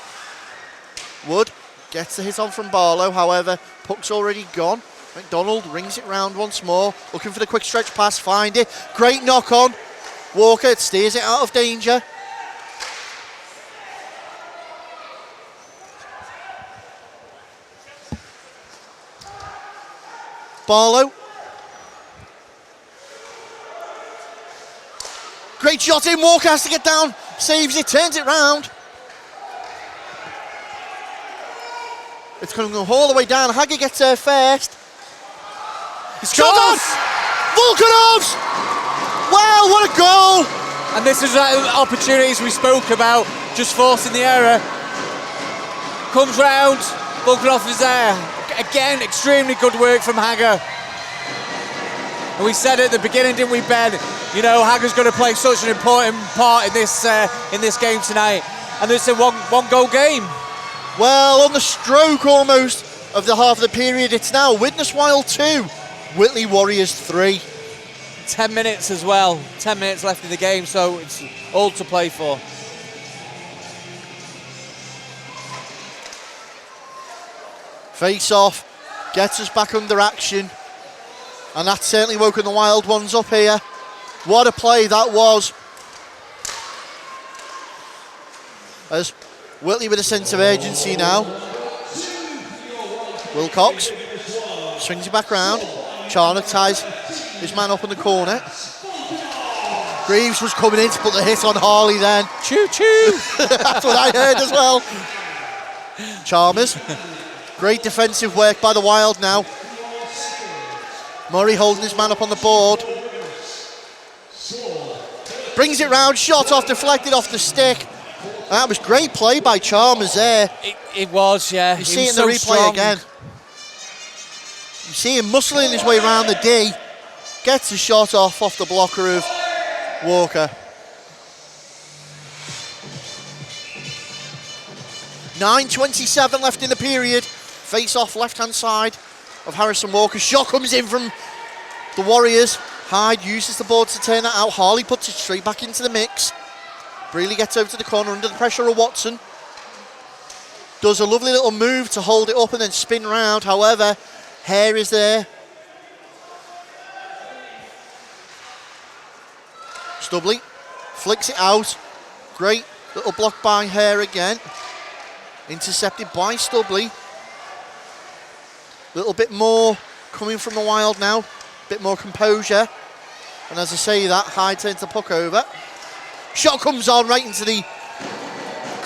Wood gets the hit on from Barlow, however, puck's already gone. McDonald rings it round once more, looking for the quick stretch pass, find it. Great knock on. Walker steers it out of danger. Barlow. Great shot in, Walker has to get down, saves it, turns it round. It's going to go all the way down. Hager gets there first. Shot on! Volkanovs! Wow, what a goal! And this is opportunities we spoke about, just forcing the error. Comes round, Volkanov is there. Again, extremely good work from Hager. And we said at the beginning, didn't we, Ben? You know, Hager's going to play such an important part in this game tonight. And it's a one goal game. Well, on the stroke almost of the half of the period, it's now Widnes Wild 2, Whitley Warriors 3. 10 minutes as well. 10 minutes left in the game, so it's all to play for. Face off, gets us back under action. And that's certainly woken the Wild ones up here. What a play that was. As Whitley with a sense of urgency now. Wilcox swings it back round. Charnock ties his man up in the corner. Greaves was coming in to put the hit on Harley then. Choo choo! That's what I heard as well. Chalmers. Great defensive work by the Wild now. Murray holding his man up on the board. Brings it round, shot off, deflected off the stick. And that was great play by Chalmers there. It was, yeah. You see it in the replay again. You see him muscling his way around the D. Gets a shot off the blocker of Walker. 9:27 left in the period. Face off left hand side of Harrison Walker. Shot comes in from the Warriors. Hyde uses the board to turn that out. Harley puts it straight back into the mix. Brealey gets over to the corner under the pressure of Watson. Does a lovely little move to hold it up and then spin round. However, Hare is there. Stubley flicks it out. Great little block by Hare again. Intercepted by Stubley. Little bit more coming from the Wild now. Bit more composure. And as I say that, Hyde turns the puck over. Shot comes on right into the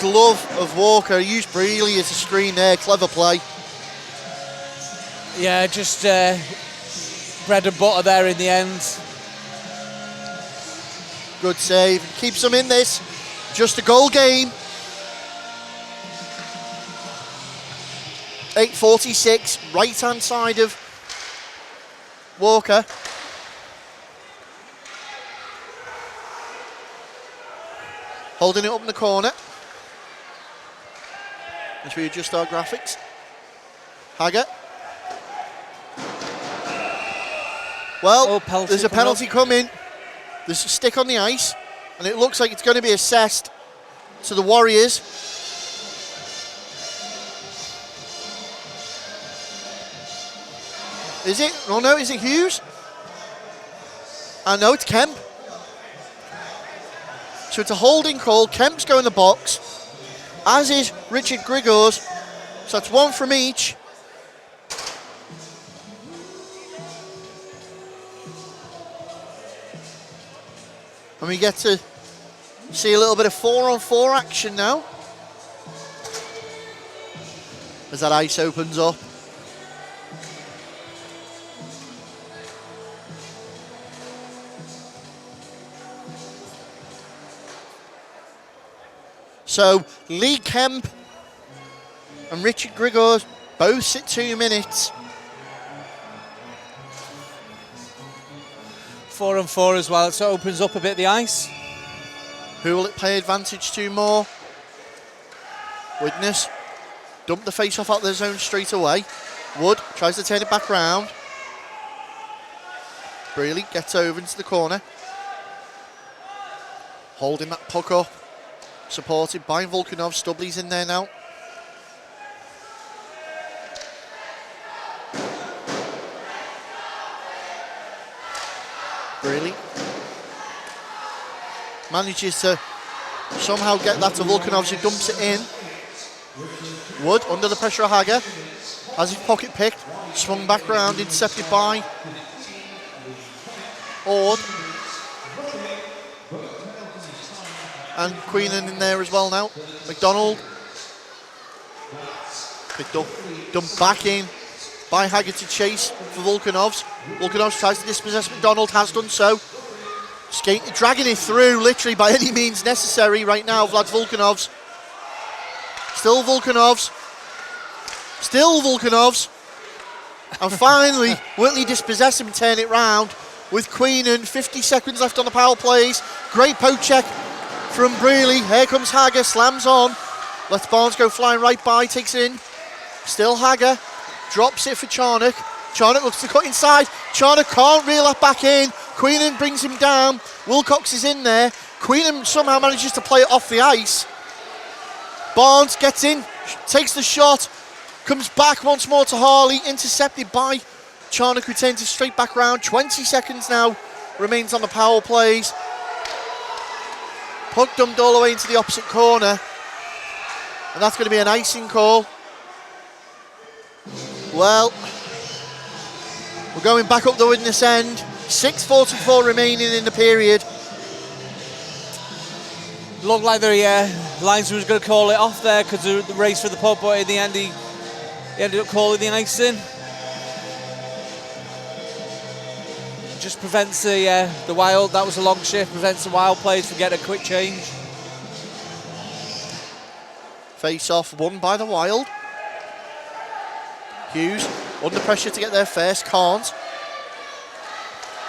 glove of Walker. Used Brealey as a screen there. Clever play. Yeah, just bread and butter there in the end. Good save. Keeps them in this. Just a goal game. 8:46, right hand side of Walker. Holding it up in the corner. As we adjust our graphics. Hager. Well, there's a penalty coming. There's a stick on the ice, and it looks like it's going to be assessed to the Warriors. Is it? Oh no, is it Hughes? No, it's Kemp. So it's a holding call. Kemp's going in the box, as is Richard Grigors. So that's one from each. And we get to see a little bit of 4-on-4 action now. As that ice opens up. So Lee Kemp and Richard Grigors both sit 2 minutes. 4-on-4 as well, so it opens up a bit the ice. Who will it pay advantage to more? Widnes dump the face-off out of their zone straight away. Wood tries to turn it back round. Brearley gets over into the corner. Holding that puck up. Supported by Volkanov. Stubley's in there now. Brearley manages to somehow get that to Volkanov, who dumps it in. Wood under the pressure of Hager. Has his pocket picked. Swung back round, intercepted by Ord. And Queenan in there as well now. McDonald. Picked up. Dumped back in by Hager to chase for Volkanovs. Volkanovs tries to dispossess McDonald, has done so. Dragging it through, literally by any means necessary right now, Vlad Volkanovs. Still Volkanovs. Still Volkanovs. And finally, Whitley dispossess him and turn it round with Queenan. 50 seconds left on the power plays. Great poke check from Brearley. Here comes Hager, slams on. Lets Barnes go flying right by, takes it in. Still Hager. Drops it for Charnock. Charnock looks to cut inside. Charnock can't reel that back in. Queenan brings him down. Wilcox is in there. Queenan somehow manages to play it off the ice. Barnes gets in, takes the shot, comes back once more to Harley, intercepted by Charnock, who turns it straight back round. 20 seconds now remains on the power plays. Puck dumped all the way into the opposite corner. And that's going to be an icing call. Well, we're going back up the Widnes end. 6:44 remaining in the period. Looked like the linesman was going to call it off there because of the race for the puck, but in the end he ended up calling the icing. Just prevents the Wild, that was a long shift, prevents the Wild players from getting a quick change. Face off won by the Wild. Hughes under pressure to get there first, can't.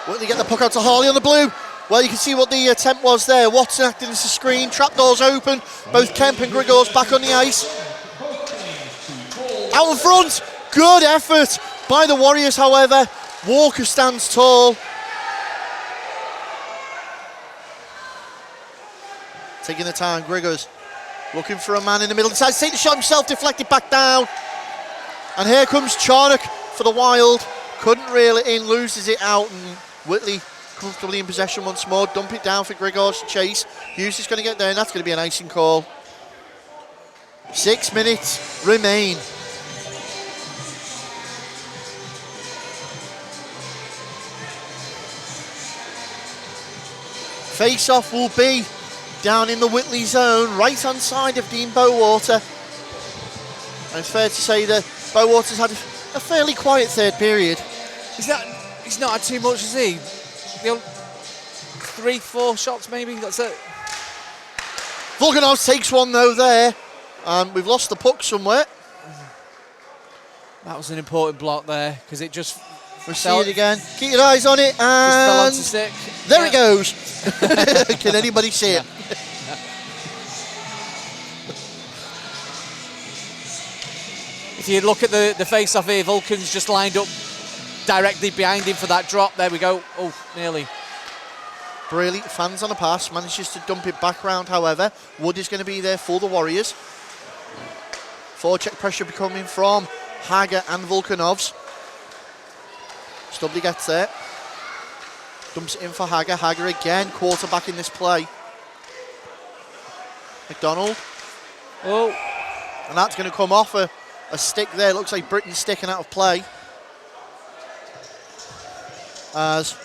Whitley get the puck out to Harley on the blue. Well, you can see what the attempt was there. Watson acting as a screen, trapdoors open. Both Kemp and Grigors back on the ice. Out in front, good effort by the Warriors, however. Walker stands tall. Taking the time, Grigors looking for a man in the middle. Decides to take the shot himself, deflected back down. And here comes Charnock for the Wild. Couldn't reel it in, loses it out, and Whitley comfortably in possession once more. Dump it down for Grigors to chase. Hughes is going to get there, and that's going to be an icing call. 6 minutes remain. Face-off will be down in the Whitley zone, right hand side of Dean Bowater. And it's fair to say that Bowater's had a fairly quiet third period. He's not had too much, has he? 3-4 shots maybe, that's it. Volkanov takes one though there, and we've lost the puck somewhere. That was an important block there, because it just We'll see it again. Keep your eyes on it, and stick. There it goes. Can anybody see it? If you look at the face-off here, Vulcan's just lined up directly behind him for that drop. There we go. Oh, nearly. Brearley fans on a pass, manages to dump it back round, however. Wood is going to be there for the Warriors. Forecheck pressure coming from Hager and Volkanovs. Stubley gets there. Dumps it in for Hager. Hager again, quarterback in this play. McDonald. Oh. And that's going to come off a stick there. Looks like Britain's sticking out of play. As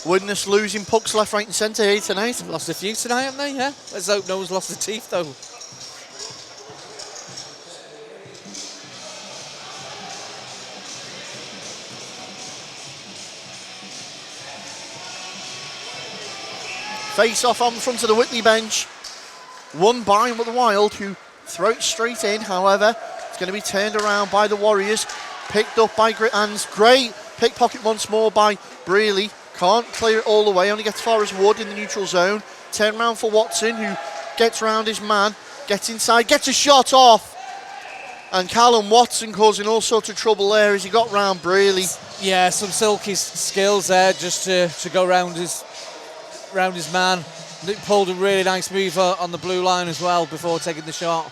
Widnes losing pucks left, right and centre here tonight. Lost a few tonight, haven't they? Yeah. Let's hope no one's lost the teeth though. Face off on front of the Whitley bench. won by the Wild, who throw it straight in. However, it's going to be turned around by the Warriors. Picked up by Widnes. Great pickpocket once more by Brearley. Can't clear it all the way, only gets as far as Wood in the neutral zone. Turn around for Watson, who gets round his man, gets inside, gets a shot off. And Callum Watson causing all sorts of trouble there as he got round Brearley. Yeah, some silky skills there just to go round his man. Nick pulled a really nice move on the blue line as well before taking the shot.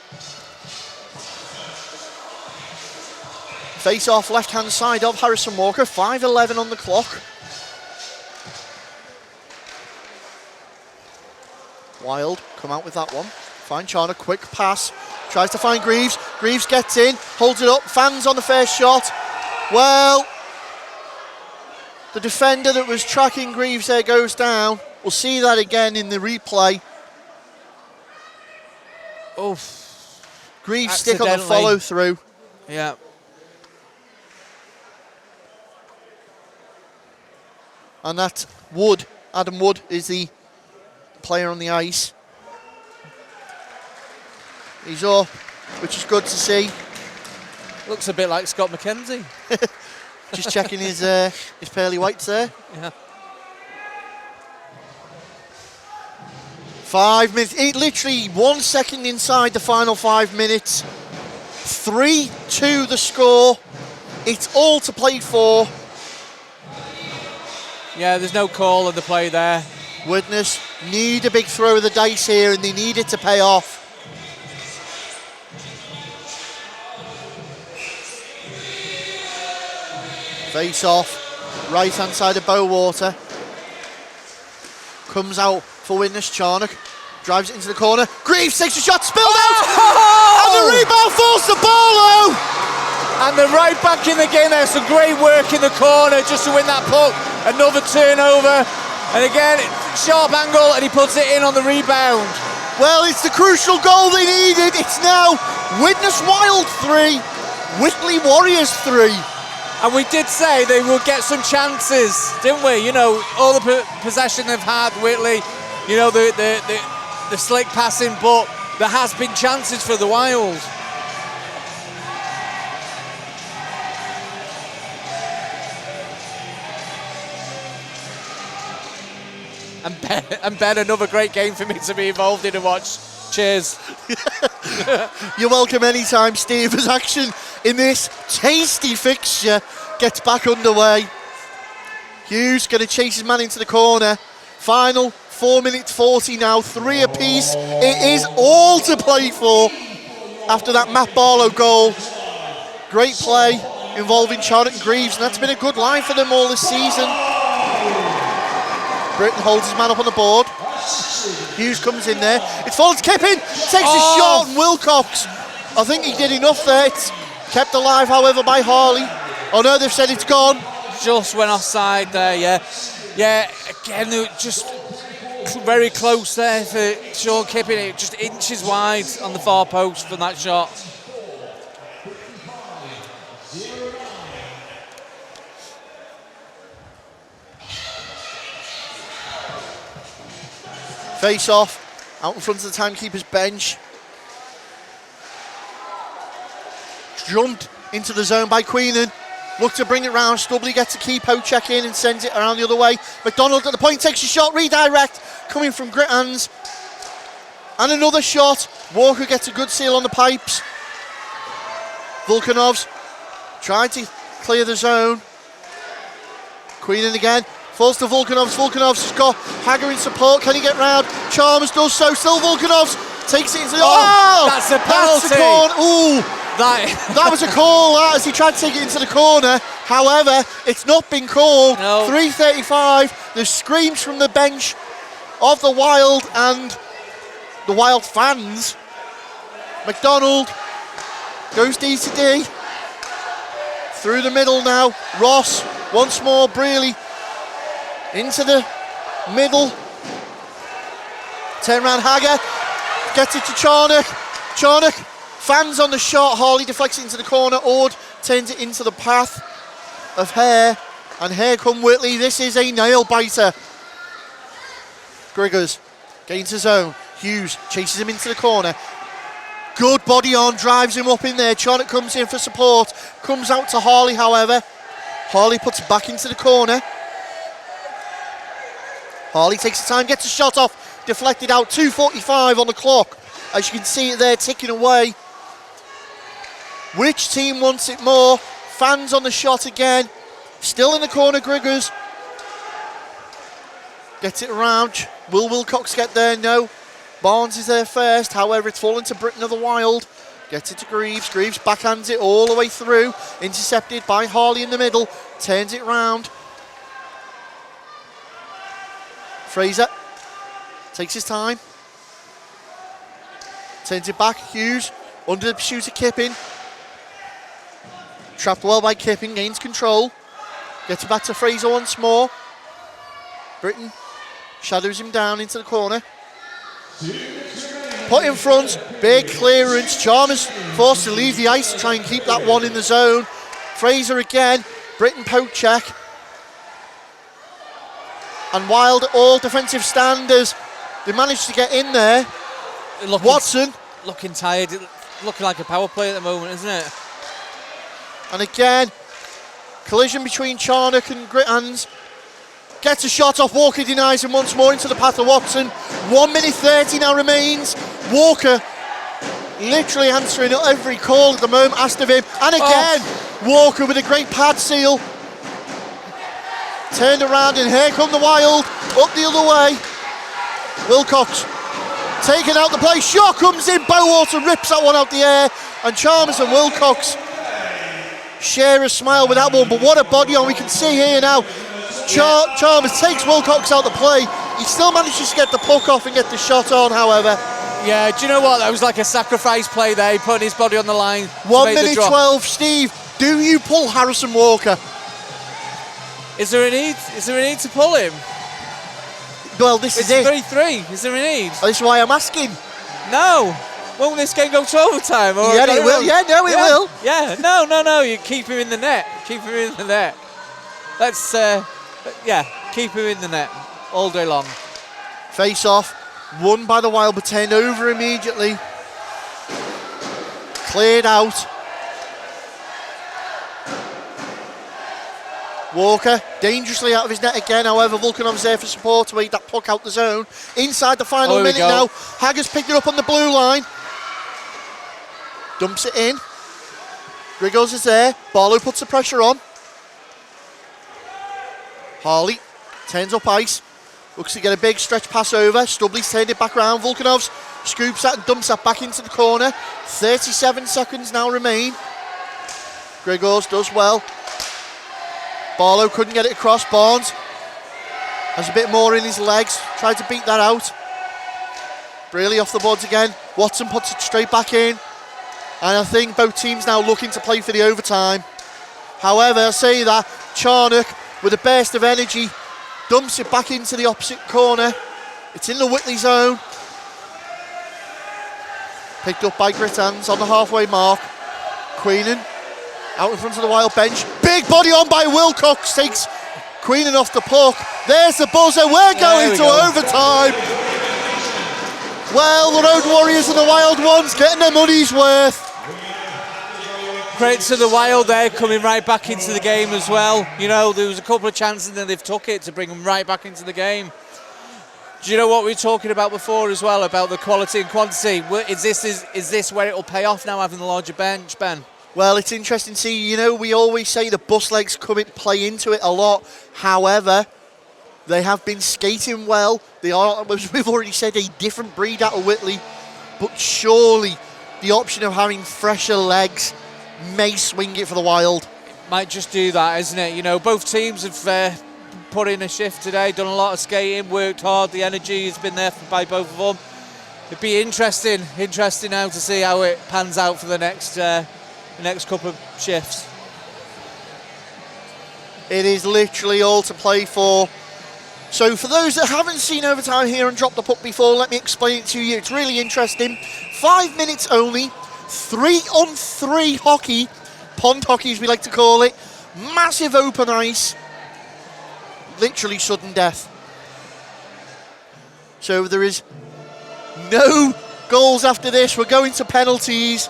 Face off left hand side of Harrison Walker, 5:11 on the clock. Wild come out with that one. Find Charnock, quick pass. Tries to find Greaves. Greaves gets in, holds it up, fans on the first shot. Well, the defender that was tracking Greaves there goes down. We'll see that again in the replay. Oh, Greaves stick on the follow through. Yeah. And that Wood, Adam Wood, is the player on the ice. He's up, which is good to see. Looks a bit like Scott McKenzie. Just checking his pearly whites there. Yeah. 5 minutes, literally 1 second inside the final 5 minutes. 3-2 the score. It's all to play for. Yeah, there's no call on the play there. Widnes need a big throw of the dice here, and they need it to pay off. Face off, right hand side of Bowater. Comes out for Widnes. Charnock drives it into the corner. Greaves takes a shot, spilled out, and the rebound falls to Barlow. And they're right back in the game there. Some great work in the corner just to win that puck. Another turnover. And again, sharp angle, and he puts it in on the rebound. Well, it's the crucial goal they needed. It's now Widnes Wild 3, Whitley Warriors 3. And we did say they will get some chances, didn't we? You know, all the possession they've had, Whitley, you know, the slick passing, but there has been chances for the Wild. And Ben, another great game for me to be involved in and watch. Cheers. You're welcome anytime, Steve, as action in this tasty fixture gets back underway. Hughes going to chase his man into the corner. Final 4 minutes 40 now, 3 apiece. It is all to play for after that Matt Barlow goal. Great play involving Charnock and Greaves, and that's been a good line for them all this season. Britton holds his man up on the board. Hughes comes in there. It's fallen to Kippin. Takes a shot, and Wilcox, I think he did enough there. It's kept alive, however, by Harley. Oh no, they've said it's gone. Just went offside there, yeah. Yeah, again, they were just very close there for Sean Kippin. Just inches wide on the far post from that shot. Face off, out in front of the timekeeper's bench. Jumped into the zone by Queenan. Looked to bring it round. Stubley gets a key poke check in and sends it around the other way. McDonald at the point takes a shot, redirect, coming from Grithands. And another shot. Walker gets a good seal on the pipes. Volkanovs tried to clear the zone. Queenan again. Falls to Volkanovs. Volkanovs has got Hagger in support. Can he get round? Chalmers does so. Still Volkanovs takes it into the... Oh! That's a penalty. That's a corner. Ooh! That was a call, that, as he tried to take it into the corner. However, it's not been called. No. 3:35. There's screams from the bench of the Wild and the Wild fans. McDonald goes D to D. Through the middle now. Ross once more. Brearley into the middle. Turn around Hagger. Gets it to Charnock. Charnock fans on the shot. Harley deflects it into the corner. Ord turns it into the path of Hare. And here come Whitley. This is a nail biter. Griggers gains his own. Hughes chases him into the corner. Good body on, drives him up in there. Charnock comes in for support. Comes out to Harley, however. Harley puts it back into the corner. Harley takes the time, gets a shot off. Deflected out, 2:45 on the clock. As you can see it there, ticking away. Which team wants it more? Fans on the shot again. Still in the corner, Griggers. Gets it around. Will Wilcox get there? No. Barnes is there first. However, it's fallen to Britain of the Wild. Gets it to Greaves. Greaves backhands it all the way through. Intercepted by Harley in the middle. Turns it round. Fraser takes his time. Turns it back. Hughes under the pursuit of Kipping. Trapped well by Kipping. Gains control. Gets it back to Fraser once more. Britain shadows him down into the corner. Put in front, big clearance. Chalmers forced to leave the ice to try and keep that one in the zone. Fraser again, Britain poke check. And Wild, all defensive standers, they managed to get in there. Watson. Looking tired, looking like a power play at the moment, isn't it? And again, collision between Charnock and Grithands. Gets a shot off, Walker denies him once more into the path of Watson. 1 minute 30 now remains. Walker literally answering every call at the moment asked of him. And again, Walker with a great pad seal. Turned around and here come the Wild. Up the other way. Wilcox taking out the play. Shot comes in. Bowater rips that one out the air. And Chalmers and Wilcox share a smile with that one. But what a body on. We can see here now. Chalmers takes Wilcox out the play. He still manages to get the puck off and get the shot on, however. Yeah, do you know what? That was like a sacrifice play there. He put his body on the line. 1 minute 12. Steve, do you pull Harrison Walker? Is there a need? Is there a need to pull him? Well, this is it. It's 3-3. Is there a need? This is why I'm asking. No. Won't this game go to overtime? Or Yeah, it will. Yeah, no, it will. Yeah, no. You keep him in the net. Keep him in the net. Let's, keep him in the net all day long. Face off. Won by the Wild, but turned over immediately. Cleared out. Walker dangerously out of his net again. However, Volkanov's there for support to aid that puck out the zone. Inside the final minute now. Hagger's picked it up on the blue line. Dumps it in. Griggles is there. Barlow puts the pressure on. Harley turns up ice. Looks to get a big stretch pass over. Stubley's turned it back round. Volkanov's scoops that and dumps that back into the corner. 37 seconds now remain. Griggles does well. Barlow couldn't get it across. Barnes has a bit more in his legs. Tried to beat that out. Brearley off the boards again. Watson puts it straight back in. And I think both teams now looking to play for the overtime. However, I say that Charnock, with a burst of energy, dumps it back into the opposite corner. It's in the Whitley zone. Picked up by Grithands on the halfway mark. Queenan out in front of the Wild bench. Big body on by Wilcox. Takes Queenan off the puck. There's the buzzer. We're going to overtime. Well, the Road Warriors and the Wild ones getting their money's worth. Credit to the Wild there, coming right back into the game as well. You know, there was a couple of chances and then they've took it to bring them right back into the game. Do you know what we were talking about before as well, about the quality and quantity? Is this where it'll pay off now, having the larger bench, Ben? Well, it's interesting to see. You know, we always say the bus legs play into it a lot. However, they have been skating well. They are, as we've already said, a different breed out of Whitley. But surely the option of having fresher legs may swing it for the Wild. Might just do that, isn't it? You know, both teams have put in a shift today, done a lot of skating, worked hard. The energy has been there by both of them. It'd be interesting now to see how it pans out for the next couple of shifts. It is literally all to play for. So for those that haven't seen overtime here and dropped the puck before, let me explain it to you. It's really interesting. 5 minutes only. 3-on-3 hockey, pond hockey as we like to call it, massive open ice, literally sudden death. So there is No goals after this. We're going to penalties.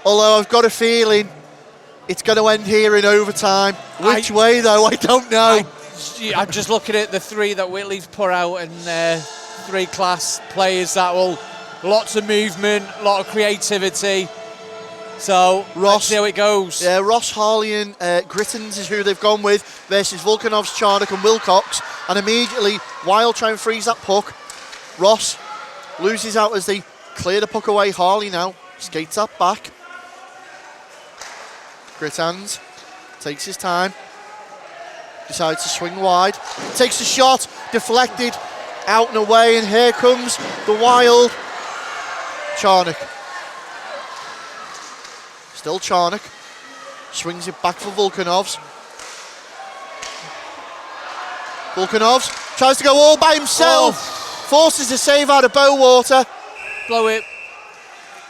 Although I've got a feeling it's going to end here in overtime. Which way, though, I don't know. I'm just looking at the three that Whitley's put out, and three class players that will, lots of movement, a lot of creativity. So let's see how it goes. Yeah, Ross, Harley and Grittens is who they've gone with versus Volkanovs, Charnock and Wilcox. And immediately, Wild try and freeze that puck. Ross loses out as they clear the puck away. Harley now skates that back. Grittens takes his time. Decides to swing wide. Takes a shot, deflected, out and away, and here comes the Wild. Charnock. Still Charnock. Swings it back for Volkanovs. Volkanovs tries to go all by himself. Forces a save out of Bowater. Blow it.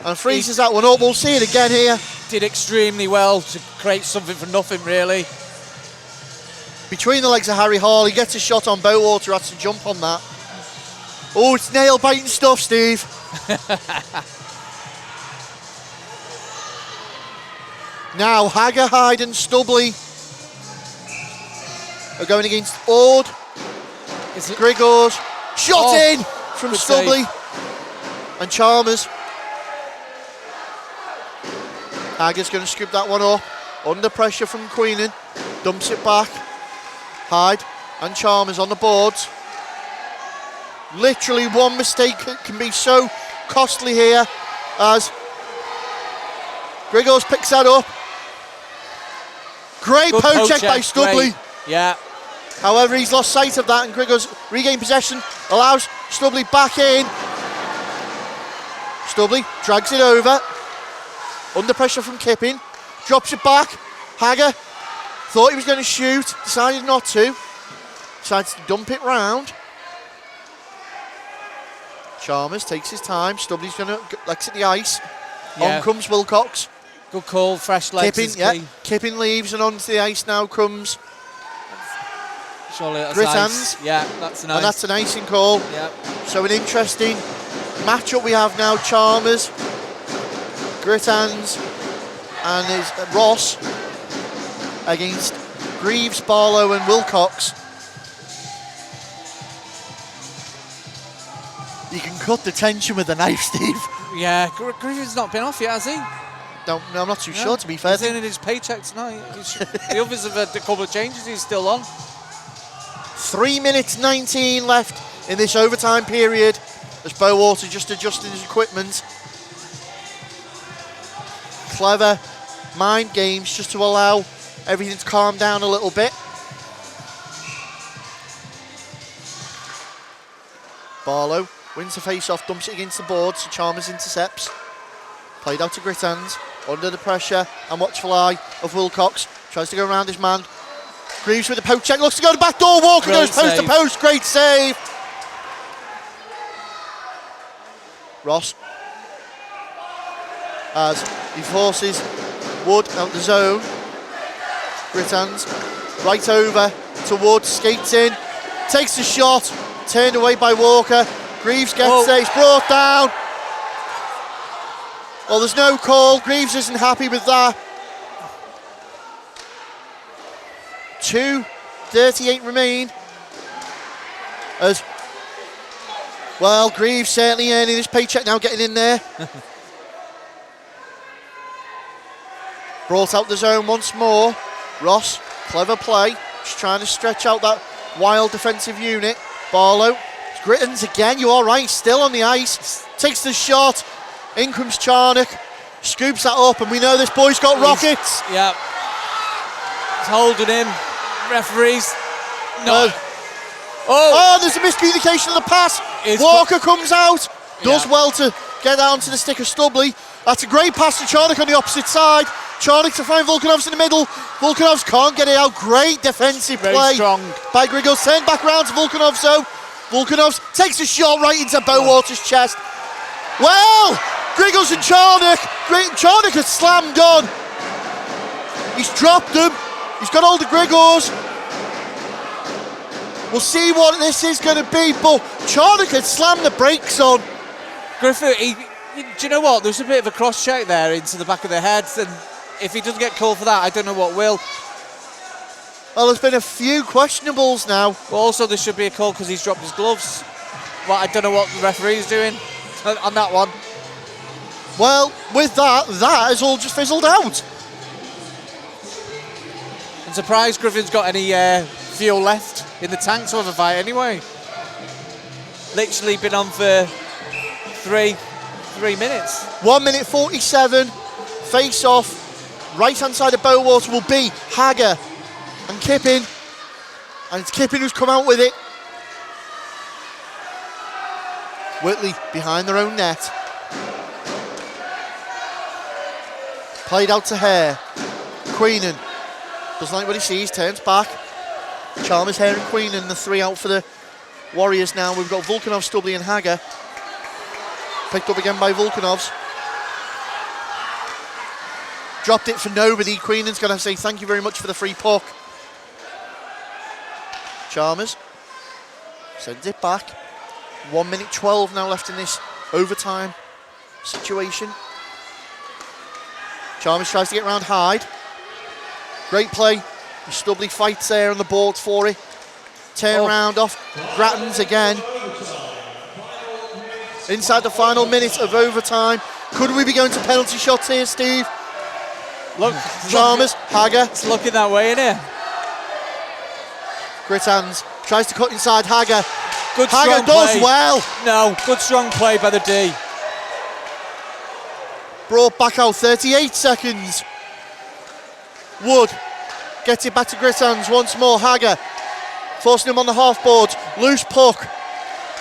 And freezes that one up. We'll see it again here. Did extremely well to create something from nothing, really. Between the legs of Harry Hall, he gets a shot on Bowater, has to jump on that. Oh, it's nail-biting stuff, Steve. Now, Hagger, Hyde and Stubley are going against Ord. Grigors. Shot in from Stubley. And Chalmers. Hagger's going to scoop that one up. Under pressure from Queenan. Dumps it back. Hyde and Chalmers on the boards. Literally one mistake can be so costly here as Grigors picks that up. Great poke check by Stubley. Great. Yeah. However, he's lost sight of that and Grigors regain possession, allows Stubley back in. Stubley drags it over. Under pressure from Kipping. Drops it back. Hagger thought he was going to shoot, decided not to. Decides to dump it round. Chalmers takes his time. Stubley's going to exit the ice. Yeah. On comes Wilcox. Good call, fresh legs. Kipping, yeah. Kipping leaves and onto the ice now comes Surely that's Grittens. nice. Yeah, that's nice. And that's an icing call. Yeah. So an interesting matchup we have now. Chalmers, Grittens and is Ross against Greaves, Barlow and Wilcox. You can cut the tension with a knife, Steve. Yeah, Griffin's not been off yet, has he? No, I'm not too sure, to be fair. He's in his paycheck tonight. The others have had a couple of changes, he's still on. 3 minutes 19 left in this overtime period as Bowater just adjusting his equipment. Clever mind games just to allow everything to calm down a little bit. Barlow wins the face-off, dumps it against the board, so Chalmers intercepts. Played out to Grittens, under the pressure and watchful eye of Wilcox. Tries to go around his man. Greaves with the poke check, looks to go to the back door. Walker goes post to post, great save. Ross, as he forces Wood out the zone. Grittens right over to Wood, skates in, takes the shot, turned away by Walker. Greaves gets it, he's brought down. Well, there's no call. Greaves isn't happy with that. 2:38 remain. As well, Greaves certainly earning his paycheck now, getting in there. Brought out the zone once more. Ross, clever play, just trying to stretch out that Wild defensive unit. Barlow, Grittens again, you all right, still on the ice. Takes the shot, in comes Charnock, scoops that up, and we know this boy's got rockets. Yeah. He's holding him. Referees. No. Oh, there's a miscommunication of the pass. Walker comes out, does well to get down to the stick of Stubley. That's a great pass to Charnock on the opposite side. Charnock to find Volkanovs in the middle. Volkanovs can't get it out. Great defensive play by Grigors. Send back round to Volkanovs though. Volkanovs takes a shot right into Bowater's chest. Well, Grigors and Charnock. Charnock has slammed on. He's dropped him. He's got hold of Grigors. We'll see what this is going to be, but Charnock had slammed the brakes on. Griffith, do you know what? There's a bit of a cross-check there into the back of the head, and if he doesn't get called for that, I don't know what will. Well, there's been a few questionables now. Well, also, there should be a call because he's dropped his gloves. Well, I don't know what the referee's doing on that one. Well, with that has all just fizzled out. I'm surprised Griffin's got any fuel left in the tank to have a fight anyway. Literally been on for three minutes. 1 minute 47. Face off. Right hand side of Bowater will be Hagger and Kippin. And it's Kippin who's come out with it. Whitley behind their own net. Played out to Hare. Queenan doesn't like what he sees, turns back. Chalmers, Hare and Queenan, the three out for the Warriors now. We've got Volkanov, Stubley and Hagger. Picked up again by Volkanovs. Dropped it for nobody. Queenan's going to say thank you very much for the free puck. Chalmers sends it back. 1 minute 12 now left in this overtime situation. Chalmers tries to get around Hyde. Great play. Stubley fights there on the board for it. Turn round off Grattans again. Inside the final minute of overtime. Could we be going to penalty shots here, Steve? Look, Chalmers, Hagger. It's looking that way, isn't it? Grittans tries to cut inside Hagger. Good Hagger strong does play. well. No, good strong play by the D. Brought back out 38 seconds. Wood gets it back to Grittans once more. Hagger forcing him on the half board. Loose puck.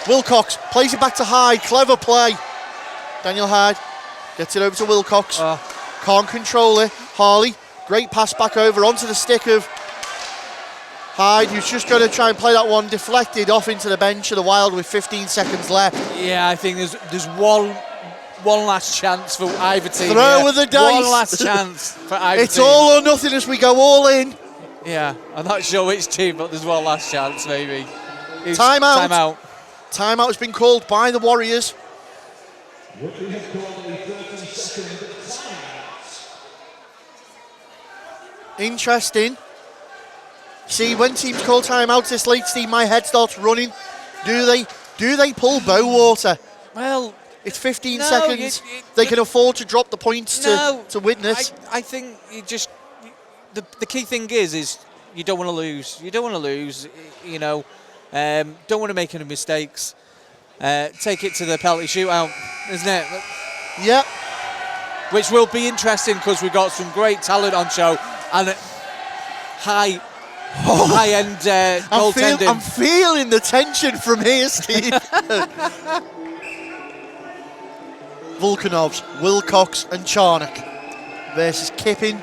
Wilcox plays it back to Hyde. Clever play. Daniel Hyde gets it over to Wilcox. Can't control it. Harley, great pass back over onto the stick of Hyde, who's just going to try and play that one deflected off into the bench of the Wild with 15 seconds left. Yeah, I think there's one last chance for either team. Throw with the dice. One last chance for either It's team. all or nothing as we go all in. Yeah, I'm not sure which team, but there's one last chance maybe. Timeout. Timeout. Timeout has been called by the Warriors. Interesting. See, when teams call timeouts this late, Steve, my head starts running. Do they pull Bowater? Well, it's 15 no, seconds. They can afford to drop the points to Widnes. I think you just the key thing is you don't want to lose. You don't want to lose. You know, don't want to make any mistakes. Take it to the penalty shootout, isn't it? Yeah. Which will be interesting because we've got some great talent on show and high-end goaltending. I'm feeling the tension from here, Steve. Volkanovs, Wilcox and Charnock versus Kippin.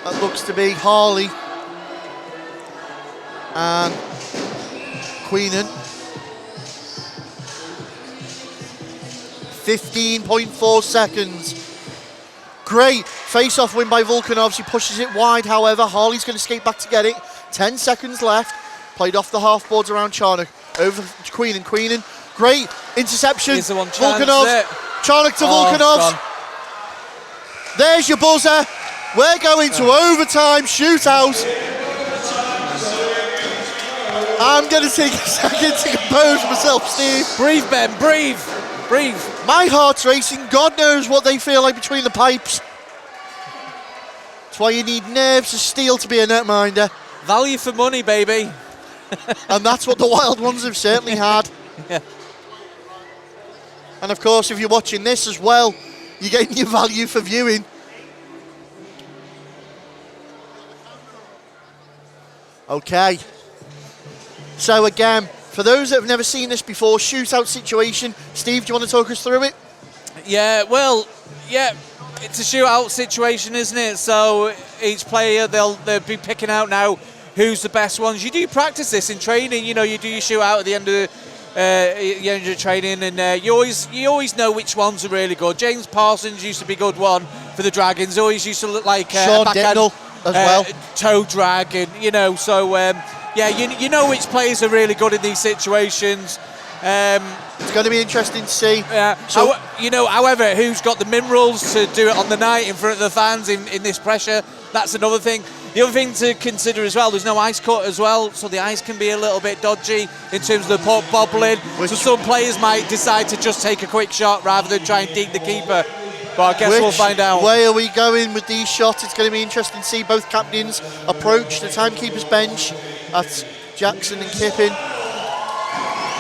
That looks to be Harley and Queenan. 15.4 seconds. Great face-off win by Volkanovs. He pushes it wide, however. Harley's going to skate back to get it. 10 seconds left. Played off the half-boards around Charnock. Over to Queenan. Queenan. Great interception. Here's the one Volkanovs. Charnock to Volkanovs. There's your buzzer. We're going to overtime shootout. I'm going to take a second to compose myself, Steve. Breathe, Ben, breathe. Breathe. My heart's racing. God knows what they feel like between the pipes. That's why you need nerves of steel to be a netminder. Value for money, baby. And that's what the Wild ones have certainly had. Yeah. And of course, if you're watching this as well, you're getting your value for viewing. Okay. So again, for those that have never seen this before, shootout situation. Steve, do you want to talk us through it? Yeah, well, yeah, it's a shootout situation, isn't it? So each player, they'll be picking out now who's the best ones. You do practice this in training. You know, you do your shootout at the end of training, and you always know which ones are really good. James Parsons used to be a good one for the Dragons. Always used to look like Sean backhand, Dicknell as well. Toe drag, and you know, so yeah, you know which players are really good in these situations. It's going to be interesting to see. So, however, who's got the minerals to do it on the night in front of the fans in this pressure? That's another thing. The other thing to consider as well, there's no ice cut as well, so the ice can be a little bit dodgy in terms of the puck bobbling. So some players might decide to just take a quick shot rather than try and deke the keeper. But I guess we'll find out. Which way are we going with these shots? It's going to be interesting to see both captains approach the timekeeper's bench. That's Jackson and Kippin.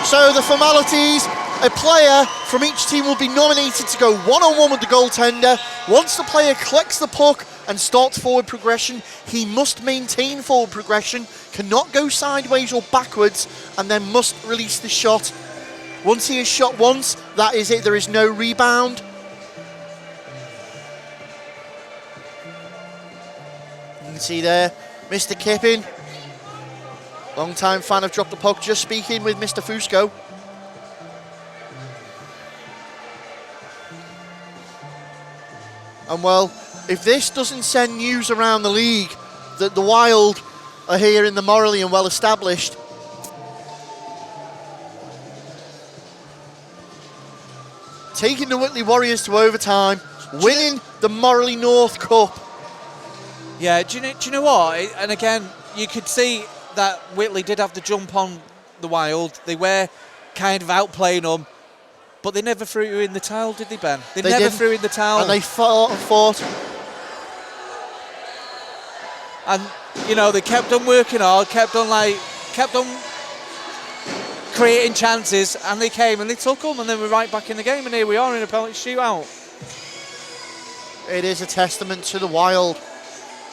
So the formalities, a player from each team will be nominated to go one-on-one with the goaltender. Once the player collects the puck and starts forward progression, he must maintain forward progression, cannot go sideways or backwards, and then must release the shot. Once he has shot once, that is it, there is no rebound. You can see there, Mr. Kippin, long-time fan of Drop the Puck, just speaking with Mr. Fusco. And well, if this doesn't send news around the league that the Wild are here in the Moralee and well established, taking the Whitley Warriors to overtime, winning the Moralee North Cup. Yeah, do you know what? And again, you could see that Whitley did have the jump on the Wild. They were kind of outplaying them, but they never threw in the towel, did they, Ben? They never didn't. threw in the towel. And they fought and fought. And, they kept on working hard, kept on creating chances, and they came and they took them, and then we're right back in the game, and here we are in a penalty shootout. It is a testament to the Wild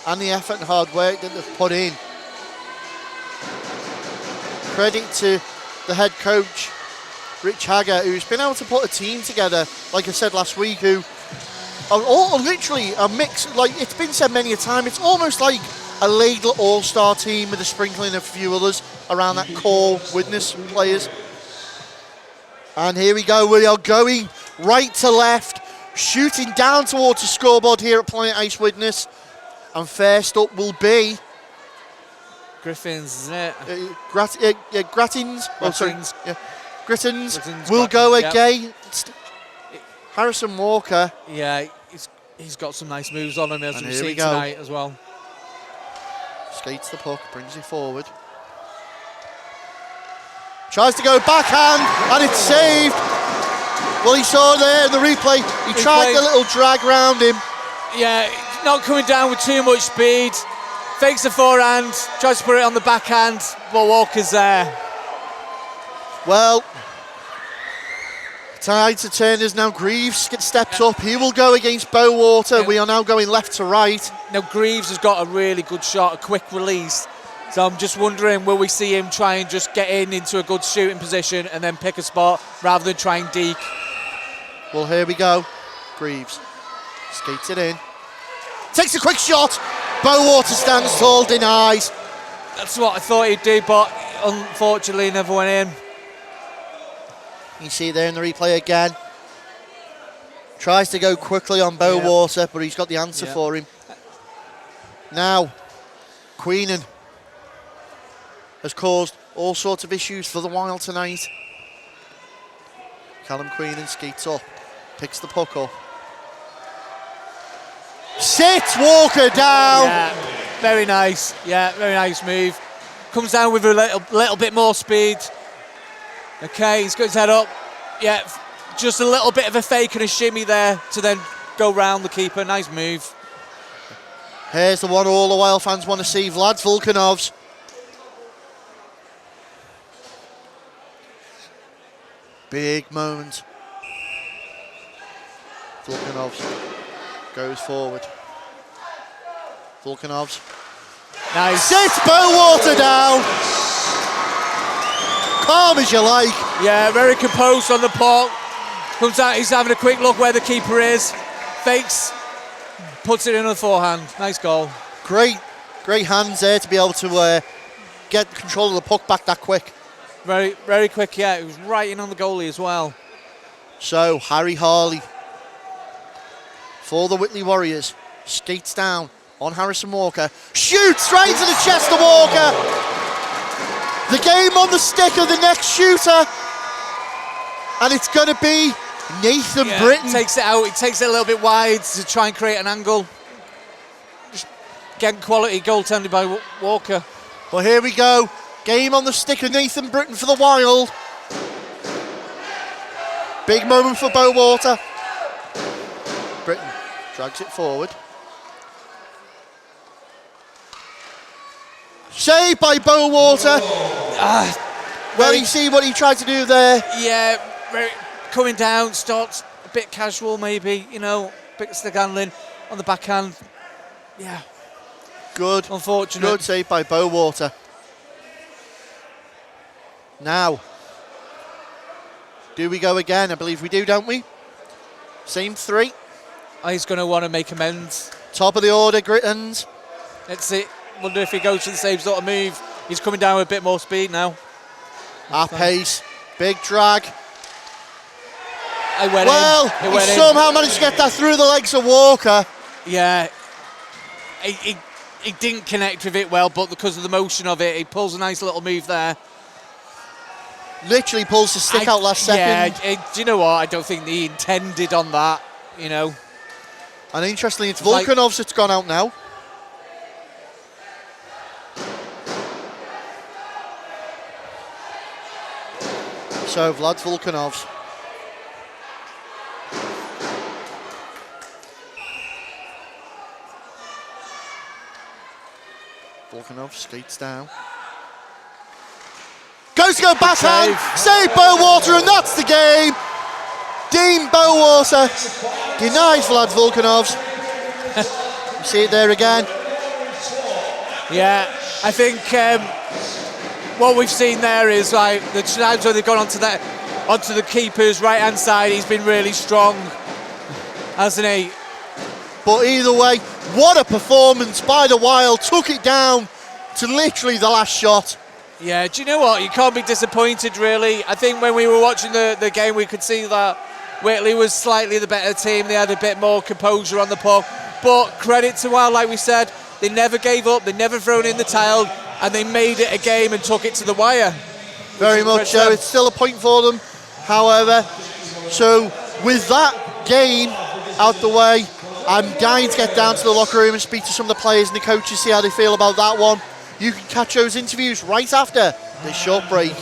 and the effort and hard work that they've put in. Credit to the head coach, Rich Hagger, who's been able to put a team together, like I said last week, who are all literally a mix. Like it's been said many a time, it's almost like a Ladle all-star team with a sprinkling of a few others around that core Widnes players. And here we go, we are going right to left, shooting down towards the scoreboard here at Planet Ice Widnes. And first up will be Griffins, isn't it? Grattins. Oh, sorry. Grittins. Yeah. Grittins will go again. Harrison Walker. Yeah, he's got some nice moves on him, as And we've here we seen go. tonight as well. Skates the puck, brings it forward. Tries to go backhand, and it's saved. Well, he saw there in the replay, he tried the little drag round him. Yeah, not coming down with too much speed. Fakes the forehand, tries to put it on the backhand, but Walker's there. Well, tide to turners now. Greaves steps up. He will go against Bowater. Yeah. We are now going left to right. Now Greaves has got a really good shot, a quick release. So I'm just wondering, will we see him try and just get into a good shooting position and then pick a spot rather than try and deke? Well, here we go. Greaves skates it in. Takes a quick shot. Bowater stands tall, denies. That's what I thought he'd do, but unfortunately never went in. You see it there in the replay again. Tries to go quickly on Bowater, but he's got the answer for him. Now, Queenan has caused all sorts of issues for the Wild tonight. Callum Queenan skates up, picks the puck up. Sits Walker down. Yeah, very nice. Yeah, very nice move. Comes down with a little bit more speed. Okay, he's got his head up. Yeah, just a little bit of a fake and a shimmy there to then go round the keeper. Nice move. Here's the one all the Wild fans want to see, Vlad Volkanovs. Big moment. Volkanovs goes forward. Volkanovs. Nice. Sits Bowater down. Calm as you like. Yeah, very composed on the puck. Comes out, he's having a quick look where the keeper is. Fakes, puts it in on the forehand. Nice goal. Great hands there to be able to get control of the puck back that quick. Very, very quick, yeah. It was right in on the goalie as well. So, Harry Harley for the Whitley Warriors skates down on Harrison Walker. Shoots right into the chest of Walker. The game on the stick of the next shooter. And it's going to be Nathan Britton. Takes it out. He takes it a little bit wide to try and create an angle. Just getting quality goaltending by Walker. Well, here we go. Game on the stick of Nathan Britton for the Wild. Big moment for Bowater. Britton drags it forward. Saved by Bowater. Well, you see what he tried to do there. Yeah, coming down, starts a bit casual maybe, you know, bit stick handling on the backhand. Yeah. Good. Unfortunate. Good save by Bowater. Now, do we go again? I believe we do, don't we? Same three. Oh, he's going to want to make amends. Top of the order, Grittons. Let's see. Wonder if he goes for the same sort of move. He's coming down with a bit more speed now. At pace. Big drag. He Somehow managed to get that through the legs of Walker. Yeah. He didn't connect with it well, but because of the motion of it, he pulls a nice little move there. Literally pulls the stick out last second. Yeah, do you know what? I don't think he intended on that, you know. And interestingly, it's Volkanov's that's gone out now. So, Vlad Volkanov's. Volkanov skates down. Goes to go backhand, save Bowater, and that's the game. Dean Bowater denies Vlad Volkanov's. You see it there again. Yeah, I think what we've seen there is like the times when they've gone onto the keeper's right hand side, he's been really strong, hasn't he? But either way, what a performance by the Wild. Took it down to literally the last shot. Yeah, do you know what? You can't be disappointed, really. I think when we were watching the game, we could see that Whitley was slightly the better team. They had a bit more composure on the puck. But credit to Wild, like we said, they never gave up, they never thrown in the towel, and they made it a game and took it to the wire. Very much so. It's still a point for them, however. So with that game out the way, I'm dying to get down to the locker room and speak to some of the players and the coaches, see how they feel about that one. You can catch those interviews right after this short break.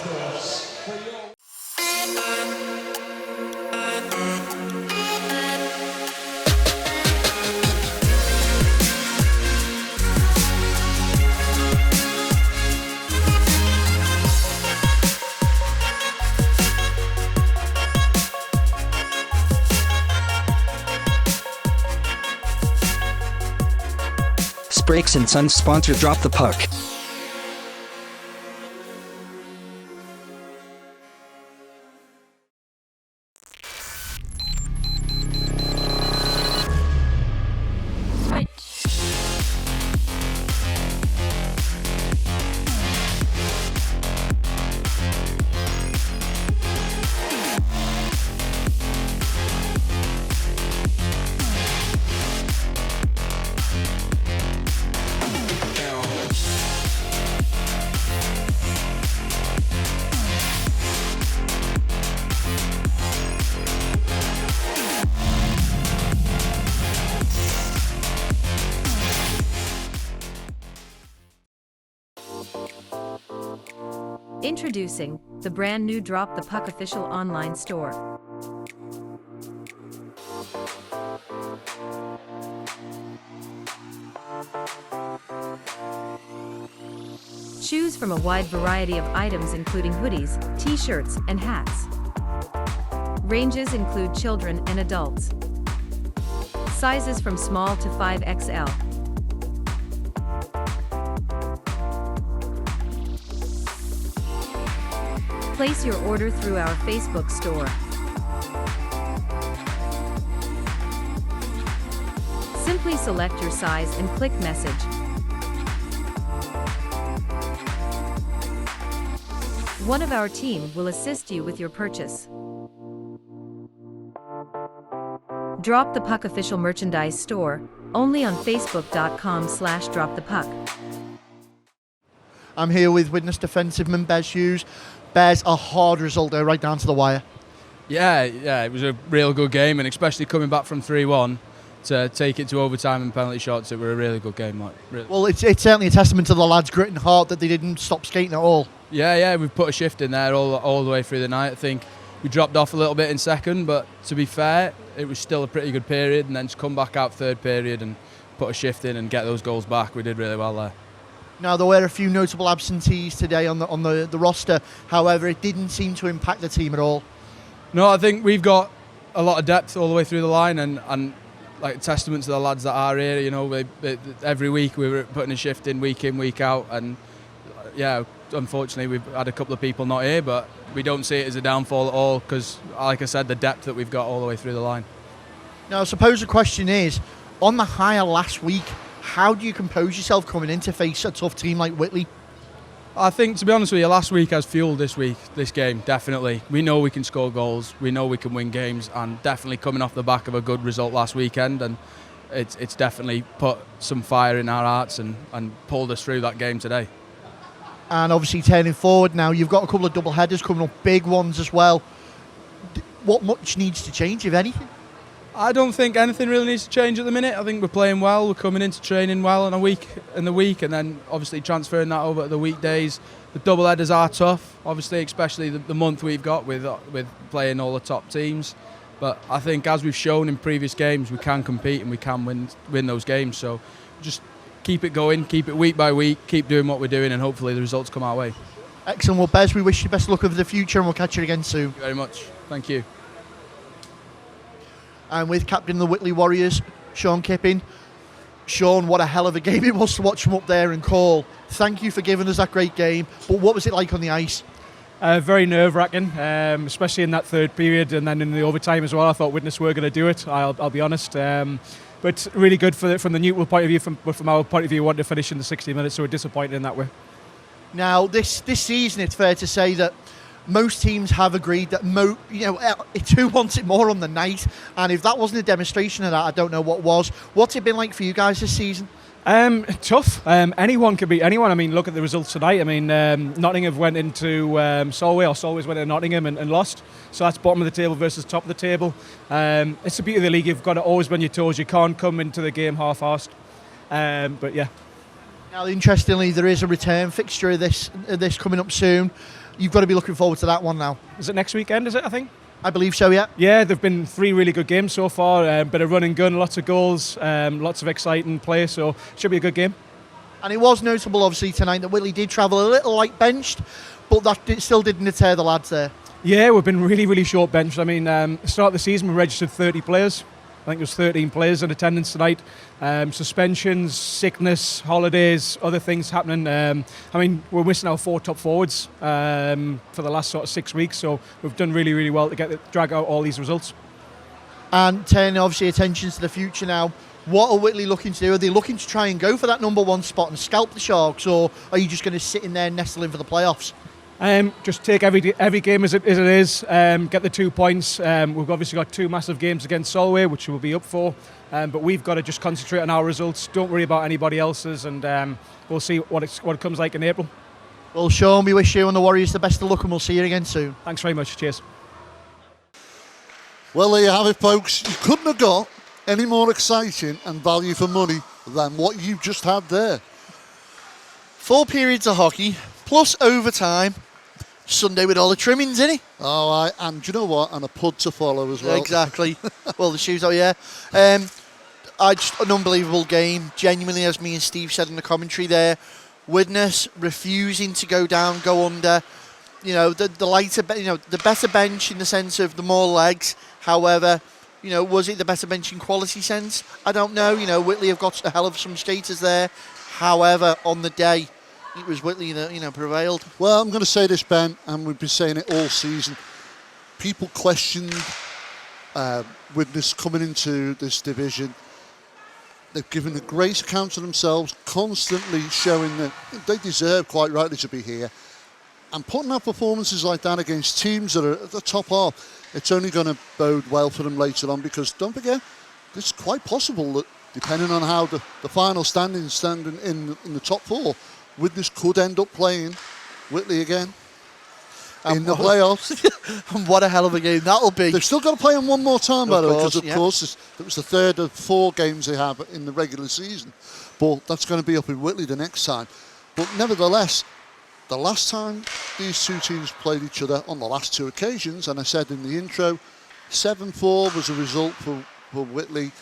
Brakes and Sons sponsor Drop the Puck. Introducing the brand new Drop the Puck official online store. Choose from a wide variety of items including hoodies, t-shirts, and hats. Ranges include children and adults. Sizes from small to 5XL. Place your order through our Facebook store. Simply select your size and click message. One of our team will assist you with your purchase. Drop the Puck official merchandise store, only on facebook.com/dropthepuck. I'm here with Widnes defensive man Bez Hughes. Bez, a hard result there, right down to the wire. Yeah, it was a real good game, and especially coming back from 3-1 to take it to overtime and penalty shots, it were a really good game. Really. Well, it's certainly a testament to the lads' grit and heart that they didn't stop skating at all. Yeah, we've put a shift in there all the way through the night. I think we dropped off a little bit in second, but to be fair, it was still a pretty good period, and then to come back out third period and put a shift in and get those goals back, we did really well there. Now, there were a few notable absentees today on the roster. However, it didn't seem to impact the team at all. No, I think we've got a lot of depth all the way through the line, and like testament to the lads that are here. You know, every week we were putting a shift in, week out, and yeah, unfortunately we've had a couple of people not here, but we don't see it as a downfall at all because, like I said, the depth that we've got all the way through the line. Now, I suppose the question is, on the hire last week, how do you compose yourself coming in to face a tough team like Whitley? I think, to be honest with you, last week has fueled this game, definitely. We know we can score goals, we know we can win games, and definitely coming off the back of a good result last weekend, and it's definitely put some fire in our hearts and pulled us through that game today. And obviously turning forward now, you've got a couple of double headers coming up, big ones as well. What much needs to change, if anything? I don't think anything really needs to change at the minute. I think we're playing well. We're coming into training well in the week, and then obviously transferring that over to the weekdays. The double headers are tough, obviously, especially the month we've got with playing all the top teams. But I think, as we've shown in previous games, we can compete and we can win those games. So just keep it going, keep it week by week, keep doing what we're doing, and hopefully the results come our way. Excellent. Well, Bez, we wish you best luck over the future, and we'll catch you again soon. Thank you very much. Thank you. And with captain of the Whitley Warriors, Sean Kipping. Sean, what a hell of a game it was to watch him up there and call. Thank you for giving us that great game. But what was it like on the ice? Very nerve-wracking, especially in that third period and then in the overtime as well. I thought Widnes were going to do it, I'll be honest. But really good from the neutral point of view. From our point of view, we wanted to finish in the 60 minutes, so we're disappointed in that way. Now, this season, it's fair to say that most teams have agreed that who wants it more on the night, and if that wasn't a demonstration of that, I don't know what was. What's it been like for you guys this season? Tough. Anyone can beat anyone. I mean, look at the results tonight. I mean, Nottingham went into Solway, or Solway's went into Nottingham and lost. So that's bottom of the table versus top of the table. It's the beauty of the league. You've got to always be on your toes. You can't come into the game half-arsed. But yeah. Now, interestingly, there is a return fixture of this coming up soon. You've got to be looking forward to that one now. Is it next weekend, is it, I think? I believe so, yeah. Yeah, there've been 3 really good games so far. Bit of run and gun, lots of goals, lots of exciting play, so should be a good game. And it was notable, obviously, tonight that Whitley did travel a little light benched, but that still didn't deter the lads there. Yeah, we've been really, really short benched. I mean, start of the season, we registered 30 players. I think there was 13 players in attendance tonight. Suspensions, sickness, holidays, other things happening. I mean, we're missing our 4 top forwards for the last sort of 6 weeks, so we've done really, really well to drag out all these results. And turning, obviously, attention to the future now. What are Whitley looking to do? Are they looking to try and go for that number 1 spot and scalp the Sharks, or are you just going to sit in there and nestle in for the playoffs? Just take every game as it is, get the 2 points. We've obviously got 2 massive games against Solway, which we'll be up for, but we've got to just concentrate on our results. Don't worry about anybody else's, and we'll see what it comes like in April. Well, Sean, we wish you and the Warriors the best of luck, and we'll see you again soon. Thanks very much. Cheers. Well, there you have it, folks. You couldn't have got any more exciting and value for money than what you just had there. 4 periods of hockey, plus overtime. Sunday with all the trimmings, innit? All right, and do you know what? And a pud to follow as well. Exactly. Well, the shoes, yeah. Just an unbelievable game. Genuinely, as me and Steve said in the commentary there, Widnes refusing to go down, go under. You know, the lighter, the better bench in the sense of the more legs. However, was it the better bench in quality sense? I don't know. Whitley have got a hell of some skaters there. However, on the day, it was Whitley that prevailed. Well, I'm going to say this, Ben, and we've been saying it all season. People questioned Widnes coming into this division. They've given a great account of themselves, constantly showing that they deserve, quite rightly, to be here. And putting out performances like that against teams that are at the top half, it's only going to bode well for them later on, because don't forget, it's quite possible that depending on how the final standings stand in the top 4, Widnes could end up playing Whitley again in the playoffs. And what a hell of a game that'll be. They've still got to play them one more time, by the way, because of yeah. course it was the third of 4 games they have in the regular season. But that's going to be up in Whitley the next time. But nevertheless, the last time these two teams played each other on the last 2 occasions, and I said in the intro, 7-4 was a result for Whitley.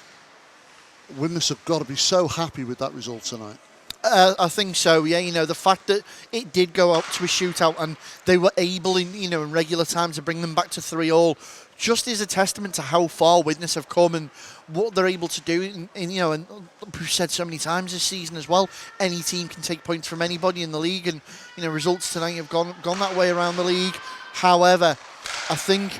Widnes have got to be so happy with that result tonight. I think so, yeah. You know, the fact that it did go out to a shootout and they were able, in regular time to bring them back to 3-3 just is a testament to how far Widnes have come and what they're able to do. And we've said so many times this season as well, any team can take points from anybody in the league, and results tonight have gone that way around the league. However, I think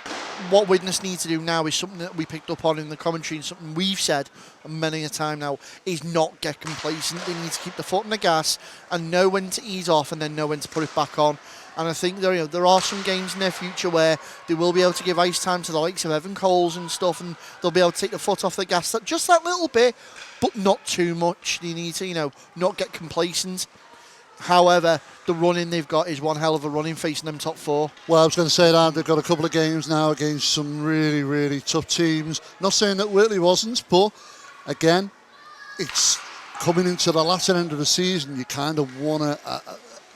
what Widnes need to do now is something that we picked up on in the commentary and something we've said many a time now, is not get complacent. They need to keep the foot on the gas and know when to ease off and then know when to put it back on. And I think there are some games in their future where they will be able to give ice time to the likes of Evan Coles and stuff, and they'll be able to take the foot off the gas just that little bit, but not too much. They need to, not get complacent. However, the running they've got is one hell of a running facing them top 4. Well, I was going to say that they've got a couple of games now against some really, really tough teams. Not saying that Whitley wasn't, but again, it's coming into the latter end of the season. You kind of want to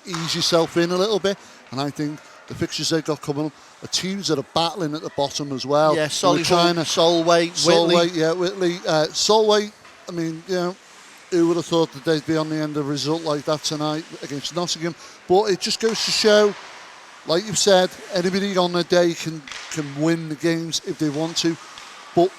ease yourself in a little bit, and I think the fixtures they've got coming up are teams that are battling at the bottom as well. Yeah, Solway, Whitley. Yeah, Whitley. Solway, I mean, who would have thought that they'd be on the end of a result like that tonight against Nottingham? But it just goes to show, like you've said, anybody on a day can win the games if they want to. But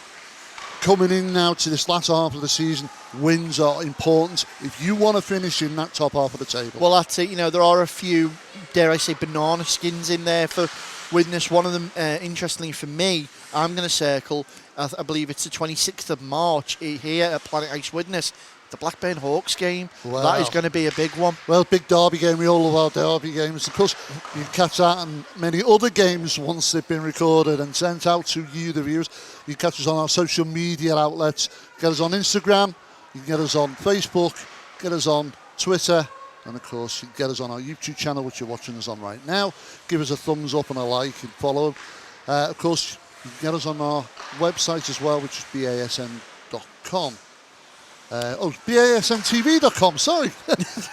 coming in now to this last half of the season, wins are important if you want to finish in that top half of the table. Well, that's it. There are a few, dare I say, banana skins in there for Widnes. One of them, interestingly for me, I'm going to circle, I believe it's the 26th of March here at Planet Ice Widnes. The Blackburn Hawks game. Wow. That is going to be a big one. Well, big derby game. We all love our derby games. Of course, you can catch that and many other games once they've been recorded and sent out to you, the viewers. You can catch us on our social media outlets. Get us on Instagram. You can get us on Facebook. Get us on Twitter. And, of course, you can get us on our YouTube channel, which you're watching us on right now. Give us a thumbs up and a like and follow. Of course, you can get us on our website as well, which is BASN.com. BASNTV.com, sorry.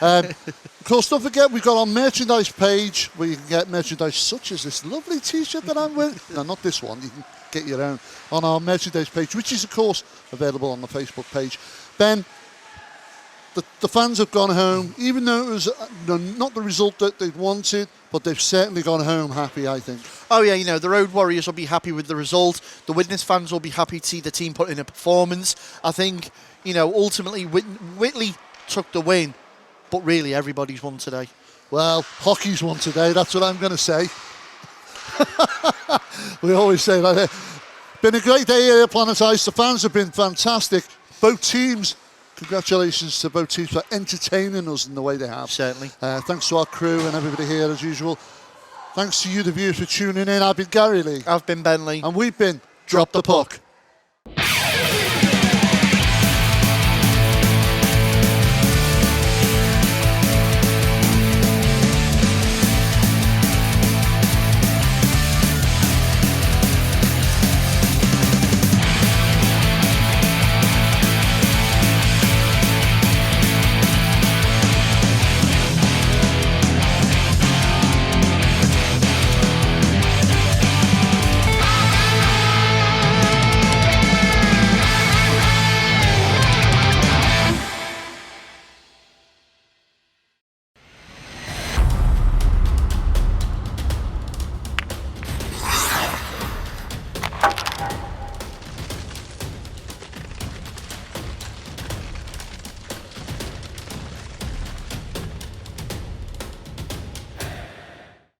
Of course, don't forget, we've got our merchandise page where you can get merchandise such as this lovely t-shirt that I'm wearing. No, not this one. You can get your own on our merchandise page, which is, of course, available on the Facebook page. Ben, the fans have gone home, even though it was not the result that they'd wanted, but they've certainly gone home happy, I think. Oh, yeah, the Road Warriors will be happy with the result. The Widnes fans will be happy to see the team put in a performance. I think, ultimately, Whitley took the win, but really everybody's won today. Well, hockey's won today, that's what I'm going to say. We always say that. Been a great day here at Planet Ice. The fans have been fantastic. Both teams, congratulations to both teams for entertaining us in the way they have. Certainly. Thanks to our crew and everybody here as usual. Thanks to you, the viewers, for tuning in. I've been Gary Lee. I've been Ben Lee. And we've been Drop the Puck.